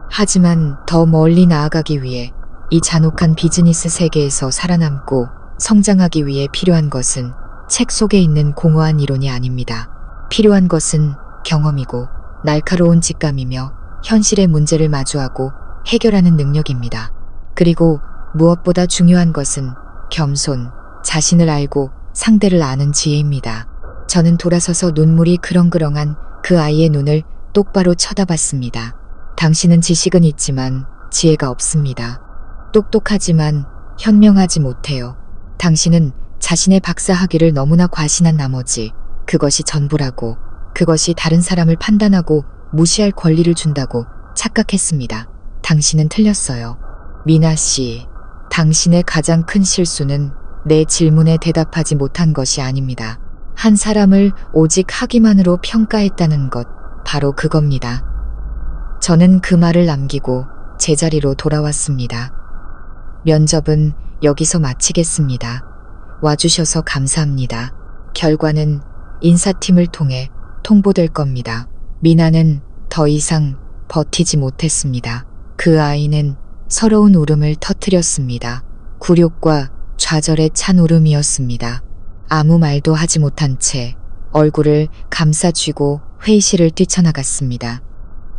[SPEAKER 1] 하지만 더 멀리 나아가기 위해 이 잔혹한 비즈니스 세계에서 살아남고 성장하기 위해 필요한 것은 책 속에 있는 공허한 이론이 아닙니다. 필요한 것은 경험이고 날카로운 직감이며 현실의 문제를 마주하고 해결하는 능력입니다. 그리고 무엇보다 중요한 것은 겸손, 자신을 알고 상대를 아는 지혜입니다. 저는 돌아서서 눈물이 그렁그렁한 그 아이의 눈을 똑바로 쳐다봤습니다. 당신은 지식은 있지만 지혜가 없습니다. 똑똑하지만 현명하지 못해요. 당신은 자신의 박사 학위를 너무나 과신한 나머지 그것이 전부라고, 그것이 다른 사람을 판단하고 무시할 권리를 준다고 착각했습니다. 당신은 틀렸어요. 미나 씨, 당신의 가장 큰 실수는 내 질문에 대답하지 못한 것이 아닙니다. 한 사람을 오직 학위만으로 평가했다는 것, 바로 그겁니다. 저는 그 말을 남기고 제자리로 돌아왔습니다. 면접은 여기서 마치겠습니다. 와주셔서 감사합니다. 결과는 인사팀을 통해 통보될 겁니다. 미나는 더 이상 버티지 못했습니다. 그 아이는 서러운 울음을 터뜨렸습니다. 굴욕과 좌절에 찬 울음이었습니다. 아무 말도 하지 못한 채 얼굴을 감싸쥐고 회의실을 뛰쳐나갔습니다.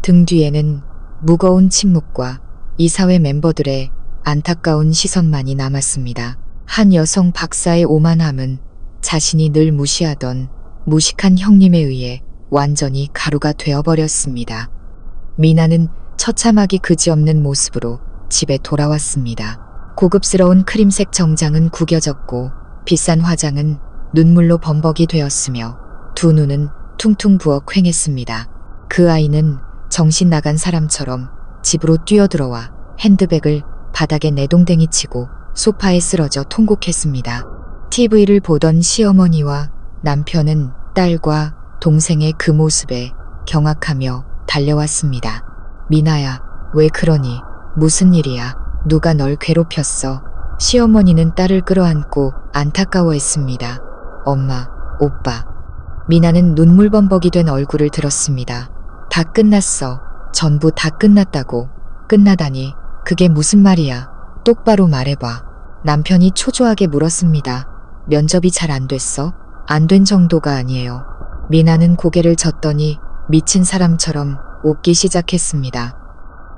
[SPEAKER 1] 등 뒤에는 무거운 침묵과 이사회 멤버들의 안타까운 시선만이 남았습니다. 한 여성 박사의 오만함은 자신이 늘 무시하던 무식한 형님에 의해 완전히 가루가 되어버렸습니다. 미나는 처참하기 그지없는 모습으로 집에 돌아왔습니다. 고급스러운 크림색 정장은 구겨졌고 비싼 화장은 눈물로 범벅이 되었으며 두 눈은 퉁퉁 부어 퀭했습니다. 그 아이는 정신 나간 사람처럼 집으로 뛰어들어와 핸드백을 바닥에 내동댕이 치고 소파에 쓰러져 통곡했습니다. TV를 보던 시어머니와 남편은 딸과 동생의 그 모습에 경악하며 달려왔습니다. 미나야, 왜 그러니? 무슨 일이야? 누가 널 괴롭혔어? 시어머니는 딸을 끌어안고 안타까워했습니다. 엄마, 오빠. 미나는 눈물범벅이 된 얼굴을 들었습니다. 다 끝났어. 전부 다 끝났다고. 끝나다니. 그게 무슨 말이야? 똑바로 말해봐. 남편이 초조하게 물었습니다. 면접이 잘 안 됐어? 안 된 정도가 아니에요. 미나는 고개를 젓더니 미친 사람처럼 웃기 시작했습니다.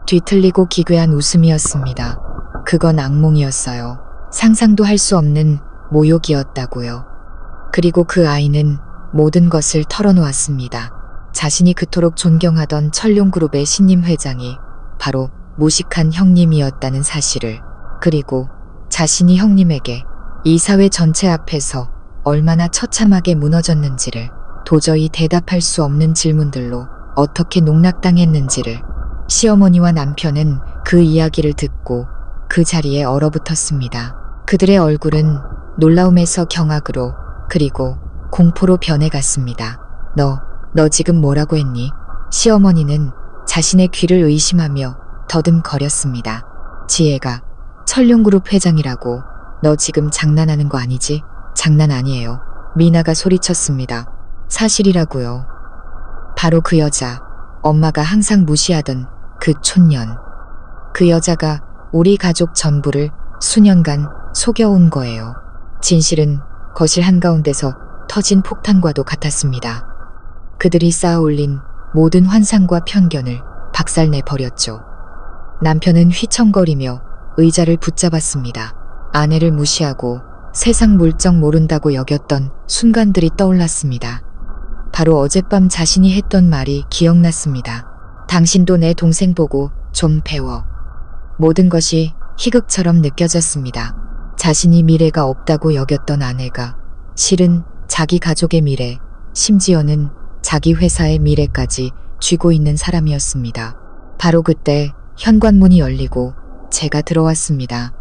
[SPEAKER 1] 뒤틀리고 기괴한 웃음이었습니다. 그건 악몽이었어요. 상상도 할 수 없는 모욕이었다고요. 그리고 그 아이는 모든 것을 털어놓았습니다. 자신이 그토록 존경하던 천룡그룹의 신임 회장이 바로 무식한 형님이었다는 사실을, 그리고 자신이 형님에게 이 사회 전체 앞에서 얼마나 처참하게 무너졌는지를, 도저히 대답할 수 없는 질문들로 어떻게 농락당했는지를. 시어머니와 남편은 그 이야기를 듣고 그 자리에 얼어붙었습니다. 그들의 얼굴은 놀라움에서 경악으로, 그리고 공포로 변해갔습니다. 너 지금 뭐라고 했니? 시어머니는 자신의 귀를 의심하며 더듬거렸습니다. 지혜가 천룡그룹 회장이라고. 너 지금 장난하는 거 아니지? 장난 아니에요. 미나가 소리쳤습니다. 사실이라고요. 바로 그 여자, 엄마가 항상 무시하던 그 촌년. 그 여자가 우리 가족 전부를 수년간 속여온 거예요. 진실은 거실 한가운데서 터진 폭탄과도 같았습니다. 그들이 쌓아올린 모든 환상과 편견을 박살내버렸죠. 남편은 휘청거리며 의자를 붙잡았습니다. 아내를 무시하고 세상 물정 모른다고 여겼던 순간들이 떠올랐습니다. 바로 어젯밤 자신이 했던 말이 기억났습니다. 당신도 내 동생 보고 좀 배워. 모든 것이 희극처럼 느껴졌습니다. 자신이 미래가 없다고 여겼던 아내가 실은 자기 가족의 미래, 심지어는 자기 회사의 미래까지 쥐고 있는 사람이었습니다. 바로 그때 현관문이 열리고 제가 들어왔습니다.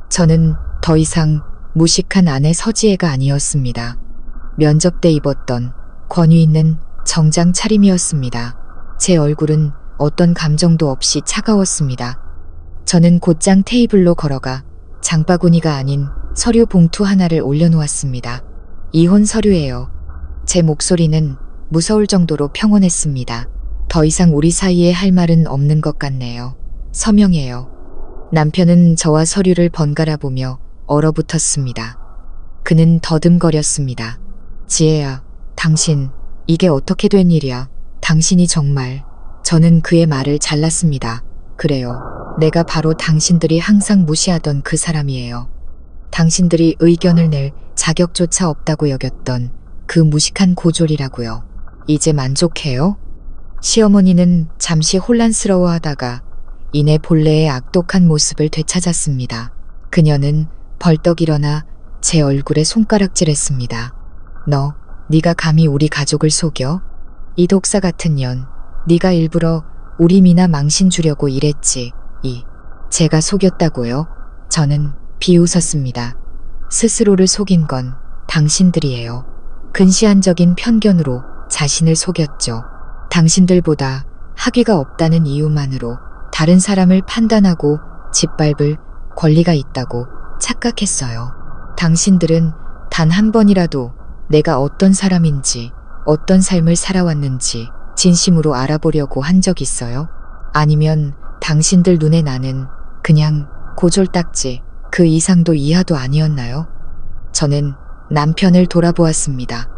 [SPEAKER 1] 저는 더 이상 무식한 아내 서지혜가 아니었습니다. 면접 때 입었던 권위 있는 정장 차림이었습니다. 제 얼굴은 어떤 감정도 없이 차가웠습니다. 저는 곧장 테이블로 걸어가 장바구니가 아닌 서류 봉투 하나를 올려놓았습니다. 이혼 서류예요. 제 목소리는 무서울 정도로 평온했습니다. 더 이상 우리 사이에 할 말은 없는 것 같네요. 서명해요. 남편은 저와 서류를 번갈아 보며 얼어붙었습니다. 그는 더듬거렸습니다. 지혜야, 당신, 이게 어떻게 된 일이야? 당신이 정말 저는 그의 말을 잘랐습니다. 그래요. 내가 바로 당신들이 항상 무시하던 그 사람이에요. 당신들이 의견을 낼 자격조차 없다고 여겼던 그 무식한 고졸이라고요. 이제 만족해요? 시어머니는 잠시 혼란스러워하다가 이내 본래의 악독한 모습을 되찾았습니다. 그녀는 벌떡 일어나 제 얼굴에 손가락질했습니다. 네가 감히 우리 가족을 속여? 이 독사 같은 년, 네가 일부러 우리 미나 망신 주려고 이랬지. 제가 속였다고요? 저는 비웃었습니다. 스스로를 속인 건 당신들이에요. 근시안적인 편견으로 자신을 속였죠. 당신들보다 학위가 없다는 이유만으로 다른 사람을 판단하고 짓밟을 권리가 있다고 착각했어요. 당신들은 단 한 번이라도 내가 어떤 사람인지, 어떤 삶을 살아왔는지 진심으로 알아보려고 한 적 있어요? 아니면 당신들 눈에 나는 그냥 고졸딱지 그 이상도 이하도 아니었나요? 저는 남편을 돌아보았습니다.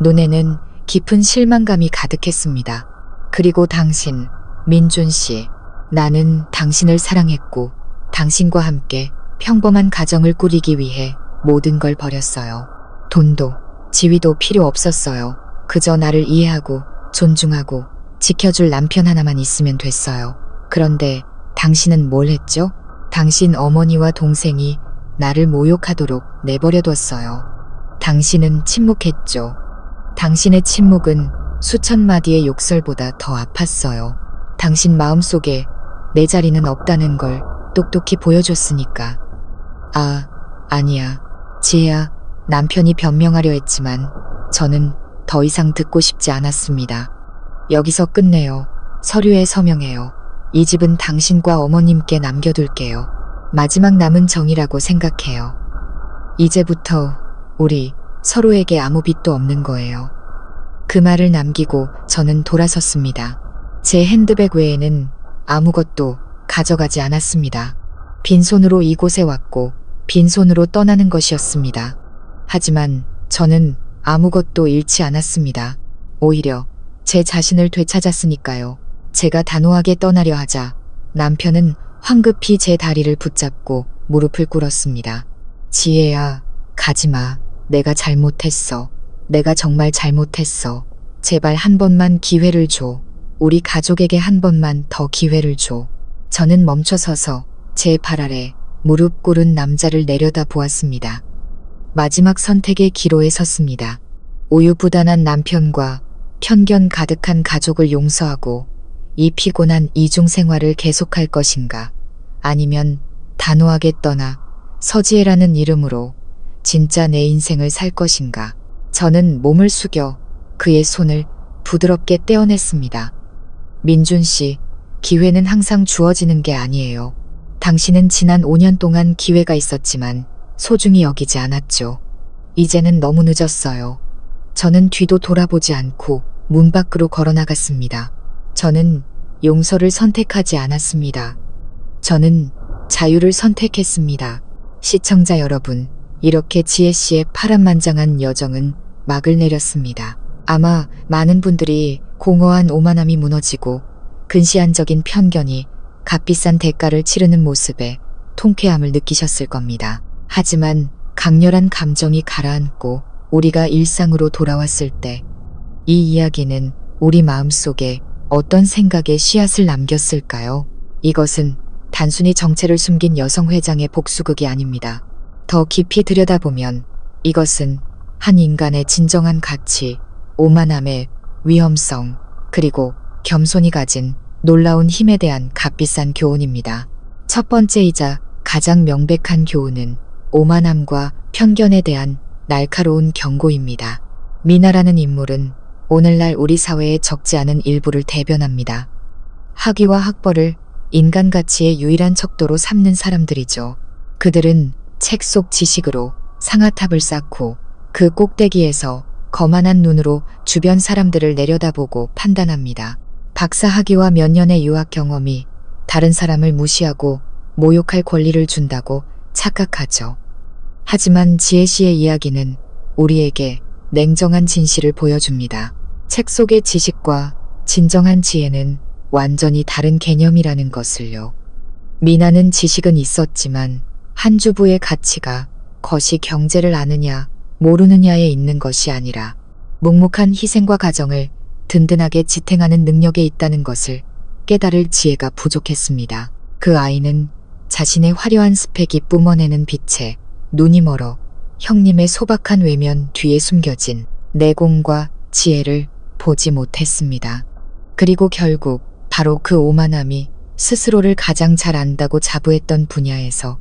[SPEAKER 1] 눈에는 깊은 실망감이 가득했습니다. 그리고 당신, 민준 씨, 나는 당신을 사랑했고 당신과 함께 평범한 가정을 꾸리기 위해 모든 걸 버렸어요. 돈도 지위도 필요 없었어요. 그저 나를 이해하고 존중하고 지켜줄 남편 하나만 있으면 됐어요. 그런데 당신은 뭘 했죠? 당신 어머니와 동생이 나를 모욕하도록 내버려뒀어요. 당신은 침묵했죠. 당신의 침묵은 수천 마디의 욕설보다 더 아팠어요. 당신 마음속에 내 자리는 없다는 걸 똑똑히 보여줬으니까. 아니야. 지혜야, 남편이 변명하려 했지만 저는 더 이상 듣고 싶지 않았습니다. 여기서 끝내요. 서류에 서명해요. 이 집은 당신과 어머님께 남겨둘게요. 마지막 남은 정이라고 생각해요. 이제부터 우리 서로에게 아무 빚도 없는 거예요. 그 말을 남기고 저는 돌아섰습니다. 제 핸드백 외에는 아무것도 가져가지 않았습니다. 빈손으로 이곳에 왔고 빈손으로 떠나는 것이었습니다. 하지만 저는 아무것도 잃지 않았습니다. 오히려 제 자신을 되찾았으니까요. 제가 단호하게 떠나려 하자 남편은 황급히 제 다리를 붙잡고 무릎을 꿇었습니다. 지혜야, 가지마. 내가 잘못했어. 내가 정말 잘못했어. 제발 한 번만 기회를 줘. 우리 가족에게 한 번만 더 기회를 줘. 저는 멈춰서서 제 발 아래 무릎 꿇은 남자를 내려다 보았습니다. 마지막 선택의 기로에 섰습니다. 우유부단한 남편과 편견 가득한 가족을 용서하고 이 피곤한 이중 생활을 계속할 것인가, 아니면 단호하게 떠나 서지혜라는 이름으로 진짜 내 인생을 살 것인가. 저는 몸을 숙여 그의 손을 부드럽게 떼어냈습니다. 민준 씨, 기회는 항상 주어지는 게 아니에요. 당신은 지난 5년 동안 기회가 있었지만 소중히 여기지 않았죠. 이제는 너무 늦었어요. 저는 뒤도 돌아보지 않고 문 밖으로 걸어나갔습니다. 저는 용서를 선택하지 않았습니다. 저는 자유를 선택했습니다. 시청자 여러분, 이렇게 지혜 씨의 파란만장한 여정은 막을 내렸습니다. 아마 많은 분들이 공허한 오만함이 무너지고 근시안적인 편견이 값비싼 대가를 치르는 모습에 통쾌함을 느끼셨을 겁니다. 하지만 강렬한 감정이 가라앉고 우리가 일상으로 돌아왔을 때 이 이야기는 우리 마음속에 어떤 생각의 씨앗을 남겼을까요? 이것은 단순히 정체를 숨긴 여성 회장의 복수극이 아닙니다. 더 깊이 들여다보면 이것은 한 인간의 진정한 가치, 오만함의 위험성, 그리고 겸손이 가진 놀라운 힘에 대한 값비싼 교훈입니다. 첫 번째이자 가장 명백한 교훈은 오만함과 편견에 대한 날카로운 경고입니다. 미나라는 인물은 오늘날 우리 사회의 적지 않은 일부를 대변합니다. 학위와 학벌을 인간 가치의 유일한 척도로 삼는 사람들이죠. 그들은 책 속 지식으로 상아탑을 쌓고 그 꼭대기에서 거만한 눈으로 주변 사람들을 내려다보고 판단합니다. 박사 학위와 몇 년의 유학 경험이 다른 사람을 무시하고 모욕할 권리를 준다고 착각하죠. 하지만 지혜 씨의 이야기는 우리에게 냉정한 진실을 보여줍니다. 책 속의 지식과 진정한 지혜는 완전히 다른 개념이라는 것을요. 미나는 지식은 있었지만 한 주부의 가치가 것이 경제를 아느냐 모르느냐에 있는 것이 아니라 묵묵한 희생과 가정을 든든하게 지탱하는 능력에 있다는 것을 깨달을 지혜가 부족했습니다. 그 아이는 자신의 화려한 스펙이 뿜어내는 빛에 눈이 멀어 형님의 소박한 외면 뒤에 숨겨진 내공과 지혜를 보지 못했습니다. 그리고 결국 바로 그 오만함이 스스로를 가장 잘 안다고 자부했던 분야에서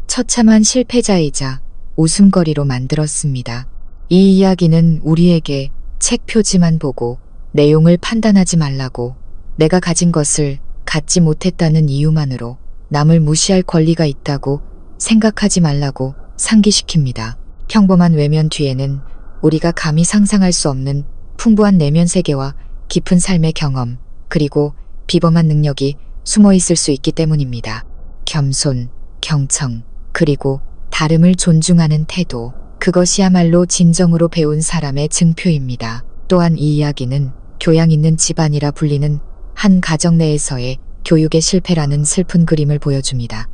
[SPEAKER 1] 처참한 실패자이자 웃음거리로 만들었습니다. 이 이야기는 우리에게 책 표지만 보고 내용을 판단하지 말라고, 내가 가진 것을 갖지 못했다는 이유만으로 남을 무시할 권리가 있다고 생각하지 말라고 상기시킵니다. 평범한 외면 뒤에는 우리가 감히 상상할 수 없는 풍부한 내면 세계와 깊은 삶의 경험, 그리고 비범한 능력이 숨어 있을 수 있기 때문입니다. 겸손, 경청, 그리고 다름을 존중하는 태도, 그것이야말로 진정으로 배운 사람의 증표입니다. 또한 이 이야기는 교양 있는 집안이라 불리는 한 가정 내에서의 교육의 실패라는 슬픈 그림을 보여줍니다.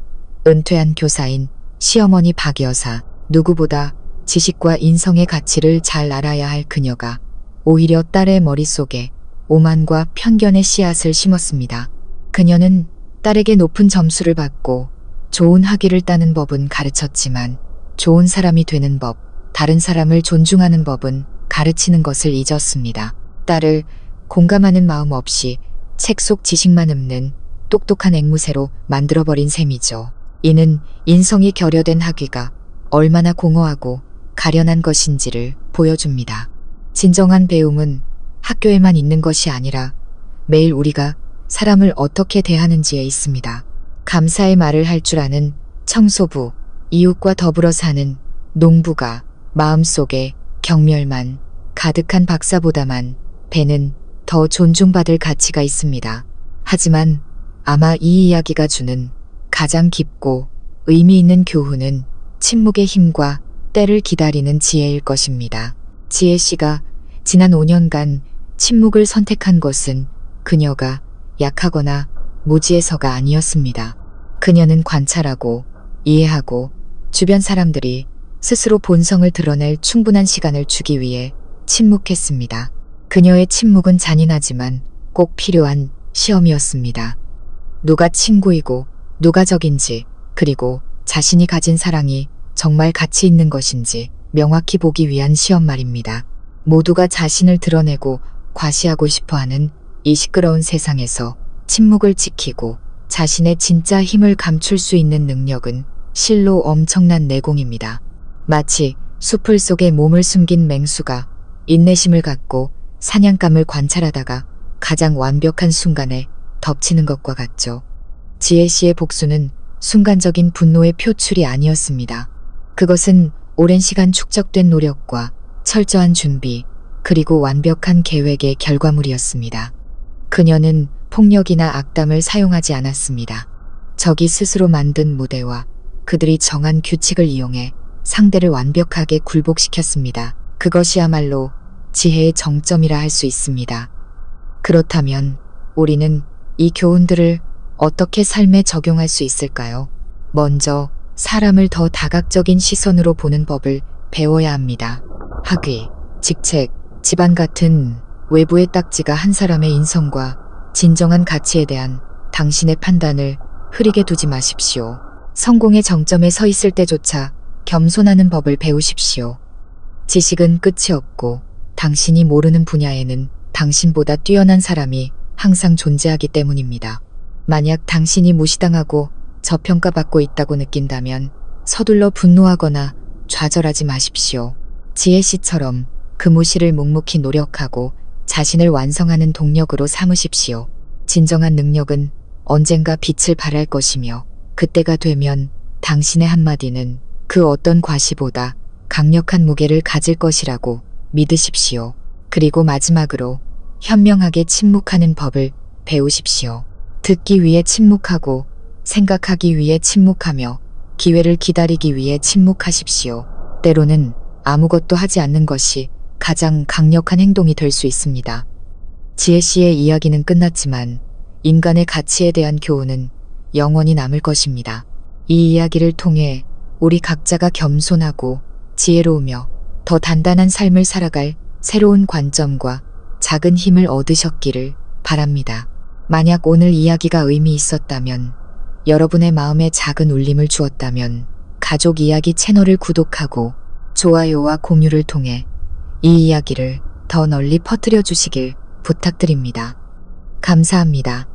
[SPEAKER 1] 은퇴한 교사인 시어머니 박 여사, 누구보다 지식과 인성의 가치를 잘 알아야 할 그녀가 오히려 딸의 머릿속에 오만과 편견의 씨앗을 심었습니다. 그녀는 딸에게 높은 점수를 받고 좋은 학위를 따는 법은 가르쳤지만 좋은 사람이 되는 법, 다른 사람을 존중하는 법은 가르치는 것을 잊었습니다. 딸을 공감하는 마음 없이 책 속 지식만 읊는 똑똑한 앵무새로 만들어버린 셈이죠. 이는 인성이 결여된 학위가 얼마나 공허하고 가련한 것인지를 보여줍니다. 진정한 배움은 학교에만 있는 것이 아니라 매일 우리가 사람을 어떻게 대하는지에 있습니다. 감사의 말을 할 줄 아는 청소부, 이웃과 더불어 사는 농부가 마음속에 경멸만 가득한 박사보다만 배는 더 존중받을 가치가 있습니다. 하지만 아마 이 이야기가 주는 가장 깊고 의미 있는 교훈은 침묵의 힘과 때를 기다리는 지혜일 것입니다. 지혜 씨가 지난 5년간 침묵을 선택한 것은 그녀가 약하거나 무지해서가 아니었습니다. 그녀는 관찰하고 이해하고 주변 사람들이 스스로 본성을 드러낼 충분한 시간을 주기 위해 침묵했습니다. 그녀의 침묵은 잔인하지만 꼭 필요한 시험이었습니다. 누가 친구이고 누가 적인지, 그리고 자신이 가진 사랑이 정말 가치 있는 것인지 명확히 보기 위한 시험 말입니다. 모두가 자신을 드러내고 과시하고 싶어하는 이 시끄러운 세상에서 침묵을 지키고 자신의 진짜 힘을 감출 수 있는 능력은 실로 엄청난 내공입니다. 마치 숲을 속에 몸을 숨긴 맹수가 인내심을 갖고 사냥감을 관찰하다가 가장 완벽한 순간에 덮치는 것과 같죠. 지혜 씨의 복수는 순간적인 분노의 표출이 아니었습니다. 그것은 오랜 시간 축적된 노력과 철저한 준비, 그리고 완벽한 계획의 결과물이었습니다. 그녀는 폭력이나 악담을 사용하지 않았습니다. 적이 스스로 만든 무대와 그들이 정한 규칙을 이용해 상대를 완벽하게 굴복시켰습니다. 그것이야말로 지혜의 정점이라 할 수 있습니다. 그렇다면 우리는 이 교훈들을 어떻게 삶에 적용할 수 있을까요? 먼저 사람을 더 다각적인 시선으로 보는 법을 배워야 합니다. 학위, 직책, 집안 같은 외부의 딱지가 한 사람의 인성과 진정한 가치에 대한 당신의 판단을 흐리게 두지 마십시오. 성공의 정점에 서 있을 때조차 겸손하는 법을 배우십시오. 지식은 끝이 없고 당신이 모르는 분야에는 당신보다 뛰어난 사람이 항상 존재하기 때문입니다. 만약 당신이 무시당하고 저평가받고 있다고 느낀다면 서둘러 분노하거나 좌절하지 마십시오. 지혜 씨처럼 그 무시를 묵묵히 노력하고 자신을 완성하는 동력으로 삼으십시오. 진정한 능력은 언젠가 빛을 발할 것이며 그때가 되면 당신의 한마디는 그 어떤 과시보다 강력한 무게를 가질 것이라고 믿으십시오. 그리고 마지막으로 현명하게 침묵하는 법을 배우십시오. 듣기 위해 침묵하고 생각하기 위해 침묵하며 기회를 기다리기 위해 침묵하십시오. 때로는 아무것도 하지 않는 것이 가장 강력한 행동이 될 수 있습니다. 지혜 씨의 이야기는 끝났지만 인간의 가치에 대한 교훈은 영원히 남을 것입니다. 이 이야기를 통해 우리 각자가 겸손하고 지혜로우며 더 단단한 삶을 살아갈 새로운 관점과 작은 힘을 얻으셨기를 바랍니다. 만약 오늘 이야기가 의미 있었다면, 여러분의 마음에 작은 울림을 주었다면 가족 이야기 채널을 구독하고 좋아요와 공유를 통해 이 이야기를 더 널리 퍼뜨려 주시길 부탁드립니다. 감사합니다.